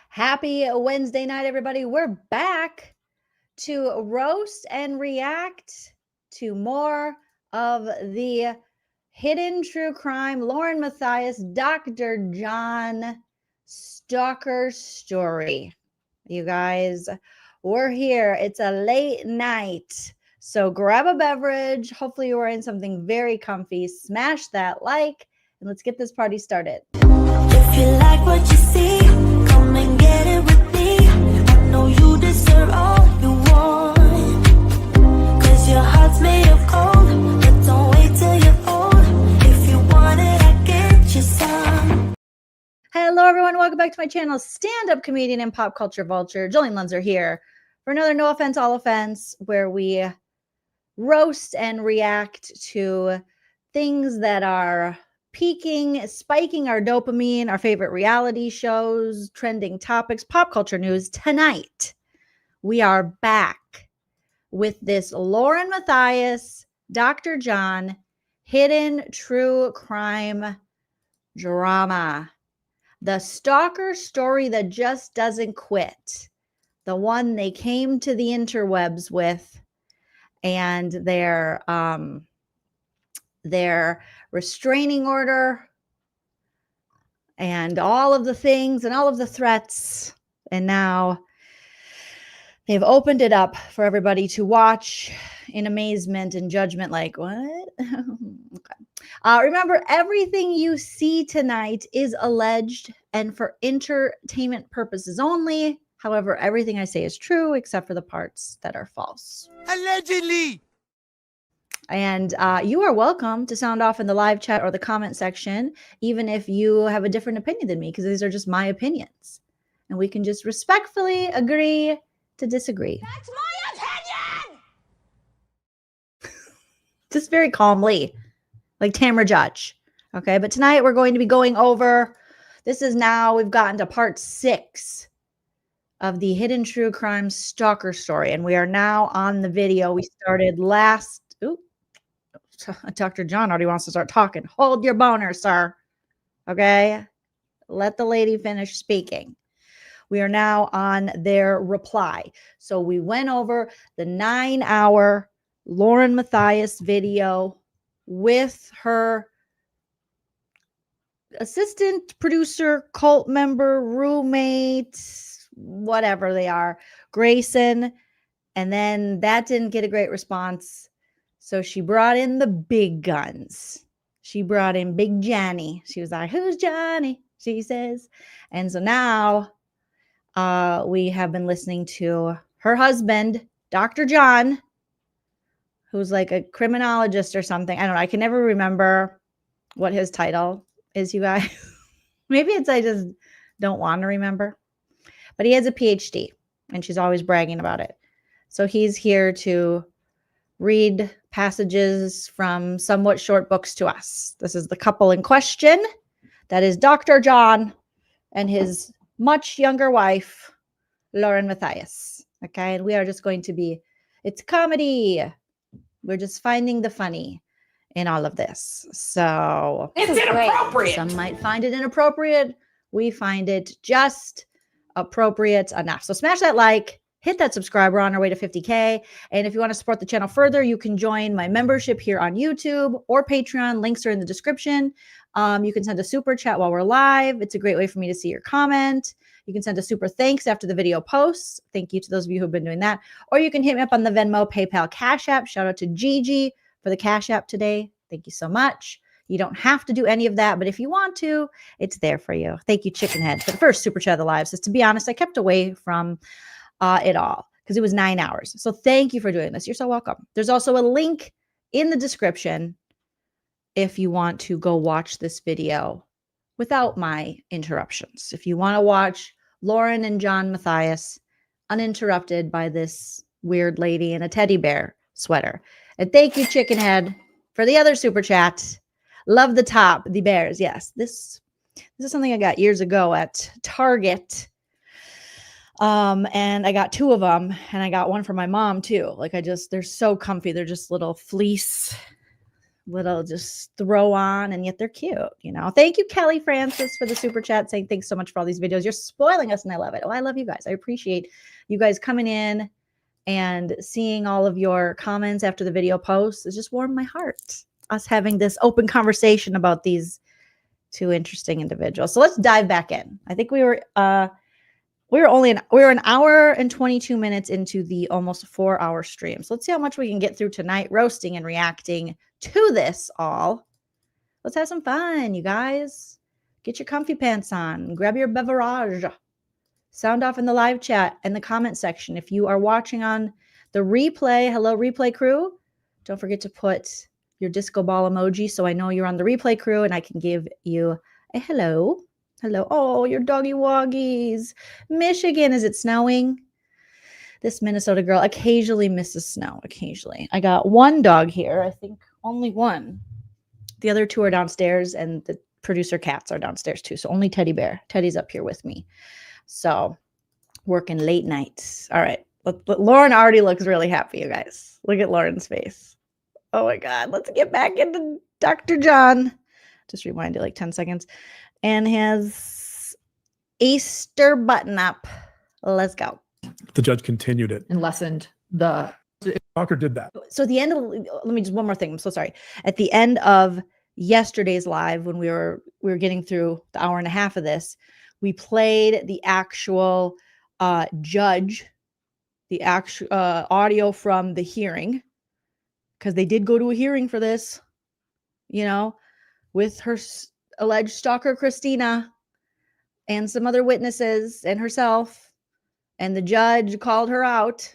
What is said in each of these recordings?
Happy Wednesday night, everybody. We're back to roast and react to more of the hidden true crime Lauren Matthias, Dr. John Stalker story. You guys, we're here. It's a late night. So grab a beverage. Hopefully you're wearing something very comfy. Smash that like, and let's get this party started. If you like what you see, come and get it with me. I know you deserve all you want, 'cause your heart's made of gold. But don't wait till you're old. If you want it, I get you some. Hello, everyone. Welcome back to my channel, stand-up comedian and pop culture vulture, Jolene Lunzer here for another No Offense, All Offense, where we roast and react to things that are peaking, spiking our dopamine, our favorite reality shows, trending topics, pop culture news. Tonight, we are back with this Lauren Matthias, Dr. John, hidden true crime drama. The stalker story that just doesn't quit. The one they came to the interwebs with, and their restraining order and all of the things and all of the threats. And now they've opened it up for everybody to watch in amazement and judgment, like, what? Okay. Remember, everything you see tonight is alleged and for entertainment purposes only. However, everything I say is true except for the parts that are false. Allegedly. And you are welcome to sound off in the live chat or the comment section, even if you have a different opinion than me, because these are just my opinions. And we can just respectfully agree to disagree. That's my opinion! Just very calmly, like Tamra Judge. Okay, but tonight we're going to be going over, we've gotten to part 6 of the hidden true crime stalker story. And we are now on the video. We started last, Dr. John already wants to start talking. Hold your boner, sir. Okay, let the lady finish speaking. We are now on their reply. So we went over the 9-hour Lauren Matthias video with her assistant producer, cult member, roommate, whatever they are, Grayson. And then that didn't get a great response. So she brought in the big guns. She brought in Big Johnny. She was like, "Who's Johnny?" she says. And so now we have been listening to her husband, Dr. John, who's like a criminologist or something. I don't know. I can never remember what his title is, you guys. Maybe it's I just don't want to remember. But he has a PhD, and she's always bragging about it. So he's here to read passages from somewhat short books to us. This is the couple in question. That is Dr. John and his much younger wife, Lauren Matthias. Okay, and we are just going to be, it's comedy. We're just finding the funny in all of this. So It's inappropriate. some might find it inappropriate. We find it just appropriate enough. So smash that like, hit that subscribe. We're on our way to 50K. And if you want to support the channel further, you can join my membership here on YouTube or Patreon. Links are in the description. You can send a super chat while we're live. It's a great way for me to see your comment. You can send a super thanks after the video posts. Thank you to those of you who've been doing that. Or you can hit me up on the Venmo, PayPal, Cash App. Shout out to Gigi for the Cash App today. Thank you so much. You don't have to do any of that, but if you want to, it's there for you. Thank you, Chickenhead, for the first super chat of the live. So to be honest, I kept away from it all because it was 9 hours. So thank you for doing this. You're so welcome. There's also a link in the description if you want to go watch this video without my interruptions. If you want to watch Lauren and John Matthias uninterrupted by this weird lady in a teddy bear sweater. And thank you, Chickenhead, for the other super chat. Love the top, the bears. Yes, this is something I got years ago at Target. And I got 2 of them, and I got one for my mom too. Like they're so comfy. They're just little fleece little just throw on, and yet they're cute, you know. Thank you, Kelly Francis, for the super chat saying thanks so much for all these videos. You're spoiling us and I love it. Oh, I love you guys. I appreciate you guys coming in and seeing all of your comments after the video posts. It just warmed my heart, us having this open conversation about these two interesting individuals. So let's dive back in. I think we were an hour and 22 minutes into the almost 4-hour stream. So let's see how much we can get through tonight, roasting and reacting to this all. Let's have some fun, you guys. Get your comfy pants on, grab your beverage, sound off in the live chat and the comment section. If you are watching on the replay, hello replay crew, don't forget to put your disco ball emoji so I know you're on the replay crew and I can give you a hello. Hello. Oh, your doggy woggies. Michigan, is it snowing? This Minnesota girl occasionally misses snow. Occasionally. I got one dog here. I think only one. The other two are downstairs and the producer cats are downstairs too. So only Teddy Bear. Teddy's up here with me. So working late nights. All right. Lauren already looks really happy, you guys. Look at Lauren's face. Oh my God. Let's get back into Dr. John. Just rewind it like 10 seconds. And his Easter button up. Let's go. The judge continued it and lessened the. Stalker did that. So at the end of, let me just one more thing. I'm so sorry. At the end of yesterday's live, when we were getting through the hour and a half of this, we played the actual judge, the actual audio from the hearing, because they did go to a hearing for this, you know, with her alleged stalker Christina and some other witnesses and herself. And the judge called her out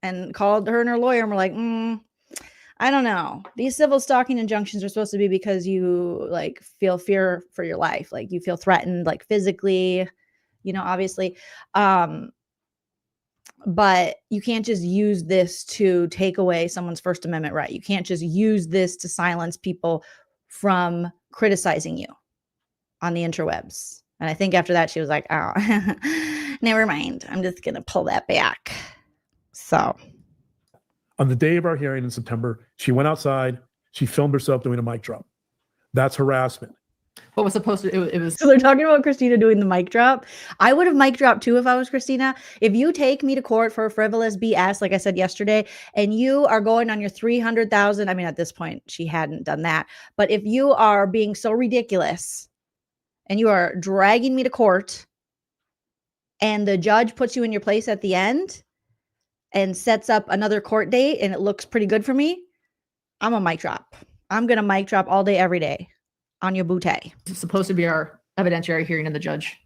and called her and her lawyer and were like, I don't know. These civil stalking injunctions are supposed to be because you like feel fear for your life. Like you feel threatened, like physically, you know, obviously. But you can't just use this to take away someone's First Amendment right. You can't just use this to silence people from criticizing you on the interwebs. And I think after that, she was like, oh, never mind. I'm just going to pull that back. So on the day of our hearing in September, she went outside. She filmed herself doing a mic drop. That's harassment. What was supposed to, it was. So they're talking about Christina doing the mic drop. I would have mic dropped too if I was Christina. If you take me to court for frivolous BS, like I said yesterday, and you are going on your 300,000, I mean, at this point, she hadn't done that. But if you are being so ridiculous and you are dragging me to court and the judge puts you in your place at the end and sets up another court date and it looks pretty good for me, I'm a mic drop. I'm going to mic drop all day, every day. On your bootay. It's supposed to be our evidentiary hearing, and the judge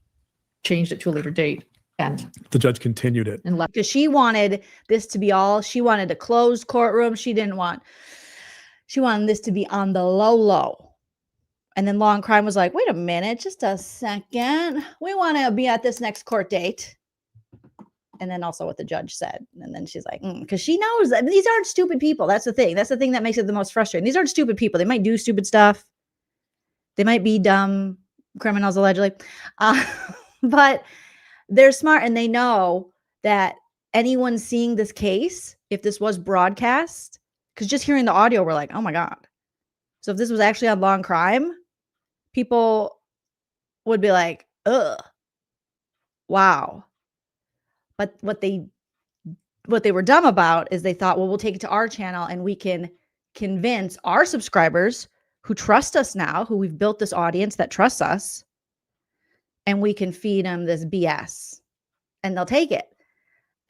changed it to a later date. And the judge continued it. And left. Because she wanted this to be all, she wanted a closed courtroom. She wanted this to be on the low. And then Law and Crime was like, wait a minute, just a second. We want to be at this next court date. And then also what the judge said. And then she's like, because she knows that these aren't stupid people. That's the thing. That's the thing that makes it the most frustrating. These aren't stupid people. They might do stupid stuff. They might be dumb criminals, allegedly, but they're smart and they know that anyone seeing this case, if this was broadcast, because just hearing the audio, we're like, oh my God. So if this was actually on Law and Crime, people would be like, ugh, wow. But what they were dumb about is they thought, well, we'll take it to our channel and we can convince our subscribers who trust us now, who we've built this audience that trusts us, and we can feed them this BS and they'll take it.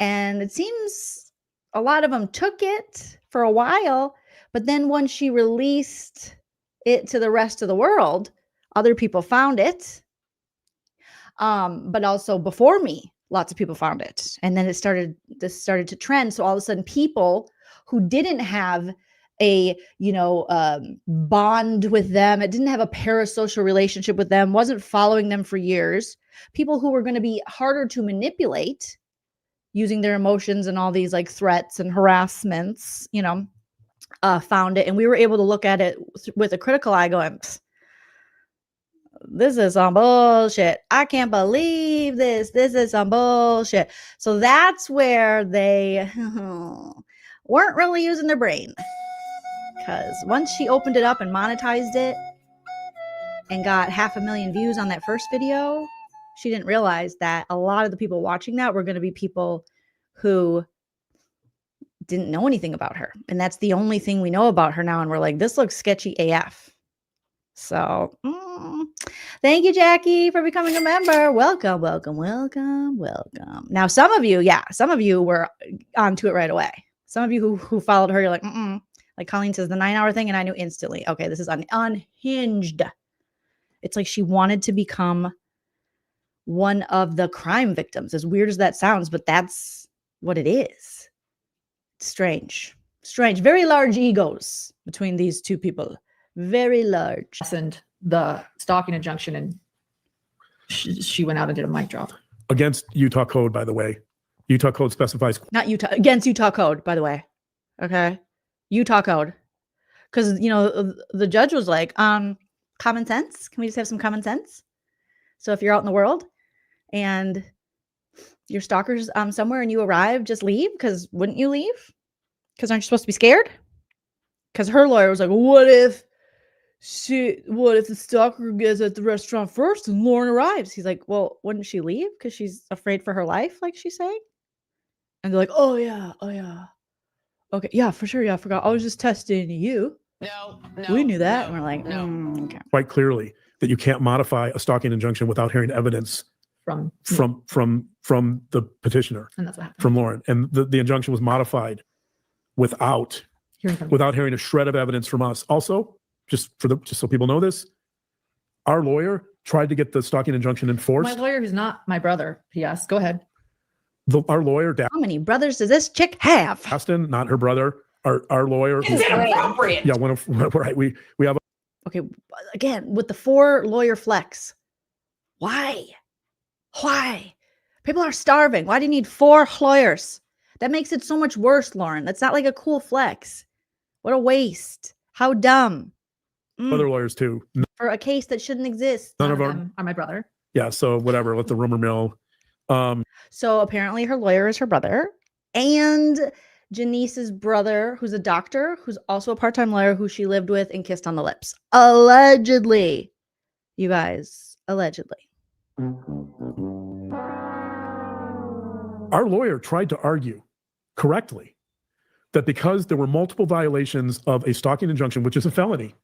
And it seems a lot of them took it for a while, but then once she released it to the rest of the world, other people found it. But also before me, lots of people found it. And then this started to trend. So all of a sudden people who didn't have a, bond with them. It didn't have a parasocial relationship with them, wasn't following them for years. People who were going to be harder to manipulate using their emotions and all these like threats and harassments, found it. And we were able to look at it with a critical eye going, this is some bullshit. I can't believe this. This is some bullshit. So that's where they weren't really using their brain. Because once she opened it up and monetized it and got 500,000 views on that first video, she didn't realize that a lot of the people watching that were going to be people who didn't know anything about her. And that's the only thing we know about her now. And we're like, this looks sketchy AF. So thank you, Jackie, for becoming a member. Welcome, welcome, welcome, welcome. Now, some of you were onto it right away. Some of you who followed her, you're like, like Colleen says, the 9-hour thing. And I knew instantly, okay, this is unhinged. It's like she wanted to become one of the crime victims, as weird as that sounds, but that's what it is. Strange. Very large egos between these two people. Very large. And the stalking injunction, and she went out and did a mic drop. Against Utah code, by the way. Utah code specifies. Not Utah, against Utah code, by the way. Okay. Utah code. Because, the judge was like, common sense. Can we just have some common sense? So if you're out in the world and your stalker's somewhere and you arrive, just leave. Because wouldn't you leave? Because aren't you supposed to be scared? Because her lawyer was like, what if the stalker gets at the restaurant first and Lauren arrives? He's like, well, wouldn't she leave? Because she's afraid for her life, like she's saying. And they're like, oh yeah. Okay, yeah, for sure. Yeah, I forgot. I was just testing you. No, We knew that. And we're like, okay. Quite clearly that you can't modify a stalking injunction without hearing evidence from the petitioner, And that's what happened. from Lauren. And the injunction was modified without hearing a shred of evidence from us. Also, just so people know this, our lawyer tried to get the stalking injunction enforced. My lawyer, who's not my brother, P.S. Go ahead. Our lawyer, How many brothers does this chick have? Aston, not her brother, our lawyer. It's inappropriate. Yeah, right. We have Okay, again, with the 4 lawyer flex. Why? People are starving. Why do you need 4 lawyers? That makes it so much worse, Lauren. That's not like a cool flex. What a waste. How dumb. other lawyers too. For a case that shouldn't exist. None None of of our, them are my brother. yeah. So whatever, let the rumor mill. So apparently her lawyer is her brother. And Janice's brother, who's a doctor, who's also a part-time lawyer, who she lived with and kissed on the lips. Allegedly. You guys, allegedly. Our lawyer tried to argue correctly that because there were multiple violations of a stalking injunction, which is a felony,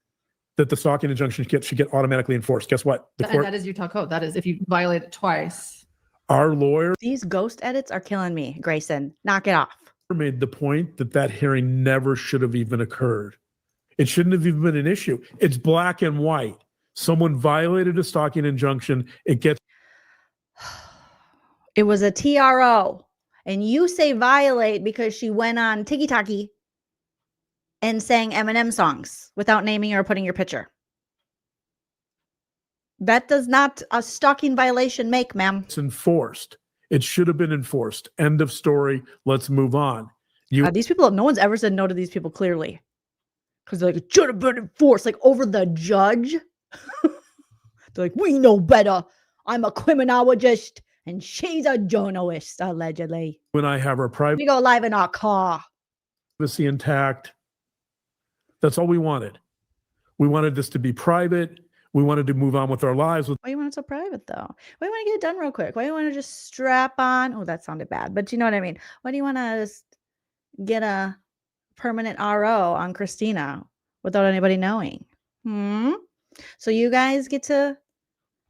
that the stalking injunction should get automatically enforced. Guess what? And that is Utah code. That is if you violate it twice. Our lawyer These ghost edits are killing me, Grayson. Knock it off. made the point that hearing never should have even occurred. It shouldn't have even been an issue. It's black and white. Someone violated a stalking injunction. It gets. It was a TRO. And you say violate because she went on TikTok and sang Eminem songs without naming or putting your picture. That does not a stalking violation make, ma'am. It's enforced. It should have been enforced. End of story. Let's move on. These people, no one's ever said no to these people clearly. Because they're like, it should have been enforced. Like over the judge. They're like, we know better. I'm a criminologist and she's a journalist, allegedly. When I have our We go live in our car. privacy intact, that's all we wanted. We wanted this to be private. We wanted to move on with our lives. Why you want it so private, though? Why do you want to get it done real quick? Why do you want to just strap on? Oh, that sounded bad, but you know what I mean. Why do you want to just get a permanent RO on Christina without anybody knowing? So you guys get to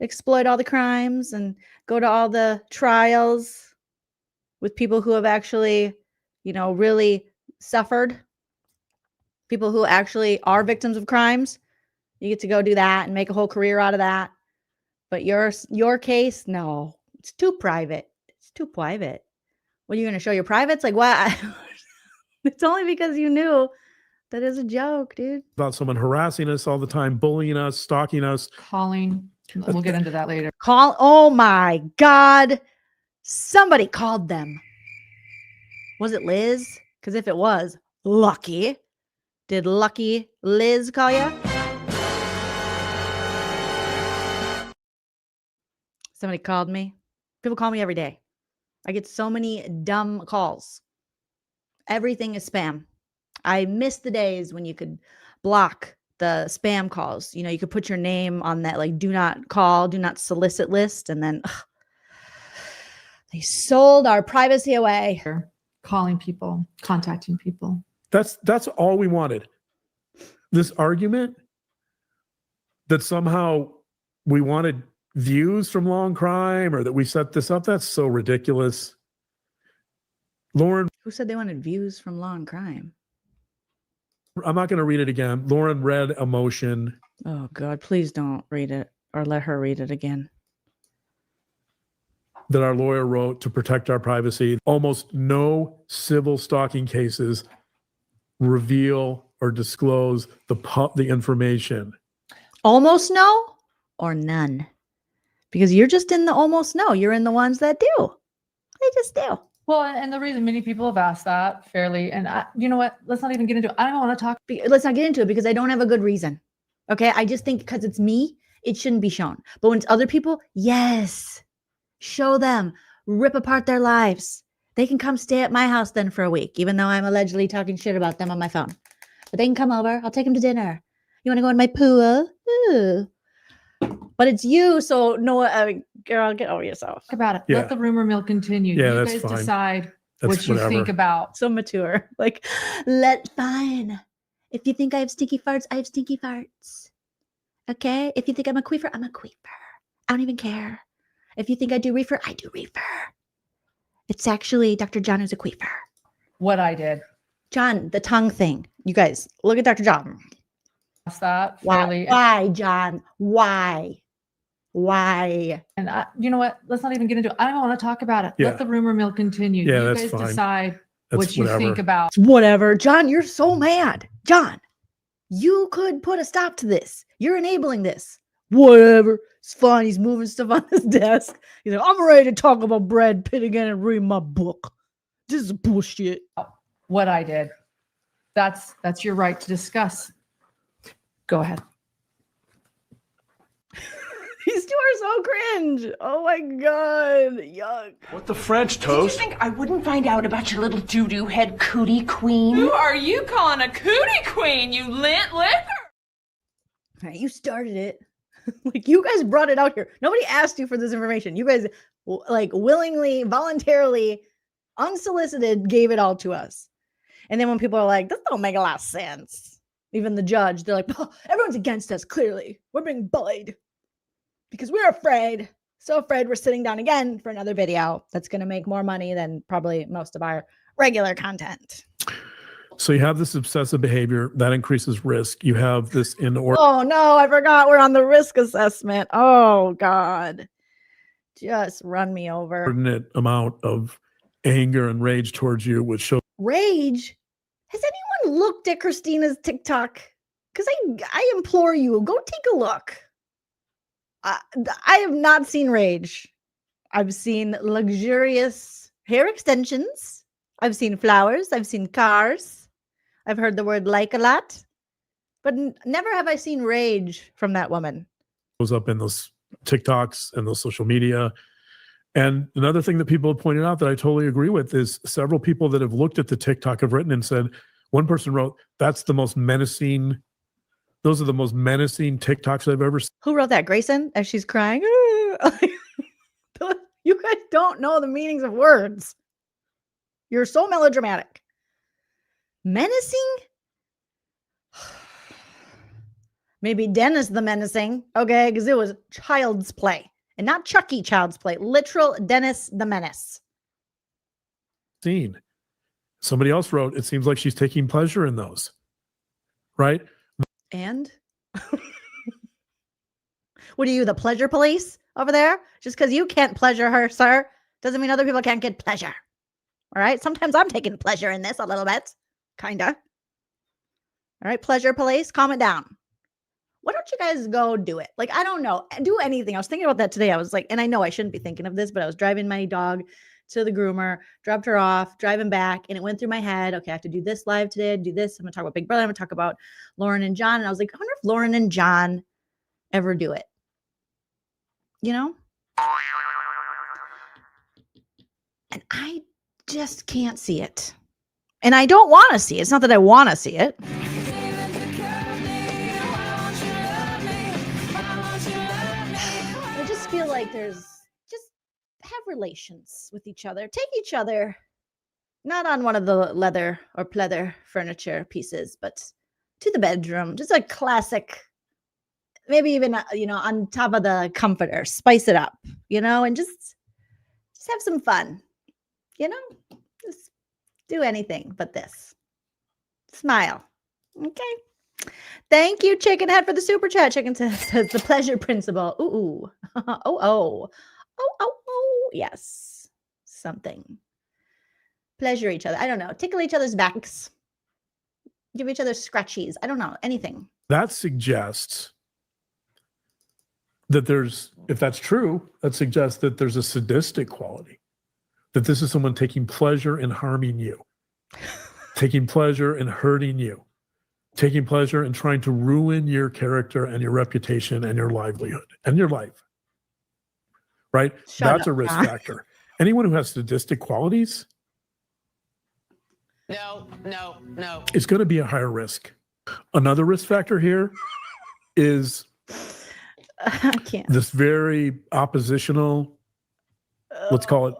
exploit all the crimes and go to all the trials with people who have actually, really suffered. People who actually are victims of crimes. You get to go do that and make a whole career out of that. But your case, no, it's too private. It's too private. What are you going to show your privates? Like what? It's only because you knew that is a joke, dude. About someone harassing us all the time, bullying us, stalking us. Calling. We'll get into that later. Oh my God. Somebody called them. Was it Liz? Because if it was, lucky. Did lucky Liz call you? Somebody called me. People call me every day. I get so many dumb calls. Everything is spam. I miss the days when you could block the spam calls. You know, you could put your name on that like do not call, do not solicit list, and then they sold our privacy away. Calling people, contacting people. That's all we wanted. This argument that somehow we wanted views from Long Crime or that we set this up, that's so ridiculous. Lauren, Who said they wanted views from Law and Crime? I'm not going to read it again. Lauren read a motion. Oh God, please don't read it or let her read it again. That our lawyer wrote to protect our privacy. Almost no civil stalking cases reveal or disclose the information. Almost no or none? Because you're just in the almost no. You're in the ones that do. They just do. Well, and the reason many people have asked that fairly, and you know what? Let's not even get into it. I don't want to talk. Let's not get into it because I don't have a good reason. Okay. I just think because it's me, it shouldn't be shown. But when it's other people, yes, show them, rip apart their lives. They can come stay at my house then for a week, even though I'm allegedly talking shit about them on my phone. But they can come over. I'll take them to dinner. You want to go in my pool? Ooh. But it's you, so no, girl, get over yourself. Talk about it. Yeah. Let the rumor mill continue. Yeah, You that's guys fine. decide That's what you whatever. think about. So mature. Like, fine. If you think I have stinky farts, I have stinky farts. Okay? If you think I'm a queefer, I'm a queefer. I don't even care. If you think I do reefer, I do reefer. It's actually Dr. John who's a queefer. What I did. John, the tongue thing. You guys, look at Dr. John. Ask that Why? fairly. Why, John? Why? Why? And you know what? Let's not even get into it. I don't want to talk about it. Yeah. Let the rumor mill continue. Yeah, You that's guys fine. decide That's what you whatever. think about. It's whatever. John, you're so mad. John, you could put a stop to this. You're enabling this. Whatever. It's fine. He's moving stuff on his desk. He's like, I'm ready to talk about Brad Pitt again and read my book. This is bullshit. What I did. That's your right to discuss. Go ahead. These two are so cringe. Oh my God. Yuck. What the French Did you toast? think I wouldn't find out about your little doo-doo head cootie queen? Who are you calling a cootie queen, you lint liquor? Right, you started it. Like, you guys brought it out here. Nobody asked you for this information. You guys like willingly, voluntarily, unsolicited gave it all to us. And then when people are like, this don't make a lot of sense. Even the judge, they're like, oh, everyone's against us, clearly. We're being bullied. Because we're afraid. So afraid we're sitting down again for another video that's going to make more money than probably most of our regular content. So you have this obsessive behavior that increases risk. You have this inordinate Oh no, I forgot we're on the risk assessment. Oh God. Just run me over. amount of anger and rage towards you, which shows Rage? Has anyone looked at Christina's TikTok? Because I implore you, go take a look. I have not seen rage. I've seen luxurious hair extensions. I've seen flowers. I've seen cars. I've heard the word like a lot. But never have I seen rage from that woman. up in those TikToks and those social media. And another thing that people have pointed out that I totally agree with is several people that have looked at the TikTok have written and said, one person wrote, that's the most menacing, those are the most menacing TikToks I've ever seen. Who wrote that? Grayson? As she's crying? You guys don't know the meanings of words. You're so melodramatic. Menacing? Maybe Dennis the Menacing, okay? Because it was child's play. And not Chucky child's play. Literal Dennis the Menace. Scene. Somebody else wrote, it seems like she's taking pleasure in those. Right? And? What are you, the pleasure police over there? Just because you can't pleasure her, sir, doesn't mean other people can't get pleasure. All right? Sometimes I'm taking pleasure in this a little bit. Kinda. All right, pleasure police, calm it down. Why don't you guys go do it? Like, I don't know. Do anything. I was thinking about that today. I was like, and I know I shouldn't be thinking of this, but I was driving my dog to the groomer, dropped her off, driving back, and it went through my head. Okay, I have to do this live today, do this. I'm going to talk about Big Brother. I'm going to talk about Lauren and John. And I was like, I wonder if Lauren and John ever do it. You know? And I just can't see it. And I don't want to see it. It's not that I want to see it. I just feel like just have relations with each other. Take each other, not on one of the leather or pleather furniture pieces, but to the bedroom. Just a classic, maybe even, on top of the comforter. Spice it up, and just have some fun, Just do anything but this. Smile. Okay. Thank you, Chicken Head, for the super chat. Chicken says the pleasure principle. Ooh. Oh. Yes. Something. Pleasure each other. I don't know. Tickle each other's backs. Give each other scratchies. I don't know. Anything. That suggests that if that's true, that suggests that there's a sadistic quality. That this is someone taking pleasure in harming you, taking pleasure in hurting you, taking pleasure in trying to ruin your character and your reputation and your livelihood and your life. Right? That's a risk factor. Anyone who has sadistic qualities No. is going to be a higher risk. Another risk factor here is I can't. this very oppositional, let's call it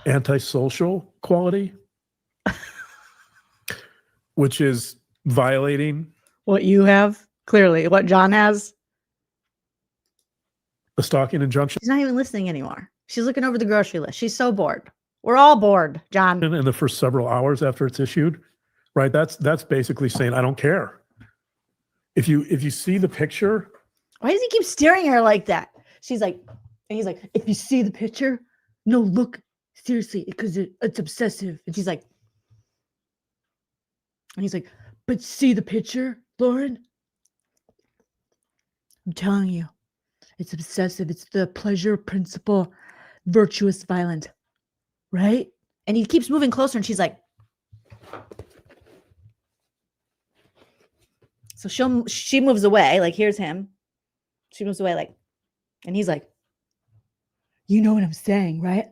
antisocial quality, which is violating What you have, clearly. What John has. the stalking injunction She's not even listening anymore. She's looking over the grocery list. She's so bored. We're all bored, John. in the first several hours after it's issued, right? That's basically saying, I don't care. If you see the picture, Why does he keep staring at her like that? She's like, and he's like, if you see the picture, no, look, seriously, because it's obsessive. And she's like, and he's like, but see the picture, Lauren? I'm telling you, it's obsessive. It's the pleasure principle, virtuous, violent, right? And he keeps moving closer, and she's like, so she moves away, like, here's him. She moves away, like, and he's like, you know what I'm saying, right?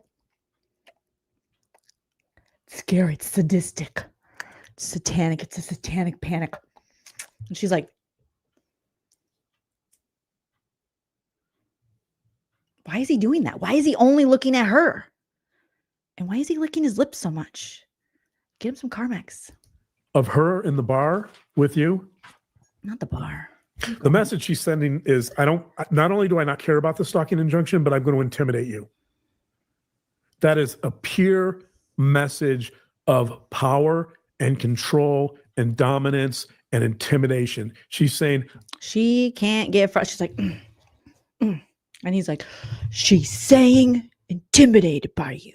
It's scary. It's sadistic. It's satanic. It's a satanic panic. And she's like, why is he doing that? Why is he only looking at her? And why is he licking his lips so much? Get him some Carmex. of her in the bar with you, Not the bar. the message she's sending is, not only do I not care about the stalking injunction, but I'm going to intimidate you. That is a pure message of power and control and dominance and intimidation. She's saying, She can't get frustrated. She's like, and he's like, she's saying intimidated by you.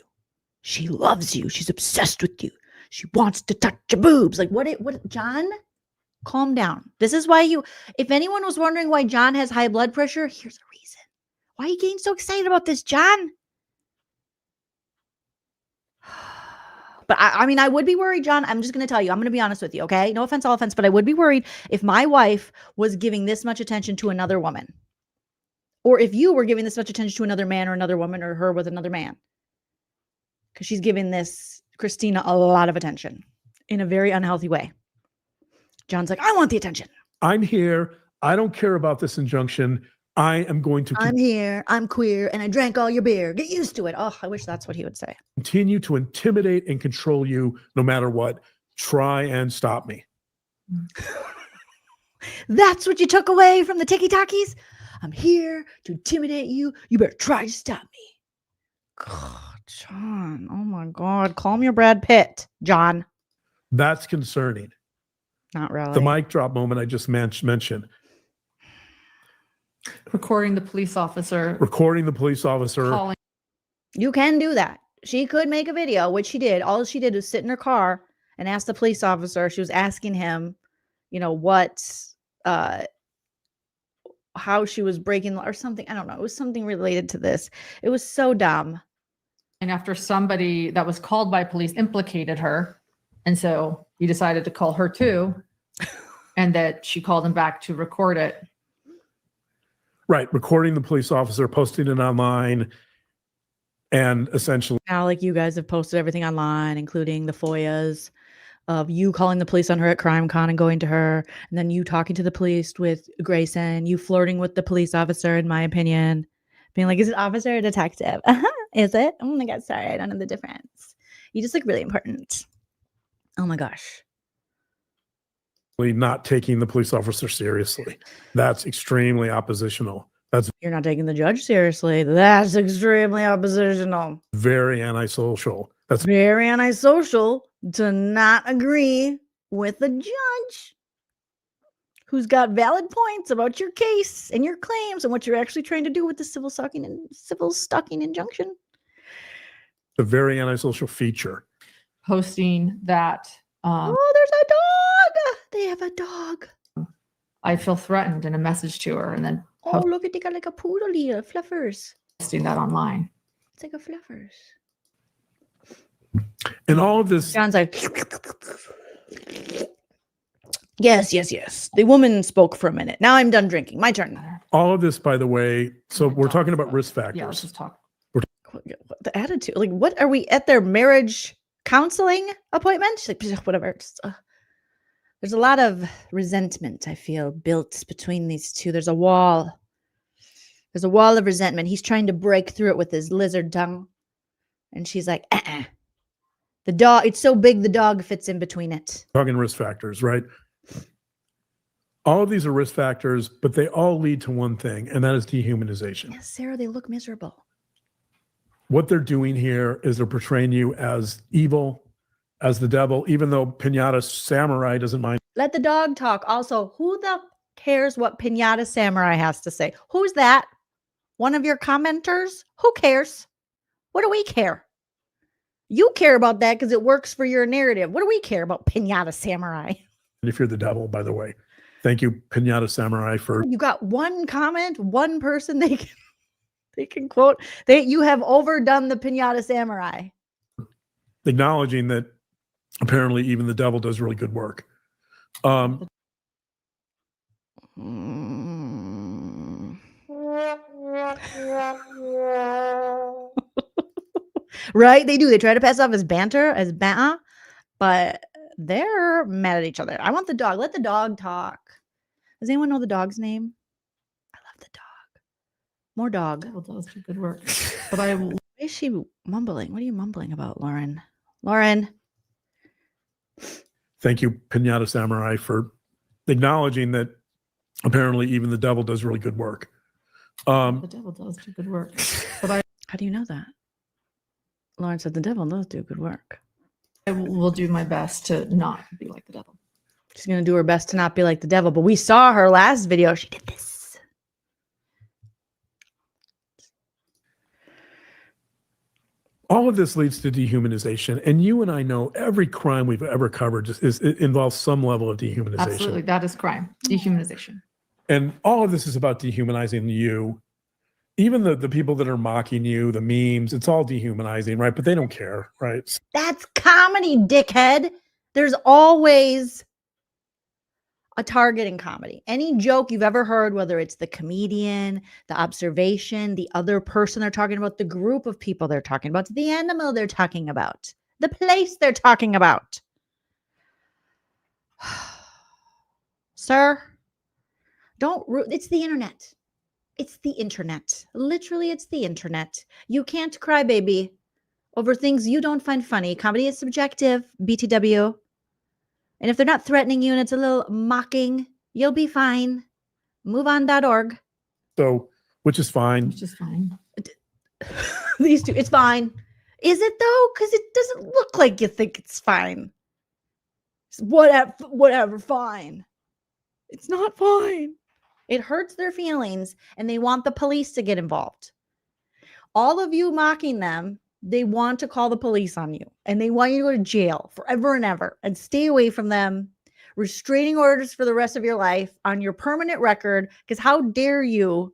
She loves you. She's obsessed with you. She wants to touch your boobs. Like, what, John? Calm down. This is why if anyone was wondering why John has high blood pressure, here's a reason. Why are you getting so excited about this, John? But I mean, I would be worried, John. I'm just going to tell you. I'm going to be honest with you, okay? No offense, all offense, but I would be worried if my wife was giving this much attention to another woman. Or if you were giving this much attention to another man or another woman or her with another man. Because she's giving this Christina a lot of attention in a very unhealthy way. John's like, I want the attention. I'm here. I don't care about this injunction. I am going to I'm here. I'm queer. And I drank all your beer. Get used to it. Oh, I wish that's what he would say. continue to intimidate and control you no matter what. Try and stop me. That's what you took away from the tiki-takis? I'm here to intimidate you. You better try to stop me. God, John. Oh my God. Calm your Brad Pitt, John. That's concerning. Not really. The mic drop moment I just mentioned. Recording the police officer. Recording the police officer. Calling. You can do that. She could make a video, which she did. All she did was sit in her car and ask the police officer. She was asking him, how she was breaking or something. I don't know. It was something related to this. It was so dumb. And after somebody that was called by police implicated her. And so he decided to call her too. And that she called him back to record it. Right. Recording the police officer, posting it online, and essentially. Now, like, you guys have posted everything online, including the FOIAs. of you calling the police on her at CrimeCon and going to her, and then you talking to the police with Grayson, you flirting with the police officer, in my opinion, being like, is it officer or detective? Is it? Oh my God, sorry, I don't know the difference. You just look really important. Oh my gosh. Not taking the police officer seriously. That's extremely oppositional. That's You're not taking the judge seriously. That's extremely oppositional. very antisocial. That's Very antisocial to not agree with the judge who's got valid points about your case and your claims and what you're actually trying to do with the civil stalking injunction. a very antisocial feature. Posting that Oh, there's a dog. They have a dog. I feel threatened in a message to her, and then Oh, look at they got like a poodle here, fluffers. posting that online. It's like a fluffers. And all of this, John's like, yes. The woman spoke for a minute. Now I'm done drinking. My turn. all of this, by the way, so we're talking about risk Yeah, let's factors. just talk. What the attitude? Like, what are we at their marriage counseling appointment? She's like, whatever. Just, there's a lot of resentment, I feel, built between these two. There's a wall. There's a wall of resentment. He's trying to break through it with his lizard tongue. And she's like, The dog, it's so big, the dog fits in between it. Talking risk factors, right? All of these are risk factors, but they all lead to one thing, and that is dehumanization. Yes, Sarah, they look miserable. What they're doing here is they're portraying you as evil, as the devil, even though Pinata Samurai doesn't mind. Let the dog talk. Also, who the cares what Pinata Samurai has to say? Who's that? One of your commenters? Who cares? What do we care? You care about that because it works for your narrative. What do we care about Pinata Samurai? And if you're the devil, by the way, thank you, Pinata Samurai, for You got one comment, one person they can quote. You have overdone the Pinata Samurai. acknowledging that apparently even the devil does really good work. Right? They do. They try to pass off as banter, but they're mad at each other. I want the dog. Let the dog talk. Does anyone know the dog's name? I love the dog. More dog. Devil does do good work. But I Why is she mumbling? What are you mumbling about, Lauren? Lauren. Thank you, Pinata Samurai, for acknowledging that apparently even the devil does really good work. the devil does do good work. But I How do you know that? Lauren said the devil does do good work. will do my best to not be like the devil. She's going to do her best to not be like the devil. But we saw her last video. She did this. All of this leads to dehumanization. And you and I know every crime we've ever covered it involves some level of dehumanization. Absolutely. That is crime. Dehumanization. And all of this is about dehumanizing you. Even the people that are mocking you, the memes, it's all dehumanizing, right? But they don't care, right? That's comedy, dickhead. There's always a target in comedy. Any joke you've ever heard, whether it's the comedian, the observation, the other person they're talking about, the group of people they're talking about, the animal they're talking about, the place they're talking about. Sir, it's the internet. It's the internet. Literally, it's the internet. You can't cry, baby, over things you don't find funny. Comedy is subjective, BTW. And if they're not threatening you and it's a little mocking, you'll be fine. MoveOn.org. So, which is fine. Which is fine. These two, it's fine. Is it though? Because it doesn't look like you think it's fine. It's whatever, fine. It's not fine. It hurts their feelings and they want the police to get involved. All of you mocking them, they want to call the police on you and they want you to go to jail forever and ever and stay away from them. Restraining orders for the rest of your life on your permanent record. Because how dare you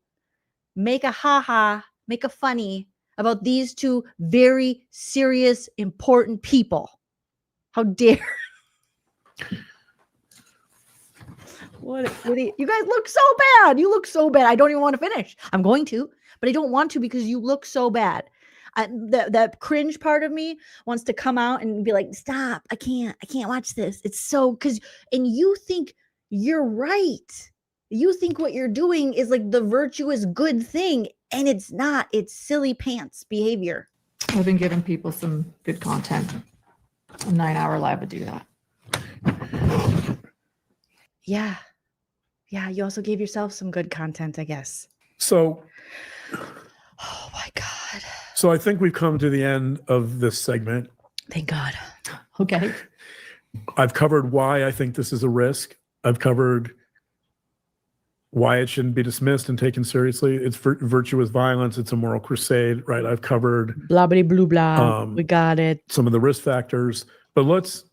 make a make a funny about these two very serious, important people? How dare you guys look so bad. You look so bad. I don't even want to finish. I'm going to, but I don't want to because you look so bad. That cringe part of me wants to come out and be like, stop, I can't watch this. It's so, and you think you're right. You think what you're doing is like the virtuous good thing, and it's not. It's silly pants behavior. I've been giving people some good content. A 9-hour live would do that. Yeah. You also gave yourself some good content, I guess. So, oh my God. So I think we've come to the end of this segment. Thank God. Okay. I've covered why I think this is a risk. I've covered why it shouldn't be dismissed and taken seriously. It's virtuous violence. It's a moral crusade, right? I've covered blah, blah, blah, blah. We got it. Some of the risk factors, but let's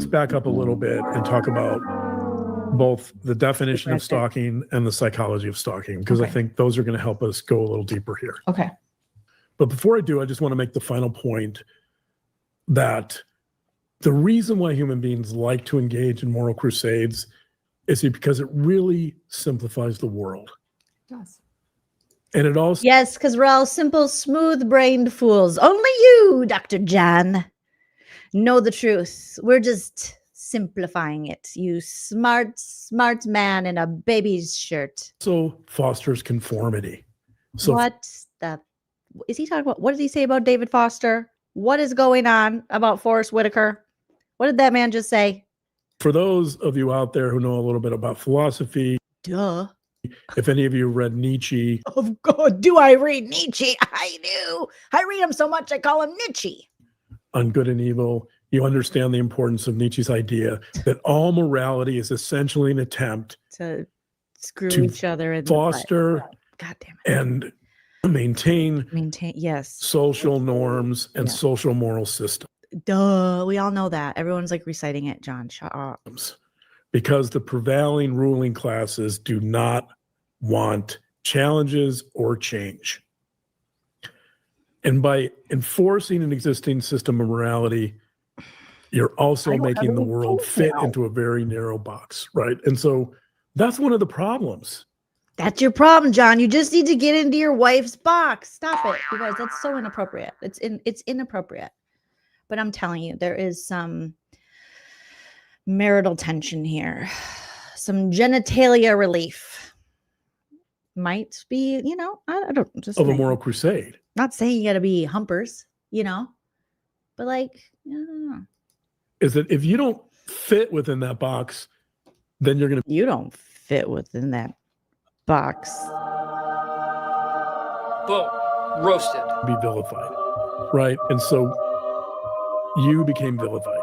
back up a little bit and talk about both the definition of stalking and the psychology of stalking, because I think those are going to help us go a little deeper here. Okay. But before I do, I just want to make the final point that the reason why human beings like to engage in moral crusades is because it really simplifies the world. It does. And it also... Yes, because we're all simple, smooth-brained fools. Only you, Dr. John, know the truth. We're just simplifying it. You smart man in a baby's shirt. So fosters conformity. So what the... Is he talking about? What did he say about David Foster? What is going on about Forrest Whitaker? What did that man just say? For those of you out there who know a little bit about philosophy, duh. If any of you read Nietzsche. Of God, do I read Nietzsche? I do. I read him so much I call him Nietzsche. On good and evil, you understand the importance of Nietzsche's idea that all morality is essentially an attempt to screw each other and foster God damn it. And maintain yes, social norms and social moral systems. Duh, we all know that. Everyone's like reciting it. John, shut up. Because the prevailing ruling classes do not want challenges or change. And by enforcing an existing system of morality, you're also making the world fit into a very narrow box, right? And so that's one of the problems. That's your problem, John. You just need to get into your wife's box. Stop it, you guys. That's so inappropriate. It's inappropriate. But I'm telling you, there is some marital tension here. Some genitalia relief might be, I don't just of a moral crusade. Not saying you got to be humpers, but like, I don't know. Is that if you don't fit within that box, then you're going to. You don't fit within that box. Boom. Roasted. Be vilified, right? And so you became vilified.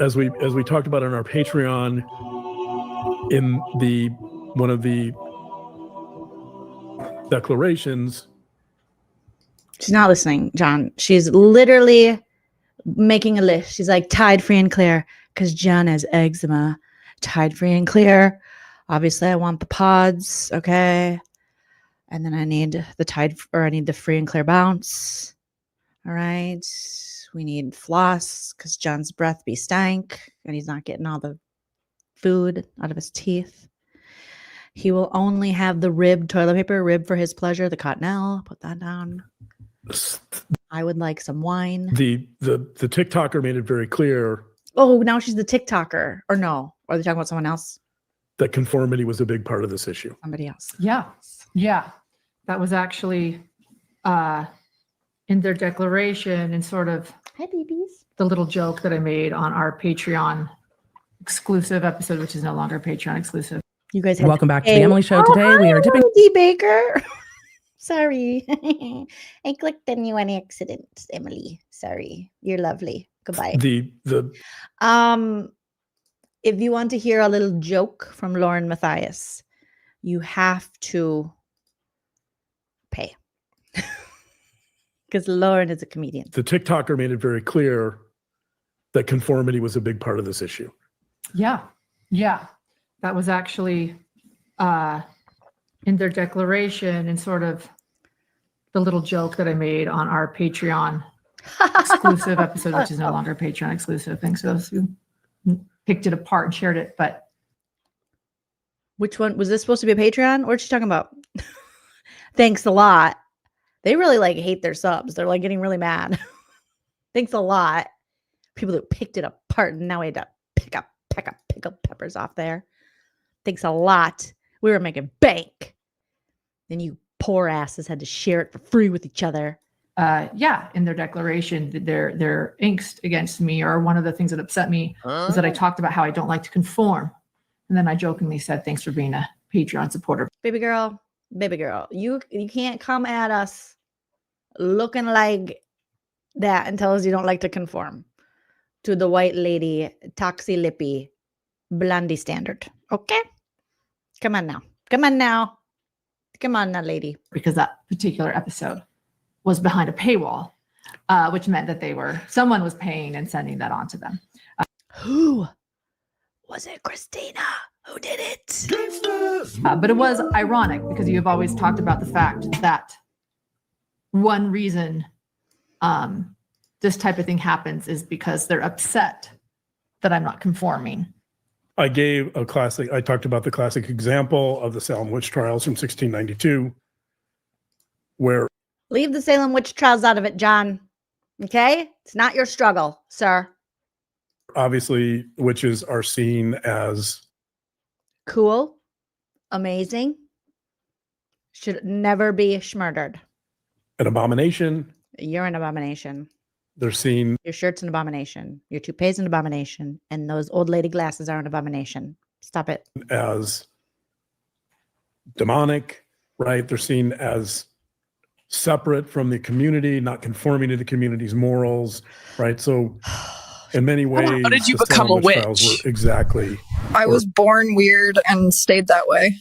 As we talked about on our Patreon, in one of the declarations. She's not listening, John. She's literally making a list. She's like, Tide, free and clear, because John has eczema. Tide, free and clear. Obviously, I want the pods, okay? And then I need the Tide, or I need the free and clear bounce. All right. We need floss, because John's breath be stank, and he's not getting all the food out of his teeth. He will only have the rib toilet paper, rib for his pleasure, the Cottonelle. Put that down. I would like some wine. The TikToker made it very clear. Oh, now she's the TikToker. Or no? Are they talking about someone else? That conformity was a big part of this issue. Somebody else. Yeah. That was actually in their declaration and sort of hi babies, the little joke that I made on our Patreon exclusive episode, which is no longer Patreon exclusive. You guys welcome back to the Emily Show. Today we are tipping D Baker. Sorry. I clicked on you on accident, Emily. Sorry. You're lovely. Goodbye. If you want to hear a little joke from Lauren Matthias, you have to pay. Because Lauren is a comedian. The TikToker made it very clear that conformity was a big part of this issue. Yeah. That was actually in their declaration and sort of the little joke that I made on our Patreon exclusive episode, which is no longer Patreon exclusive. Thanks to those who picked it apart and shared it. But which one was this supposed to be a Patreon? What's she talking about? Thanks a lot. They really like hate their subs. They're like getting really mad. Thanks a lot. People that picked it apart and now we had to pick up peppers off there. Thanks a lot. We were making bank. And you poor asses had to share it for free with each other. In their declaration, their angst against me, or one of the things that upset me, was that I talked about how I don't like to conform. And then I jokingly said, thanks for being a Patreon supporter. Baby girl, you can't come at us looking like that and tell us you don't like to conform to the white lady, toxy lippy, blondie standard. Okay? Come on now, lady. Because that particular episode was behind a paywall, which meant that someone was paying and sending that on to them. Who was it? Christina who did it? But it was ironic because you've always talked about the fact that one reason this type of thing happens is because they're upset that I'm not conforming. I talked about the classic example of the Salem witch trials from 1692, where Leave the Salem witch trials out of it, John. Okay? It's not your struggle, sir. obviously witches are seen as cool, amazing, should never be murdered. an abomination. You're an abomination. They're seen. Your shirt's an abomination. Your toupee's an abomination. And those old lady glasses are an abomination. Stop it. As demonic, right? They're seen as separate from the community, not conforming to the community's morals, right? So in many ways, how did you become a witch? Exactly. I was born weird and stayed that way.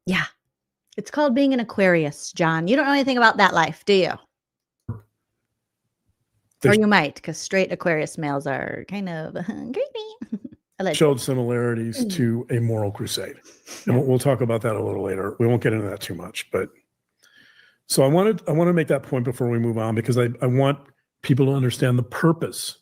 Yeah. It's called being an Aquarius, John. You don't know anything about that life, do you? Or you might, because straight Aquarius males are kind of creepy. Showed similarities to a moral crusade. And we'll talk about that a little later. We won't get into that too much, but so I want to make that point before we move on, because I want people to understand the purpose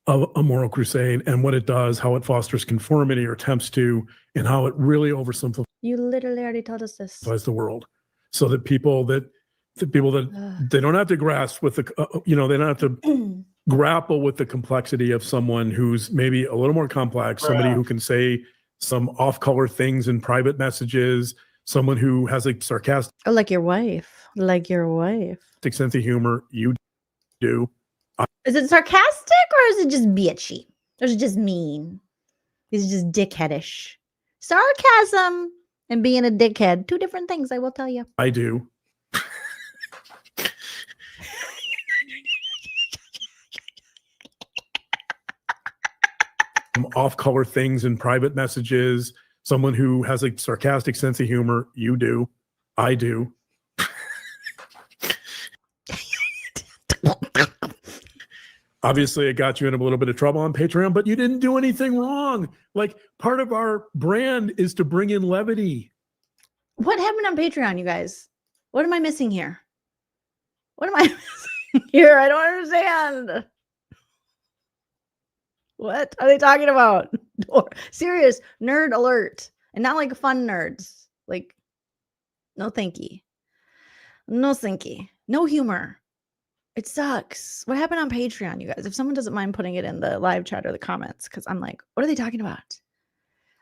of a moral crusade and what it does, how it fosters conformity or attempts to, and how it really oversimplifies. You literally already told us this. The world, so that people that they don't have to grasp with the, they don't have to grapple with the complexity of someone who's maybe a little more complex, somebody who can say some off-color things in private messages, someone who has a sarcastic, like your wife, sense of humor. You do. Is it sarcastic or is it just bitchy? Or is it just mean? Is it just dickheadish? Sarcasm and being a dickhead, two different things, I will tell you. I do. Off-color things in private messages, someone who has a sarcastic sense of humor. You do. I do. Obviously, it got you in a little bit of trouble on Patreon, but you didn't do anything wrong. Like, part of our brand is to bring in levity. What happened on Patreon, you guys? What am I missing here? What am I missing here? I don't understand. What are they talking about? Serious nerd alert. And not like fun nerds. Like, no thanky. No thanky. No humor. It sucks. What happened on Patreon, you guys? If someone doesn't mind putting it in the live chat or the comments, because I'm like, what are they talking about?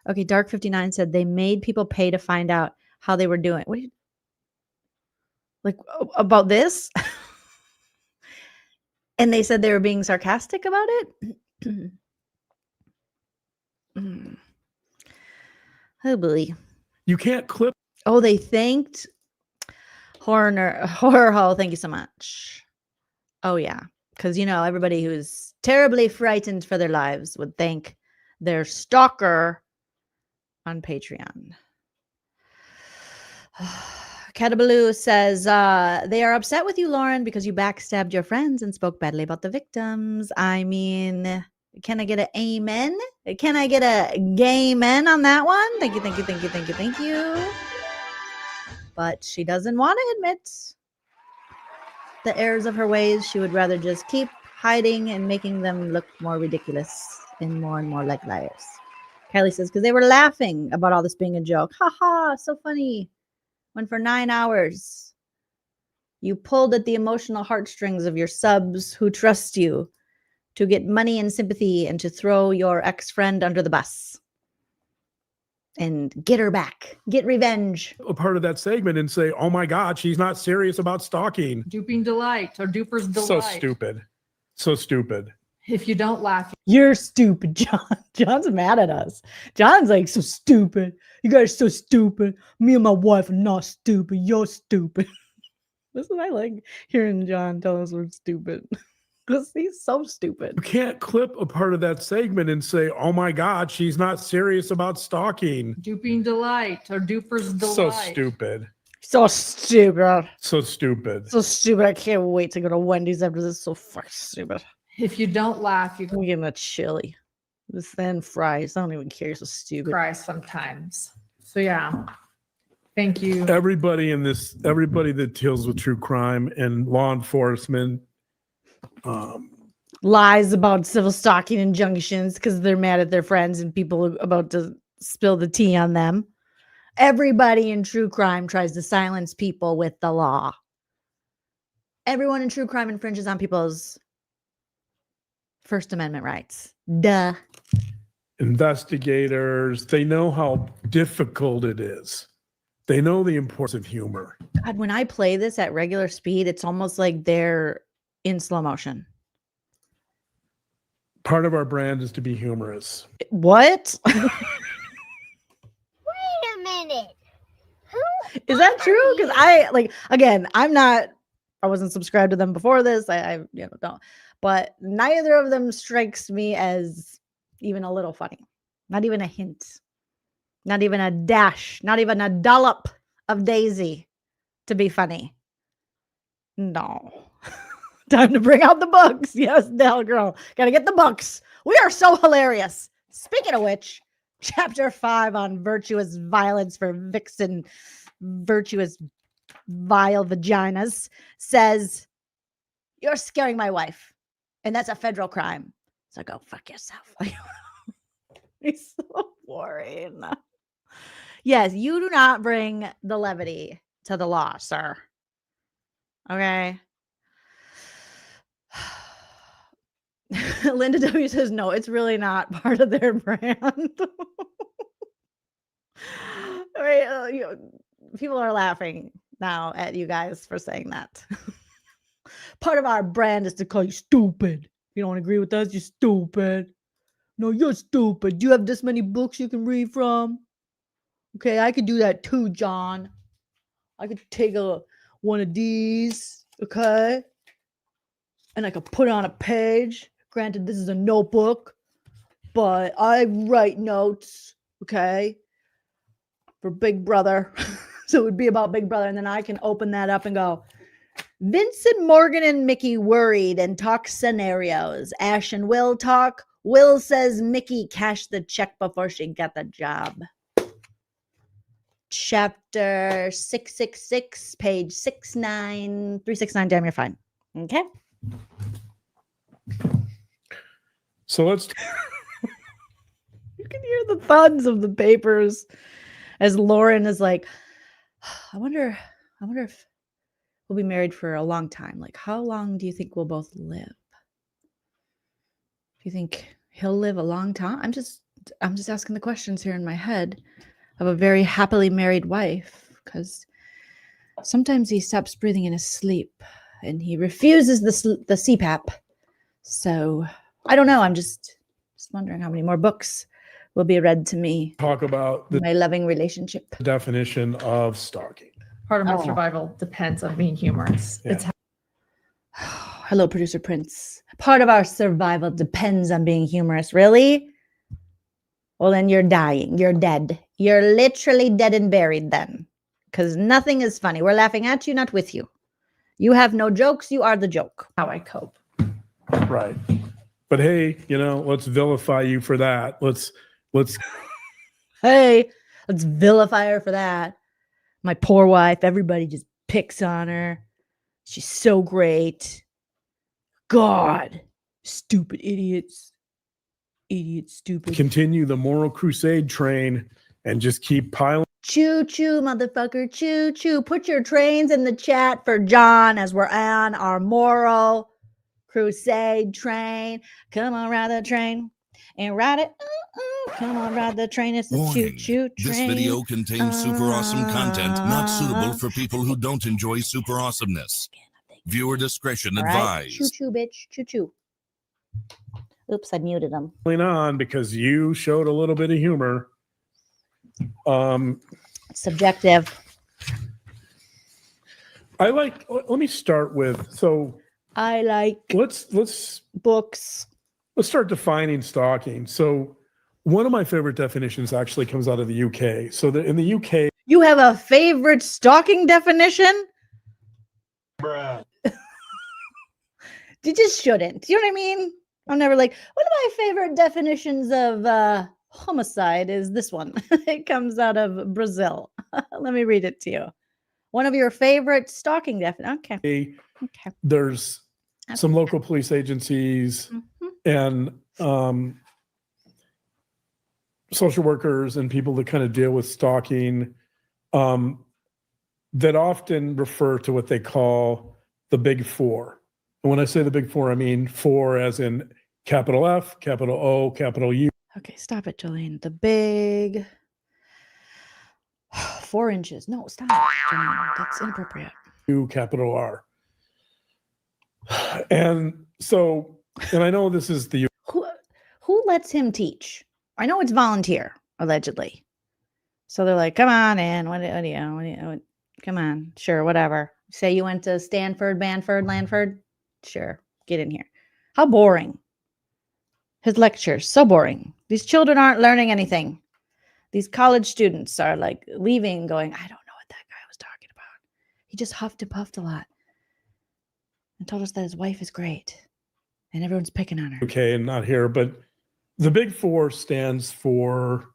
Okay, Dark59 said they made people pay to find out how they were doing. What do you like about this? And they said they were being sarcastic about it. Oh boy. You can't clip. Oh, they thanked Horror Ho. Thank you so much. Oh yeah, because everybody who's terribly frightened for their lives would thank their stalker on Patreon. Catabaloo says they are upset with you, Lauren, because you backstabbed your friends and spoke badly about the victims. I mean, can I get an amen? Can I get a gay men on that one? Thank you. But she doesn't want to admit the errors of her ways. She would rather just keep hiding and making them look more ridiculous and more like liars. Kylie says, because they were laughing about all this being a joke. Ha ha, so funny. Went for 9 hours. You pulled at the emotional heartstrings of your subs who trust you to get money and sympathy and to throw your ex-friend under the bus. And get her back. Get revenge. A part of that segment and say, oh my God, she's not serious about stalking. Duping delight or duper's delight. So stupid. So stupid. If you don't laugh, you're stupid, John. John's mad at us. John's like, so stupid. You guys are so stupid. Me and my wife are not stupid. You're stupid. This is what I like hearing John tell us we're stupid. Because he's so stupid. You can't clip a part of that segment and say, oh my God, she's not serious about stalking. duping delight or duper's delight. So stupid. So stupid. So stupid. So stupid. I can't wait to go to Wendy's after this. So fucking stupid. If you don't laugh, you can get a chili. This then fries. I don't even care. So stupid. Cry sometimes. So yeah. Thank you. Everybody that deals with true crime and law enforcement. Lies about civil stalking injunctions because they're mad at their friends and people are about to spill the tea on them. Everybody in true crime tries to silence people with the law. Everyone in true crime infringes on people's First Amendment rights. Duh. Investigators, they know how difficult it is. They know the importance of humor. God, when I play this at regular speed, it's almost like they're in slow motion. Part of our brand is to be humorous. What? Wait a minute. Is that true? Because I wasn't subscribed to them before this. I don't. But neither of them strikes me as even a little funny. Not even a hint. Not even a dash. Not even a dollop of Daisy to be funny. No. Time to bring out the books. Yes, Del Girl. Gotta get the books. We are so hilarious. Speaking of which, chapter 5 on virtuous violence for vixen, virtuous vile vaginas says, you're scaring my wife. And that's a federal crime. So go fuck yourself. He's so boring. Yes, you do not bring the levity to the law, sir. Okay. Linda W says, no, it's really not part of their brand. All right, people are laughing now at you guys for saying that. Part of our brand is to call you stupid. You don't agree with us, you're stupid. No, you're stupid. You have this many books you can read from. Okay, I could do that too, John. I could take one of these, okay? And I could put it on a page. Granted, this is a notebook, but I write notes, okay, for Big Brother. So it would be about Big Brother. And then I can open that up and go, Vincent, Morgan, and Mickey worried and talk scenarios. Ash and Will talk. Will says Mickey cashed the check before she got the job. Chapter 666, page 369. Damn, you're fine. Okay. So let's. You can hear the thuds of the papers as Lauren is like, I wonder if we'll be married for a long time. Like, how long do you think we'll both live? Do you think he'll live a long time? I'm just asking the questions here in my head of a very happily married wife, because sometimes he stops breathing in his sleep and he refuses the CPAP. So I don't know. I'm just wondering how many more books will be read to me. Talk about my loving relationship. Definition of stalking. Part of my survival depends on being humorous. Yeah. It's Hello, producer Prince. Part of our survival depends on being humorous. Really? Well, then you're dying. You're dead. You're literally dead and buried then. Because nothing is funny. We're laughing at you, not with you. You have no jokes. You are the joke. how I cope. Right. But hey, let's vilify you for that. Let's Hey, let's vilify her for that. My poor wife, everybody just picks on her. She's so great. God, stupid idiots. Idiot, stupid. continue the moral crusade train and just keep piling. Choo choo, motherfucker. Choo choo. Put your trains in the chat for John as we're on our moral crusade train. Come on, ride the train and ride it. Come on, ride the train. It's a choo choo train. This video contains super awesome content not suitable for people who don't enjoy super awesomeness. Viewer discretion advised. Choo choo, bitch. Choo choo. Oops, I muted him. On because you showed a little bit of humor. Subjective. Let me start with, so I like let's books. Let's start defining stalking. So one of my favorite definitions actually comes out of the UK. So in the UK, you have a favorite stalking definition? Bruh. You just shouldn't. You know what I mean? I'm never like, one of my favorite definitions of homicide is this one. It comes out of Brazil. Let me read it to you. One of your favorite stalking definitions. Okay. There's some local police agencies and social workers and people that kind of deal with stalking that often refer to what they call the big four. And when I say the big four, I mean four as in capital F, capital O, capital U. Okay, stop it, Jolene. The big 4 inches. No, stop, Jolene. That's inappropriate. U, capital R. And so, and I know this is the who lets him teach? I know it's volunteer, allegedly. So they're like, come on in. What do you come on. Sure, whatever. Say you went to Stanford, Banford, Lanford. Sure, get in here. How boring. His lectures, so boring. These children aren't learning anything. These college students are like leaving going, I don't know what that guy was talking about. He just huffed and puffed a lot and told us that his wife is great and everyone's picking on her. Okay, and not here, but the big four stands for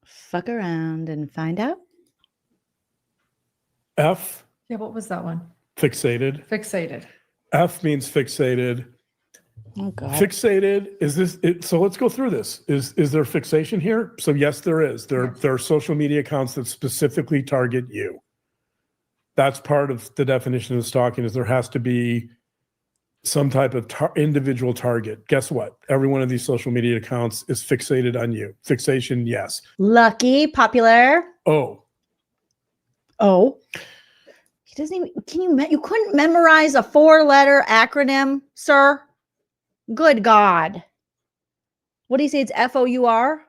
fuck around and find out. F. Yeah, what was that one? Fixated. Fixated. F means fixated. Oh God. Fixated is this it, so let's go through this. Is there fixation here? So yes, there is. There are social media accounts that specifically target you. That's part of the definition of stalking, is there has to be some type of individual target. Guess what? Every one of these social media accounts is fixated on you. Fixation, yes. Lucky, popular. Oh. He doesn't even, you couldn't memorize a 4-letter acronym, sir? Good God. What do you say? It's FOUR?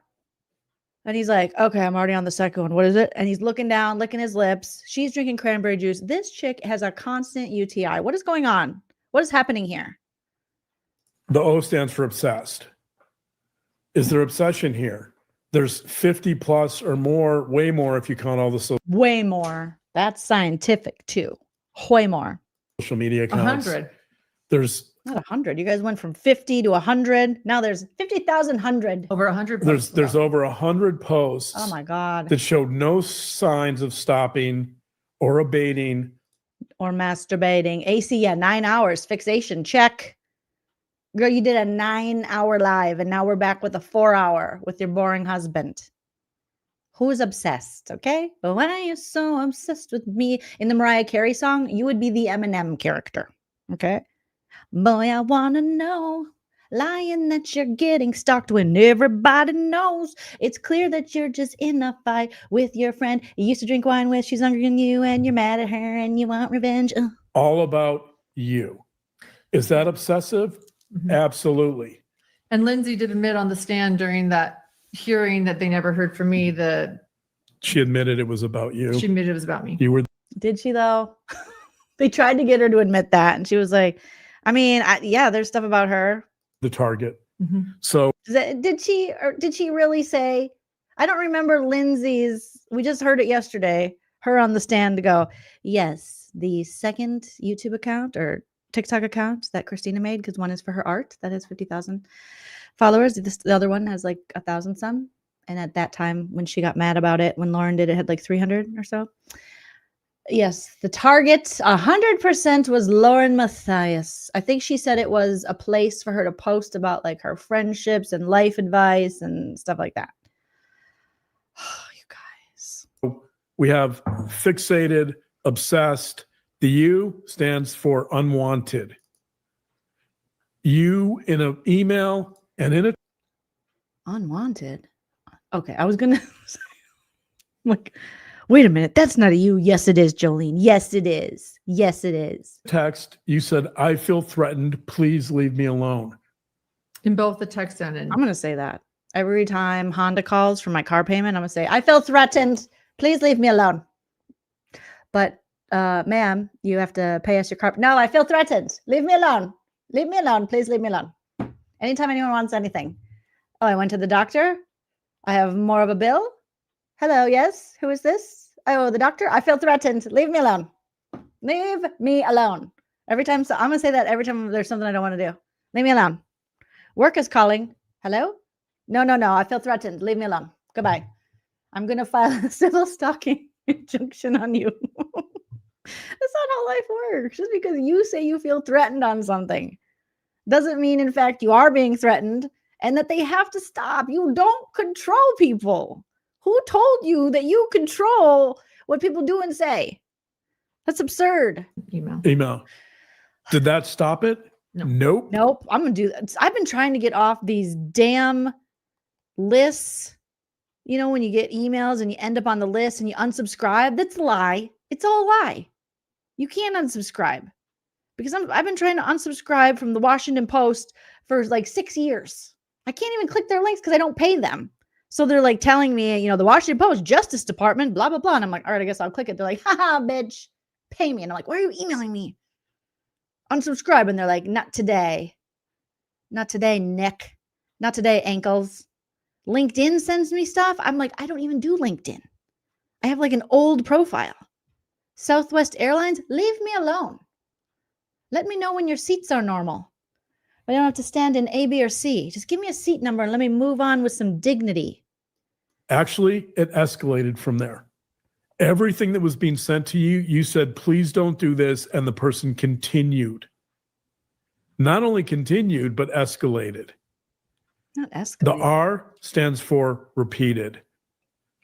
And he's like, okay, I'm already on the second one. What is it? And he's looking down, licking his lips. She's drinking cranberry juice. This chick has a constant UTI. What is going on? What is happening here? The O stands for obsessed. Is there obsession here? There's 50 plus or more, way more if you count all the way more. That's scientific too. Way more. Social media accounts. 100. There's not 100. You guys went from 50 to 100. Now there's 50,000 100. Over 100 posts. There's over 100 posts. Oh my God. That showed no signs of stopping or abating. Or masturbating. AC, yeah, 9 hours. Fixation, check. Girl, you did a 9-hour live and now we're back with a 4-hour with your boring husband. Who's obsessed, okay? But why are you so obsessed with me? In the Mariah Carey song, you would be the Eminem character, okay? Boy, I want to know, lying that you're getting stalked when everybody knows. It's clear that you're just in a fight with your friend you used to drink wine with. She's younger than you and you're mad at her and you want revenge. All about you. Is that obsessive? Mm-hmm. Absolutely. And Lindsay did admit on the stand during that hearing that they never heard from me she admitted it was about you. She admitted it was about me. You were. Did she though? They tried to get her to admit that and she was like, I mean, yeah, there's stuff about her. The target. Mm-hmm. So did she really say? I don't remember Lindsay's. We just heard it yesterday. Her on the stand to go, yes, the second YouTube account or TikTok account that Christina made, because one is for her art that has 50,000 followers. The other one has like 1,000 some. And at that time, when she got mad about it, when Lauren did it, had like 300 or so. Yes, the target 100% was Lauren Matthias. I think she said it was a place for her to post about like her friendships and life advice and stuff like that. Oh, you We have fixated, obsessed. The U stands for unwanted. You in an email and in a Unwanted. Okay, I was gonna like, wait a minute, that's not a you. Yes, it is, Jolene. Yes, it is. Yes, it is. text, you said, I feel threatened. Please leave me alone. In both the text and in. I'm gonna say that every time Honda calls for my car payment. I'm gonna say, I feel threatened. Please leave me alone. But ma'am, you have to pay us your car. No, I feel threatened. Leave me alone. Leave me alone. Please leave me alone. Anytime anyone wants anything. Oh, I went to the doctor. I have more of a bill. Hello, yes. Who is this? Oh, the doctor. I feel threatened. Leave me alone. Leave me alone. Every time. So I'm gonna say that every time there's something I don't want to do. Leave me alone. Work is calling. Hello? No. I feel threatened. Leave me alone. Goodbye. I'm gonna file a civil stalking injunction on you. That's not how life works. Just because you say you feel threatened on something doesn't mean, in fact, you are being threatened and that they have to stop. You don't control people. Who told you that you control what people do and say? That's absurd. Email. Did that stop it? No. Nope. I'm going to do that. I've been trying to get off these damn lists. You know, when you get emails and you end up on the list and you unsubscribe, that's a lie. It's all a lie. You can't unsubscribe because I've been trying to unsubscribe from the Washington Post for like 6 years. I can't even click their links because I don't pay them. So they're like telling me, you know, the Washington Post, Justice Department, blah, blah, blah. And I'm like, all right, I guess I'll click it. They're like, haha, bitch, pay me. And I'm like, why are you emailing me? Unsubscribe. And they're like, not today. Not today, Nick. Not today, ankles. LinkedIn sends me stuff. I'm like, I don't even do LinkedIn. I have like an old profile. Southwest Airlines, leave me alone. Let me know when your seats are normal. I don't have to stand in A, B, or C. Just give me a seat number and let me move on with some dignity. Actually, it escalated from there. Everything that was being sent to you, you said, please don't do this. And the person continued. Not only continued, but escalated. Not escalated. The R stands for repeated.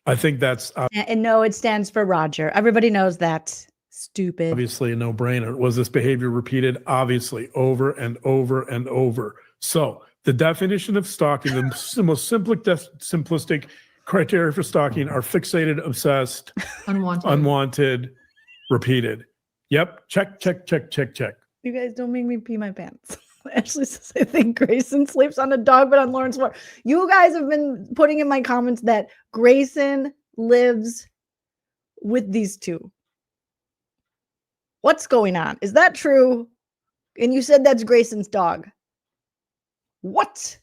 I think that's and no, it stands for Roger. Everybody knows that. Stupid. Obviously a no-brainer. Was this behavior repeated? Obviously, over and over and over. So the definition of stalking, the most simplistic criteria for stalking are fixated, obsessed, unwanted, repeated. Yep. Check. You guys don't make me pee my pants. Ashley says, I think Grayson sleeps on a dog bed on Lauren's floor. You guys have been putting in my comments that Grayson lives with these two. What's going on? Is that true? And you said that's Grayson's dog. What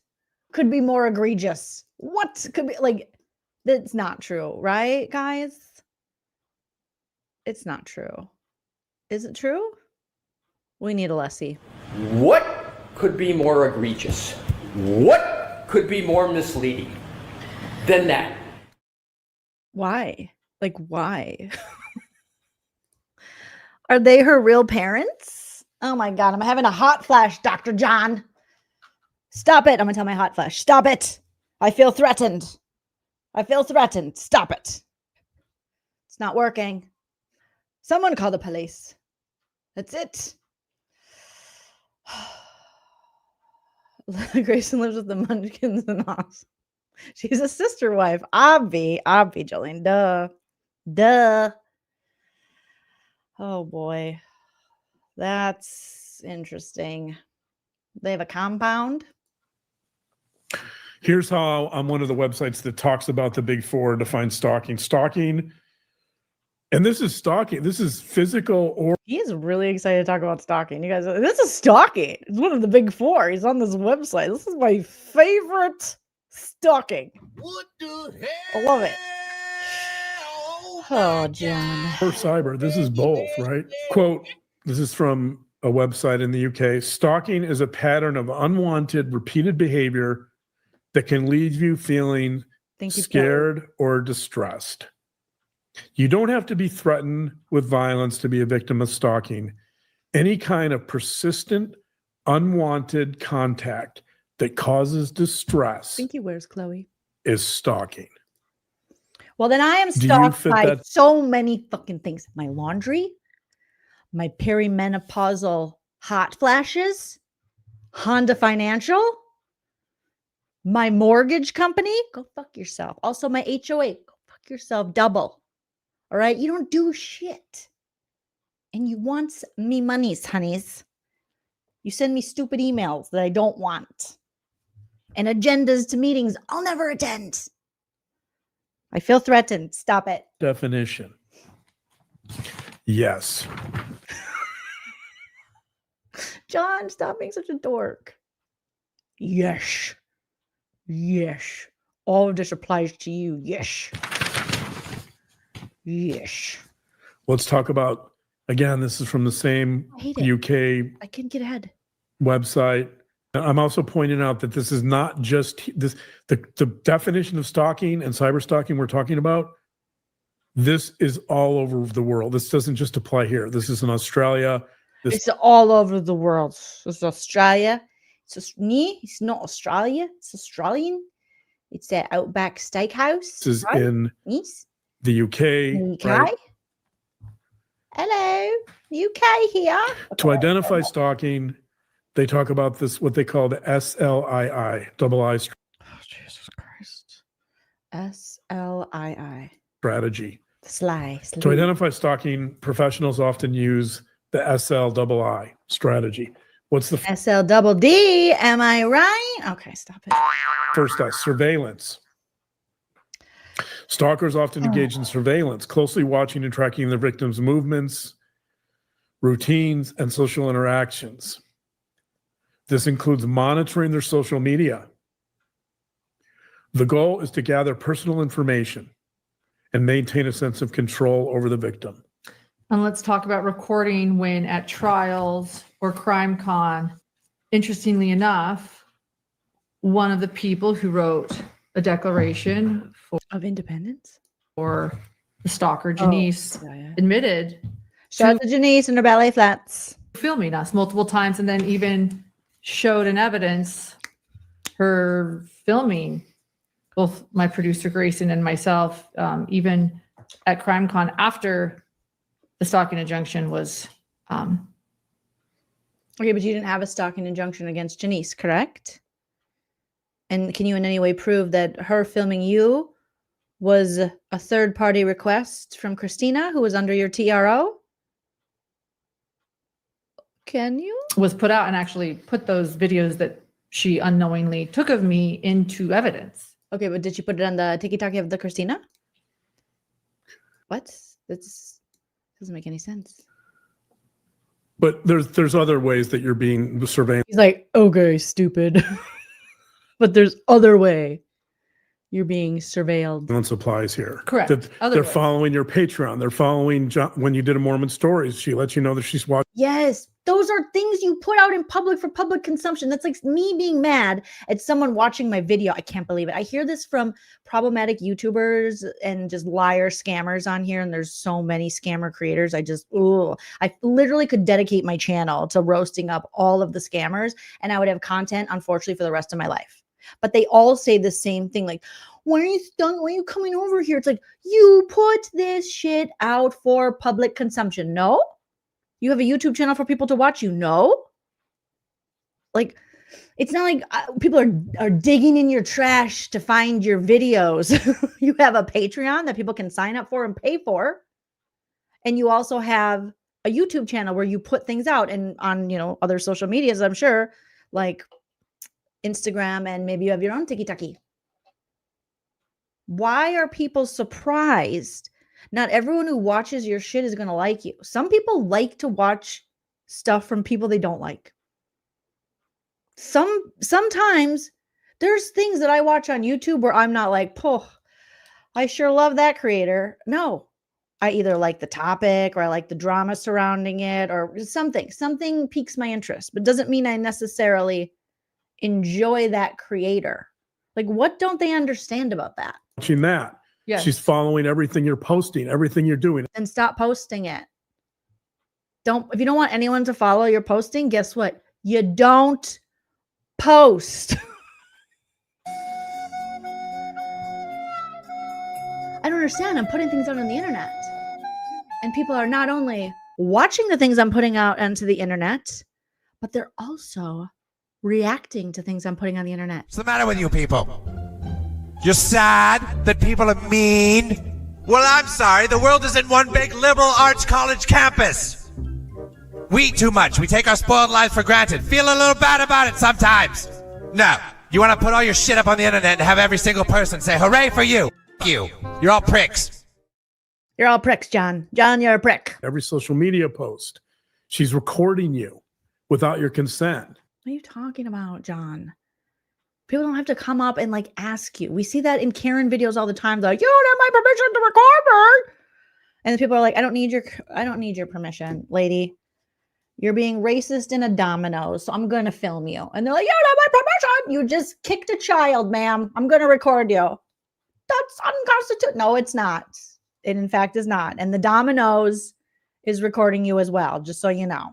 could be more egregious? What could be like, that's not true, right, guys? It's not true. Is it true? We need a Lessie. What could be more egregious? What could be more misleading than that? Why? Like, why? Are they her real parents? Oh my God, I'm having a hot flash, Dr. John. Stop it. I'm going to tell my hot flash. Stop it. I feel threatened. I feel threatened. Stop it. It's not working. Someone call the police. That's it. Grayson lives with the Munchkins and Oz. She's a sister wife. Obvi, Jolene. Duh. Oh boy. That's interesting. They have a compound. Here's how on one of the websites that talks about the big four defines stalking. Stalking, and this is stalking. This is physical or... He is really excited to talk about stalking. You guys, this is stalking. It's one of the big four. He's on this website. This is my favorite stalking. What the hell? I love it. Oh, John. Or cyber. This is both, right? Quote, this is from a website in the UK. Stalking is a pattern of unwanted, repeated behavior that can leave you feeling scared or distressed. You don't have to be threatened with violence to be a victim of stalking. Any kind of persistent, unwanted contact that causes distress I think he wears Chloe. is stalking. Well, then I am Do you stalked fit by that? so many fucking things. My laundry, my perimenopausal hot flashes, Honda Financial, my mortgage company. Go fuck yourself. Also, my HOA. Go fuck yourself double. All right? You don't do shit. And you want me monies, honeys. You send me stupid emails that I don't want. And agendas to meetings I'll never attend. I feel threatened. Stop it. Definition. Yes. John, stop being such a dork. Yes. Yes. All of this applies to you. Yes. Yes. Let's talk about, again, this is from the same I hate it. UK I can't get ahead. website. I'm also pointing out that this is not just this, the definition of stalking and cyber stalking we're talking about. This is all over the world. This doesn't just apply here. This is in Australia. It's all over the world. It's Australia. It's not Australia. It's Australian. It's at Outback Steakhouse. This is right? in Yes. the UK. UK. Right? Hello. UK here. To identify stalking, they talk about this, what they call the SLII, double I Oh, Jesus Christ. SLII. strategy. Sly. To identify stalking, professionals often use the SLII strategy. What's the SLDD. Am I right? Okay, stop it. first S? Surveillance. Stalkers often engage in surveillance, closely watching and tracking their victims' movements, routines, and social interactions. This includes monitoring their social media. The goal is to gather personal information and maintain a sense of control over the victim. And let's talk about recording when at trials or crime con. Interestingly enough, one of the people who wrote a declaration Of independence? for the stalker, Janice, yeah. admitted Shout out to Janice and her ballet flats. filming us multiple times and then even showed in evidence her filming both my producer Grayson and myself, even at CrimeCon after the stalking injunction was. Okay, but you didn't have a stalking injunction against Janice, correct? And can you in any way prove that her filming you was a third-party request from Christina, who was under your TRO? Can you? Was put out and actually put those videos that she unknowingly took of me into evidence. Okay, but did she put it on the tiki-taki of the Christina? What? That's doesn't make any sense. But there's other ways that you're being surveilled. He's like, okay, stupid. But there's other way you're being surveilled. Surveillance applies here. Correct. That Other they're ways. following your Patreon. They're following when you did a Mormon Stories. She lets you know that she's watching. Yes, those are things you put out in public for public consumption. That's like me being mad at someone watching my video. I can't believe it. I hear this from problematic YouTubers and just liar scammers on here. And there's so many scammer creators. I literally could dedicate my channel to roasting up all of the scammers and I would have content, unfortunately, for the rest of my life. But they all say the same thing. Like, why are you stunk? Why are you coming over here? It's like, you put this shit out for public consumption. No? You have a YouTube channel for people to watch you? No? Like, it's not like people are digging in your trash to find your videos. You have a Patreon that people can sign up for and pay for. And you also have a YouTube channel where you put things out and on, other social medias, I'm sure, like Instagram, and maybe you have your own tiki-taki. Why are people surprised? Not everyone who watches your shit is going to like you. Some people like to watch stuff from people they don't like. Sometimes there's things that I watch on YouTube where I'm not like, I sure love that creator. No, I either like the topic or I like the drama surrounding it or something piques my interest, but doesn't mean I necessarily enjoy that creator. Like, what don't they understand about that? Watching that. Yes. She's following everything you're posting, everything you're doing. Then stop posting it. If you don't want anyone to follow your posting, guess what? You don't I don't understand. I'm putting things out on the internet. And people are not only watching the things I'm putting out onto the internet, but they're also reacting to things I'm putting on the internet. What's the matter with you people? You're sad that people are mean? Well, I'm sorry. The world isn't one big liberal arts college campus. We eat too much. We take our spoiled lives for granted. Feel a little bad about it sometimes. No. You want to put all your shit up on the internet and have every single person say, hooray for you. F you. You're all pricks. You're all pricks, John. John, you're a prick. Every social media post, she's recording you without your consent. What are you talking about, John? People don't have to come up and like ask you. We see that in Karen videos all the time. They're like, you don't have my permission to record me. And the people are like, I don't need your permission, lady. You're being racist in a Domino's, so I'm gonna film you. And they're like, you don't have my permission. You just kicked a child, ma'am. I'm gonna record you. That's unconstitutional. No, it's not. It in fact is not. And the Domino's is recording you as well, just so you know.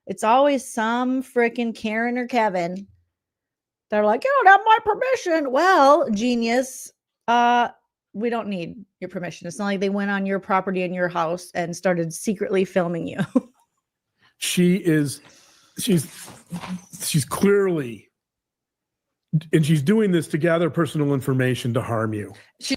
It's always some freaking Karen or Kevin. They're like, you don't have my permission. Well, genius, we don't need your permission. It's not like they went on your property in your house and started secretly filming you. She's clearly, and she's doing this to gather personal information to harm you.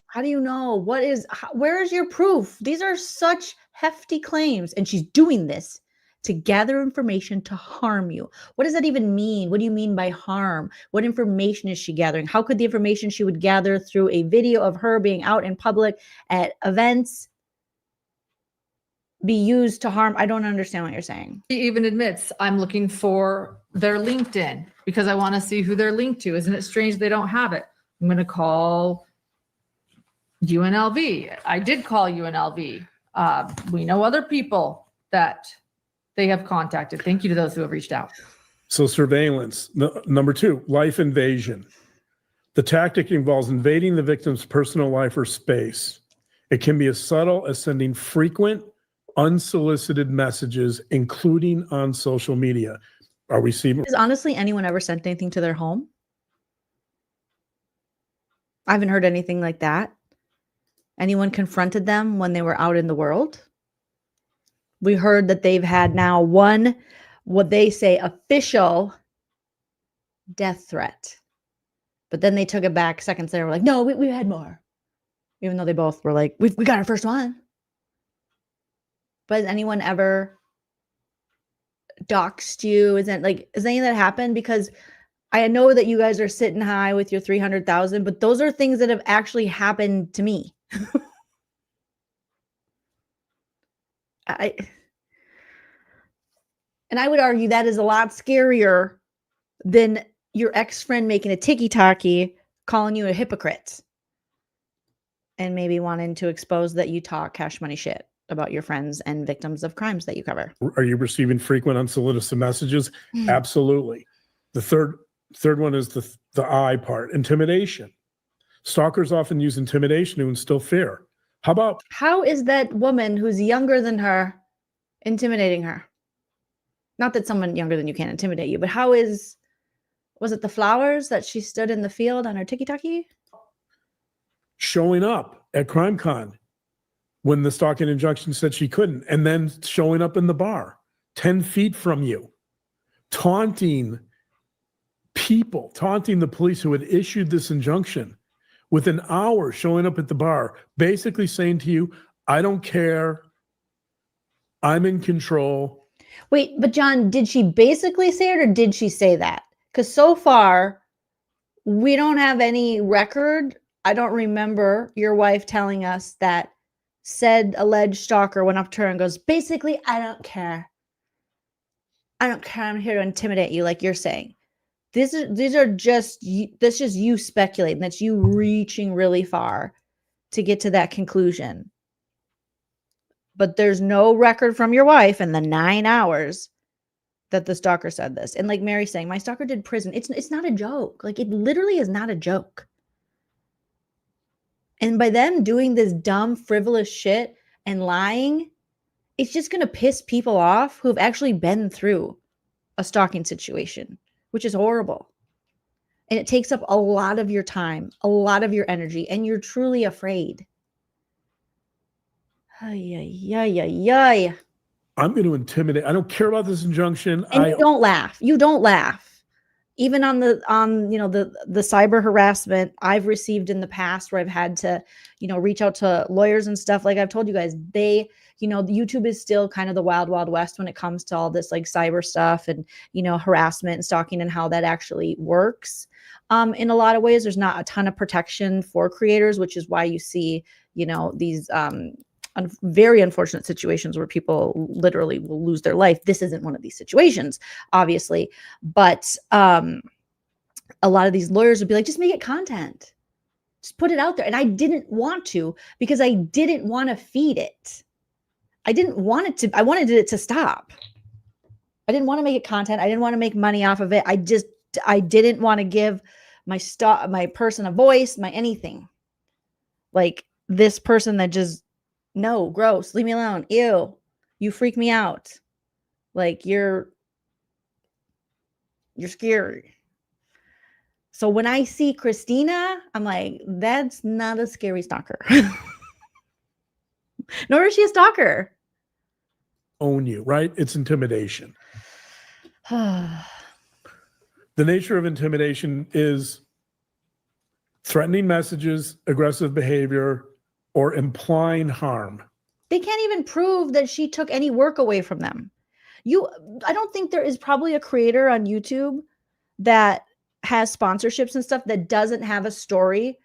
How do you know? Where is your proof? These are such hefty claims. And she's doing this to gather information to harm you. What does that even mean? What do you mean by harm? What information is she gathering? How could the information she would gather through a video of her being out in public at events be used to harm? I don't understand what you're saying. She even admits, I'm looking for their LinkedIn because I want to see who they're linked to. Isn't it strange they don't have it? I'm going to call UNLV. I did call UNLV. We know other people that they have contacted. Thank you to those who have reached out. So surveillance. Number 2, life invasion. The tactic involves invading the victim's personal life or space. It can be as subtle as sending frequent, unsolicited messages, including on social media. Are we seeing? Has honestly anyone ever sent anything to their home? I haven't heard anything like that. Anyone confronted them when they were out in the world? We heard that they've had now one, what they say, official death threat. But then they took it back seconds later. We're like, no, we had more. Even though they both were like, we got our first one. But has anyone ever doxed you? Has any of that happened? Because I know that you guys are sitting high with your 300,000, but those are things that have actually happened to me. And I would argue that is a lot scarier than your ex-friend making a tiki-taki, calling you a hypocrite, and maybe wanting to expose that you talk cash money shit about your friends and victims of crimes that you cover. Are you receiving frequent unsolicited messages? Absolutely. The third one is the I part, intimidation. Stalkers often use intimidation to instill fear. How is that woman who's younger than her intimidating her? Not that someone younger than you can't intimidate you, but was it the flowers that she stood in the field on her tiki-taki? Showing up at CrimeCon when the stalking injunction said she couldn't, and then showing up in the bar 10 feet from you, taunting the police who had issued this injunction within hours, showing up at the bar, basically saying to you, I don't care, I'm in control. Wait, but John, did she basically say it, or did she say that? Because so far, we don't have any record. I don't remember your wife telling us that said alleged stalker went up to her and goes, basically, I don't care. I don't care. I'm here to intimidate you, like you're saying. That's just you speculating. That's you reaching really far to get to that conclusion. But there's no record from your wife in the 9 hours that the stalker said this. And like Mary's saying, my stalker did prison. It's not a joke. Like, it literally is not a joke. And by them doing this dumb, frivolous shit and lying, it's just going to piss people off who've actually been through a stalking situation, which is horrible. And it takes up a lot of your time, a lot of your energy, and you're truly afraid. Ay. I'm going to intimidate. I don't care about this injunction. And you don't laugh. You don't laugh. Even on the cyber harassment I've received in the past, where I've had to, reach out to lawyers and stuff. Like I've told you guys, YouTube is still kind of the wild, wild west when it comes to all this like cyber stuff and, harassment and stalking and how that actually works. In a lot of ways, there's not a ton of protection for creators, which is why you see, these very unfortunate situations where people literally will lose their life. This isn't one of these situations, obviously, but a lot of these lawyers would be like, just make it content, just put it out there. And I didn't want to, because I didn't want to feed it. I didn't want it to. I wanted it to stop. I didn't want to make it content. I didn't want to make money off of it. I didn't want to give my person a voice, my anything. Like this person that just, no, gross, leave me alone. Ew, you freak me out. Like you're scary. So when I see Christina, I'm like, that's not a scary stalker. Nor is she a stalker. Own you, right? It's intimidation. The nature of intimidation is threatening messages, aggressive behavior, or implying harm. They can't even prove that she took any work away from them. I don't think there is probably a creator on YouTube that has sponsorships and stuff that doesn't have a story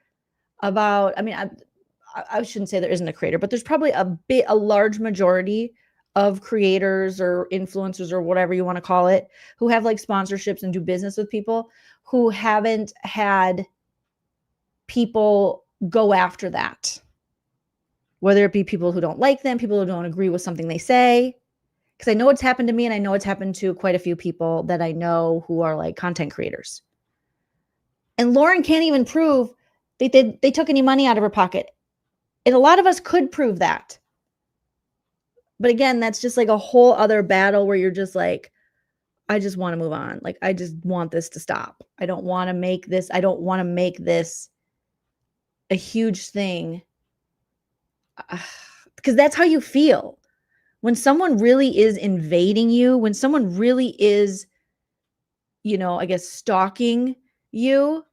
about, I shouldn't say there isn't a creator, but there's probably a large majority of creators or influencers or whatever you want to call it, who have like sponsorships and do business with people, who haven't had people go after that. Whether it be people who don't like them, people who don't agree with something they say. Because I know it's happened to me, and I know it's happened to quite a few people that I know who are like content creators. And Lauren can't even prove they took any money out of her pocket. And a lot of us could prove that. But again, that's just like a whole other battle where you're just like, I just want to move on. Like, I just want this to stop. I don't want to make this a huge thing. Because that's how you feel. When someone really is invading you, when someone really is, I guess, stalking you,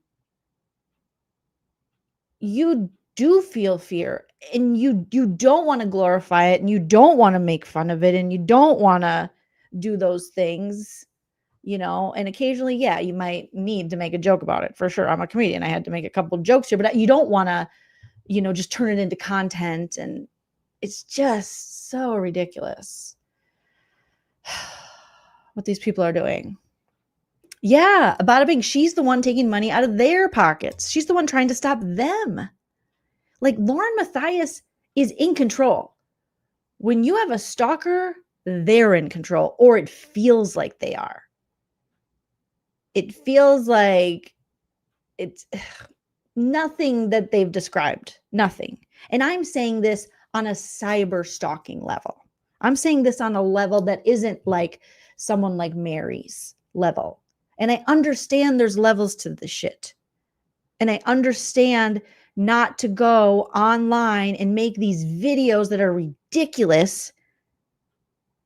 you do feel fear, and you don't want to glorify it, and you don't want to make fun of it, and you don't want to do those things, and occasionally, yeah, you might need to make a joke about it. For sure. I'm a comedian. I had to make a couple of jokes here, but you don't want to, just turn it into content. And it's just so ridiculous what these people are doing. Yeah, Bada Bing, she's the one taking money out of their pockets. She's the one trying to stop them. Like, Lauren Matthias is in control. When you have a stalker, they're in control, or it feels like they are. It feels like it's nothing that they've described, nothing. And I'm saying this on a cyber stalking level. I'm saying this on a level that isn't like someone like Mary's level. And I understand there's levels to the shit. And I understand not to go online and make these videos that are ridiculous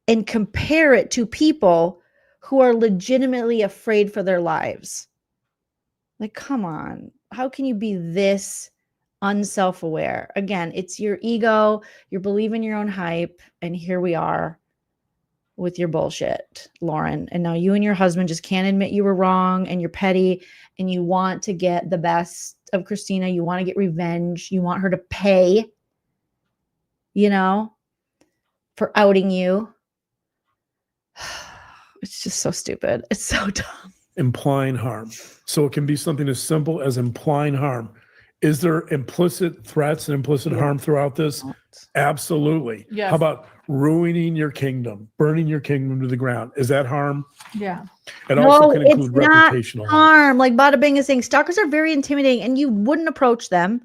and compare it to people who are legitimately afraid for their lives. Like, come on. How can you be this unself-aware? Again, it's your ego. You're believing your own hype. And here we are with your bullshit, Lauren. And now you and your husband just can't admit you were wrong, and you're petty, and you want to get the best of Christina. You want to get revenge. You want her to pay, for outing you. It's just so stupid. It's so dumb. Implying harm. So it can be something as simple as implying harm. Is there implicit threats and implicit harm throughout this? Absolutely. Yes. How about ruining your kingdom, burning your kingdom to the ground? Is that harm? Yeah. It also can include reputational harm. Like Bada Bing is saying, stalkers are very intimidating, and you wouldn't approach them.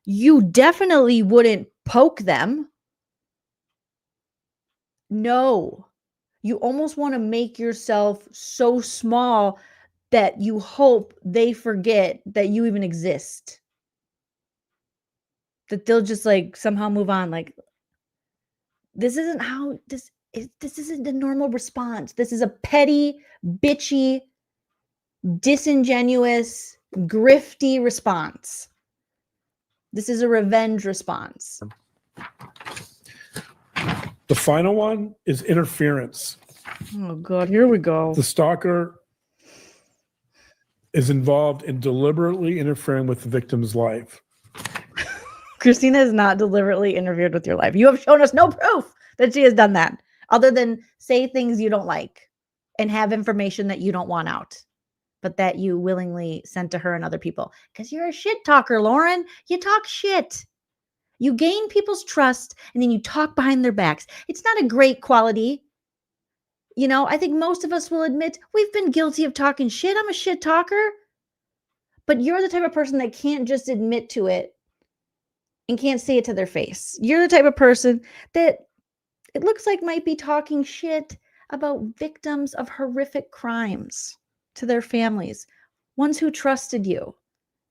You definitely wouldn't poke them. No. You almost want to make yourself so small that you hope they forget that you even exist. That they'll just like somehow move on. Like, This isn't how this isn't the normal response. This is a petty, bitchy, disingenuous, grifty response. This is a revenge response. The final one is interference. Oh God, here we go. The stalker is involved in deliberately interfering with the victim's life. Christina has not deliberately interfered with your life. You have shown us no proof that she has done that, other than say things you don't like and have information that you don't want out, but that you willingly sent to her and other people. Because you're a shit talker, Lauren. You talk shit. You gain people's trust and then you talk behind their backs. It's not a great quality. You know, I think most of us will admit we've been guilty of talking shit. I'm a shit talker. But you're the type of person that can't just admit to it and can't say it to their face. You're the type of person that it looks like might be talking shit about victims of horrific crimes to their families, ones who trusted you.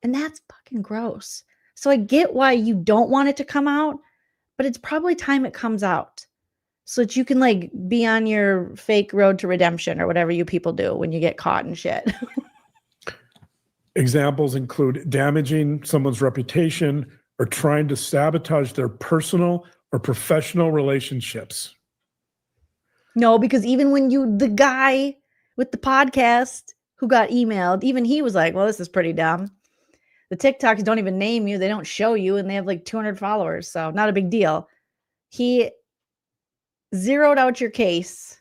And that's fucking gross. So I get why you don't want it to come out, but it's probably time it comes out so that you can like be on your fake road to redemption or whatever you people do when you get caught in shit. Examples include damaging someone's reputation or trying to sabotage their personal or professional relationships. No, because even when the guy with the podcast who got emailed, even he was like, well, this is pretty dumb. The TikToks don't even name you. They don't show you. And they have like 200 followers. So not a big deal. He zeroed out your case.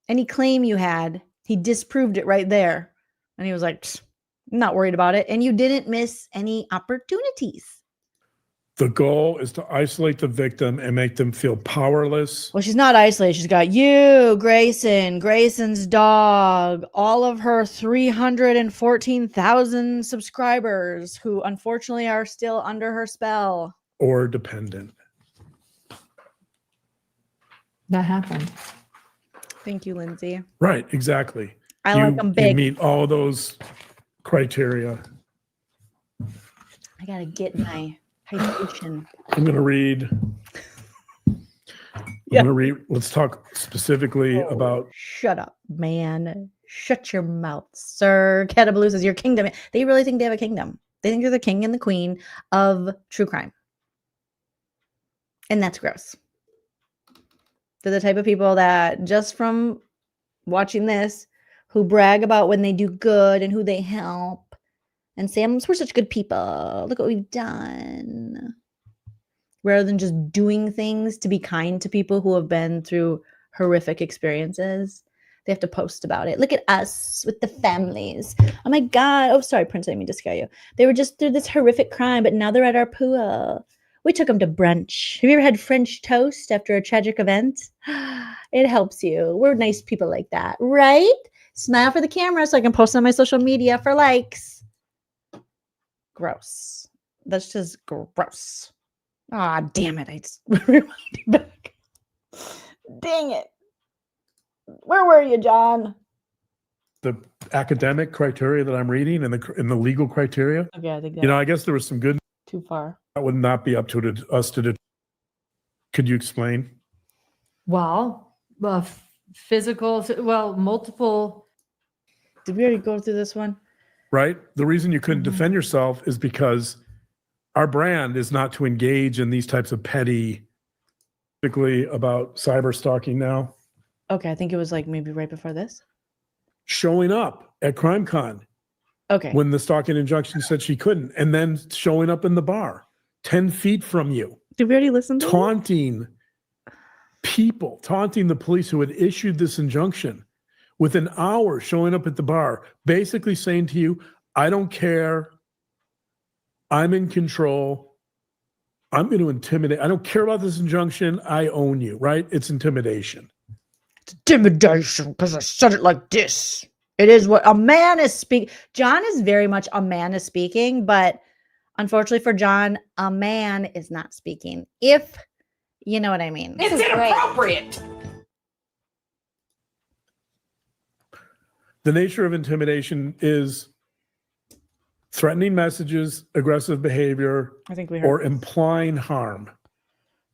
Any claim you had, he disproved it right there. And he was like, I'm not worried about it. And you didn't miss any opportunities. The goal is to isolate the victim and make them feel powerless. Well, she's not isolated. She's got you, Grayson, Grayson's dog, all of her 314,000 subscribers who unfortunately are still under her spell. Or dependent. That happened. Thank you, Lindsay. Right, exactly. I like them big. You meet all those criteria. I got to get my hydration. I'm going to read. Let's talk specifically about. Shut up, man. Shut your mouth, sir. Catabaloo says your kingdom. They really think they have a kingdom. They think they're the king and the queen of true crime. And that's gross. They're the type of people that just from watching this, who brag about when they do good and who they help and say, we're such good people. Look what we've done. Rather than just doing things to be kind to people who have been through horrific experiences. They have to post about it. Look at us with the families. Oh my God. Oh, sorry, Prince, I didn't mean to scare you. They were just through this horrific crime, but now they're at our pool. We took them to brunch. Have you ever had French toast after a tragic event? It helps you. We're nice people like that, right? Smile for the camera so I can post on my social media for likes. Gross. That's just gross. Ah, damn it. I just reminded back. Dang it. Where were you, John? The academic criteria that I'm reading and the legal criteria. Okay, I think that I guess there was some good. Too far. That would not be up to us to do. Could you explain? Well, physical, multiple. Did we already go through this one? Right. The reason you couldn't defend yourself is because our brand is not to engage in these types of petty, particularly about cyber stalking now. Okay, I think it was like maybe right before this. Showing up at CrimeCon. Okay. When the stalking injunction said she couldn't, and then showing up in the bar 10 feet from you. Did we already listen to taunting people, taunting the police who had issued this injunction within hours, showing up at the bar, basically saying to you, I don't care. I'm in control. I'm going to intimidate. I don't care about this injunction. I own you, right? It's intimidation. It's intimidation because I said it like this. It is what a man is speaking. John is very much a man is speaking, but unfortunately for John, a man is not speaking. If you know what I mean. It's inappropriate. The nature of intimidation is threatening messages, aggressive behavior, I think we heard or implying harm.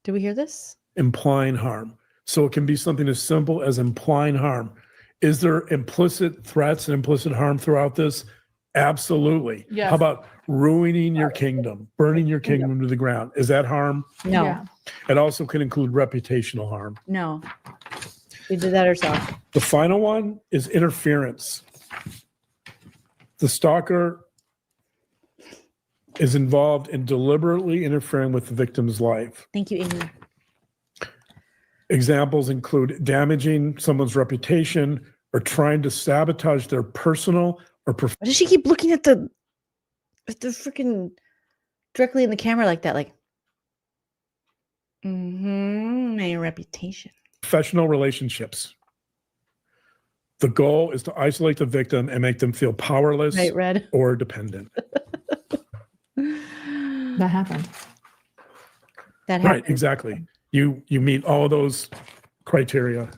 Did we hear this? implying harm. So it can be something as simple as implying harm. Is there implicit threats and implicit harm throughout this? Absolutely. Yes. How about ruining your kingdom, burning your kingdom to the ground? Is that harm? No. Yeah. It also can include reputational harm. No. We did that ourselves. The final one is interference. The stalker is involved in deliberately interfering with the victim's life. Thank you, Amy. Examples include damaging someone's reputation or trying to sabotage their personal or professional. Why does she keep looking at the freaking directly in the camera like that? Like, my reputation. Professional relationships. The goal is to isolate the victim and make them feel powerless Right, Red. or dependent. That happened. That Right, happened. exactly. You meet all those criteria.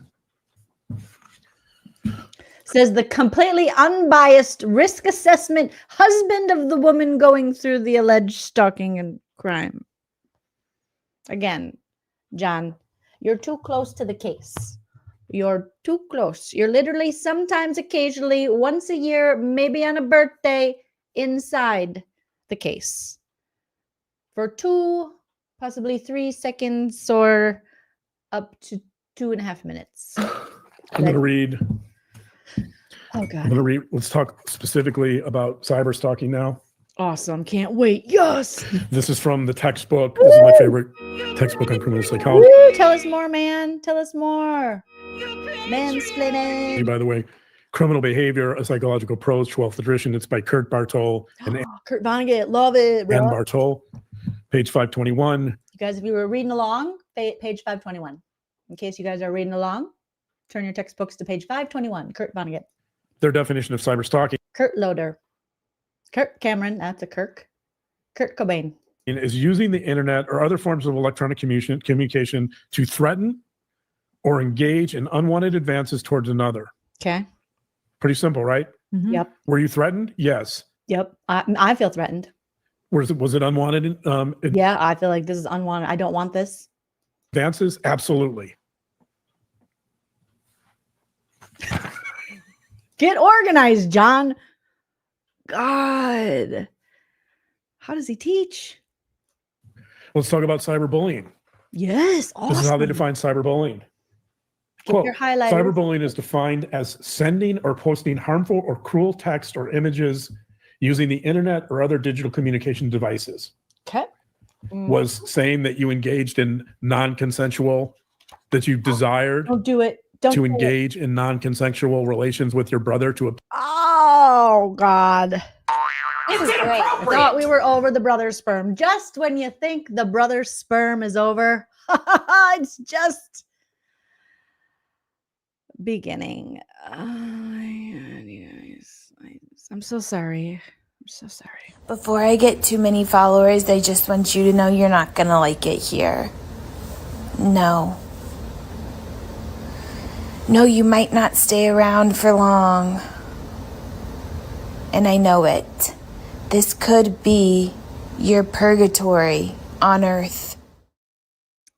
Says the completely unbiased risk assessment husband of the woman going through the alleged stalking and crime. Again, John, you're too close to the case. You're too close. You're literally sometimes, occasionally, once a year, maybe on a birthday, inside the case. For 2, possibly 3 seconds or up to 2.5 minutes. I'm going to read. Oh, I'm God. going to read. Let's talk specifically about cyber stalking now. Awesome. Can't wait. Yes. This is from the textbook. This is my favorite textbook on criminal psychology. Woo, tell us more, man. Tell us more. Mansplaining. By the way, Criminal Behavior, a Psychological Prose, 12th edition. It's by Kurt Bartol and Kurt Vonnegut. Love it, bro. Ann Bartol. Page 521. You guys, if you were reading along, page 521. In case you guys are reading along, turn your textbooks to page 521. Kurt Vonnegut. Their definition of cyber stalking Kurt Loader. Kurt Cameron. That's a Kirk. Kurt Cobain. is using the internet or other forms of electronic communication to threaten or engage in unwanted advances towards another. Okay. Pretty simple, right? Mhm. Yep. Were you threatened? Yes. Yep. I feel threatened. Was it unwanted Yeah, I feel like this is unwanted. I don't want this. advances? Absolutely. Get organized, John. God. How does he teach? Let's talk about cyberbullying. Yes. Awesome. This is how they define cyberbullying. Get Quote, your highlighters. cyberbullying is defined as sending or posting harmful or cruel text or images using the internet or other digital communication devices. Okay. Was saying that you engaged in non-consensual, that you desired Don't do it. Don't to do it. engage in non-consensual relations with your brother to Oh, God. It's I inappropriate. thought we were over the brother's sperm. Just when you think the brother's sperm is over, it's just beginning. I'm so sorry. I'm so sorry. Before I get too many followers, I just want you to know you're not gonna like it here. No. No, you might not stay around for long. And I know it. This could be your purgatory on Earth.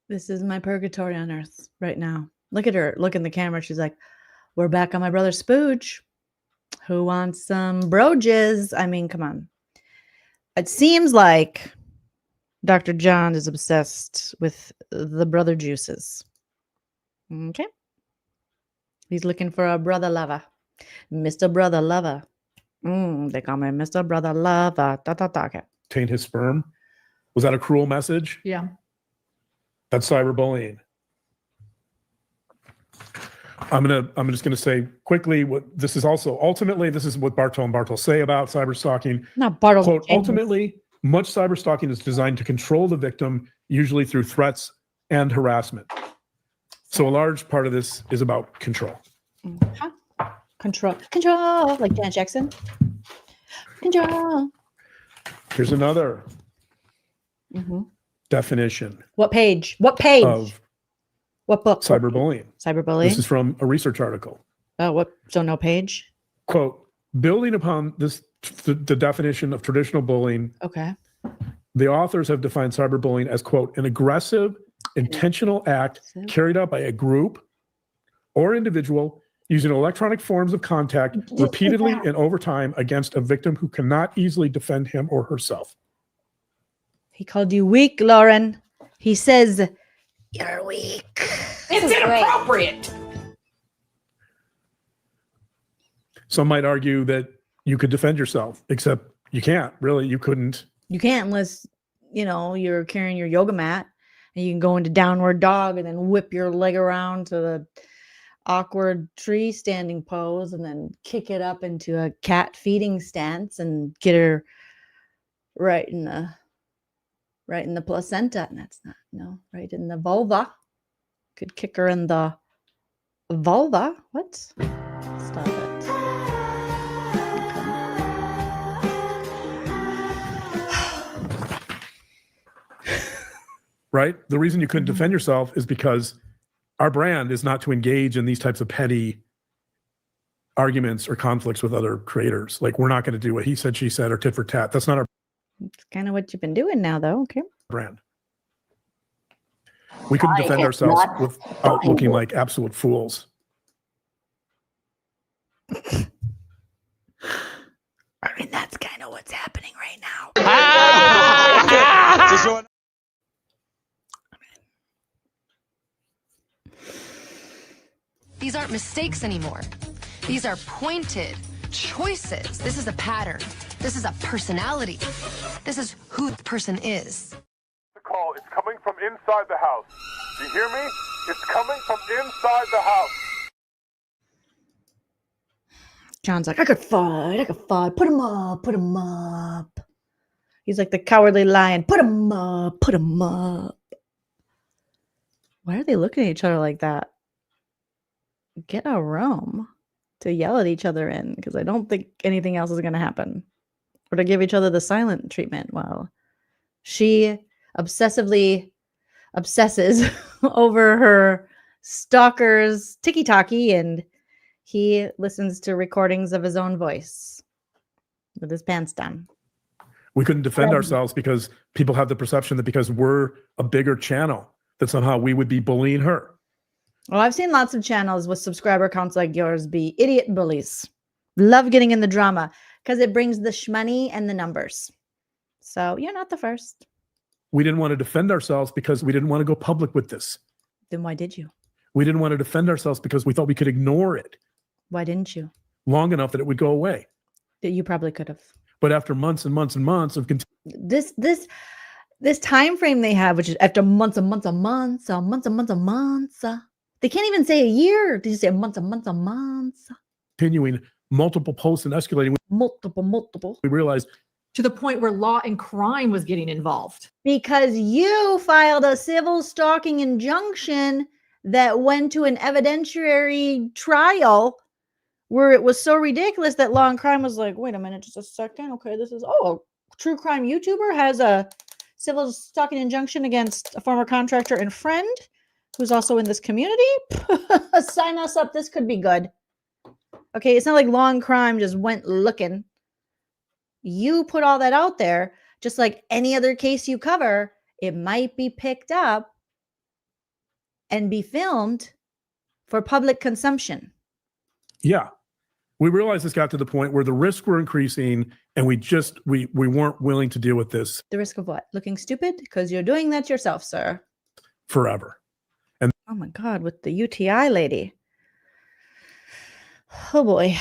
This is my purgatory on earth right now. Look at her. Look in the camera. She's like, we're back on my brother's spooge. Who wants some broges? I mean, come on. It seems like Dr. John is obsessed with the brother juices. Okay. He's looking for a brother lover. Mr. Brother Lover. They call me Mr. Brother Lover. Okay. obtain his sperm. Was that a cruel message? Yeah. That's cyberbullying. I'm just gonna say quickly what this is also ultimately this is what Bartol and Bartol say about cyber stalking. Not Bartol. Quote, ultimately, much cyber stalking is designed to control the victim, usually through threats and harassment. So a large part of this is about control. Control, like Janet Jackson. Control. Here's another definition. What page? What page? Of what book? cyberbullying. Cyberbullying. This is from a research article. Oh, what? So no page. Quote, building upon this, the definition of traditional bullying, Okay. the authors have defined cyberbullying as, quote, an aggressive intentional act carried out by a group or individual using electronic forms of contact repeatedly and over time against a victim who cannot easily defend him or herself. He called you weak, Lauren. He says, you're weak. It's inappropriate. Some might argue that you could defend yourself, except you can't, really. You couldn't. You can't unless, you're carrying your yoga mat and you can go into downward dog and then whip your leg around to the awkward tree standing pose and then kick it up into a cat feeding stance and get her right in the placenta. And that's not, right in the vulva. Could kick her in the vulva. What? Stop it. Right? The reason you couldn't defend yourself is because our brand is not to engage in these types of petty arguments or conflicts with other creators. Like, we're not going to do what he said, she said, or tit for tat. That's not our It's kind of what you've been doing now, though. Okay. brand. We couldn't defend ourselves without looking like absolute fools. I mean, that's kind of what's happening right now. These aren't mistakes anymore. These are pointed choices. This is a pattern. This is a personality. This is who the person is. The call is coming from inside the house. Do you hear me? It's coming from inside the house. John's like, I could fight. Put him up. He's like the cowardly lion. Put him up. Why are they looking at each other like that? Get a room to yell at each other in, because I don't think anything else is going to happen. Or to give each other the silent treatment while she obsessively obsesses over her stalker's tiki-taki and he listens to recordings of his own voice with his pants down. We couldn't defend ourselves because people have the perception that because we're a bigger channel, that somehow we would be bullying her. Well, I've seen lots of channels with subscriber counts like yours be idiot bullies. Love getting in the drama because it brings the shmoney and the numbers. So you're not the first. We didn't want to defend ourselves because we didn't want to go public with this. Then why did you? We didn't want to defend ourselves because we thought we could ignore it. Why didn't you? Long enough that it would go away. That you probably could have. But after months and months and months of this time frame they have, which is after months and months and months, they can't even say a year. They just say months and months and months. Continuing multiple posts and escalating. Multiple. We realized to the point where law and crime was getting involved. Because you filed a civil stalking injunction that went to an evidentiary trial where it was so ridiculous that law and crime was like, wait a minute, just a second. Okay, this is, a true crime YouTuber has a civil stalking injunction against a former contractor and friend who's also in this community. Sign us up. This could be good. Okay, it's not like law and crime just went looking. You put all that out there, just like any other case you cover, it might be picked up and be filmed for public consumption. Yeah. We realized this got to the point where the risks were increasing and we weren't willing to deal with this. The risk of what? Looking stupid? Because you're doing that yourself, sir. Forever. And oh my God, with the UTI lady. Oh boy.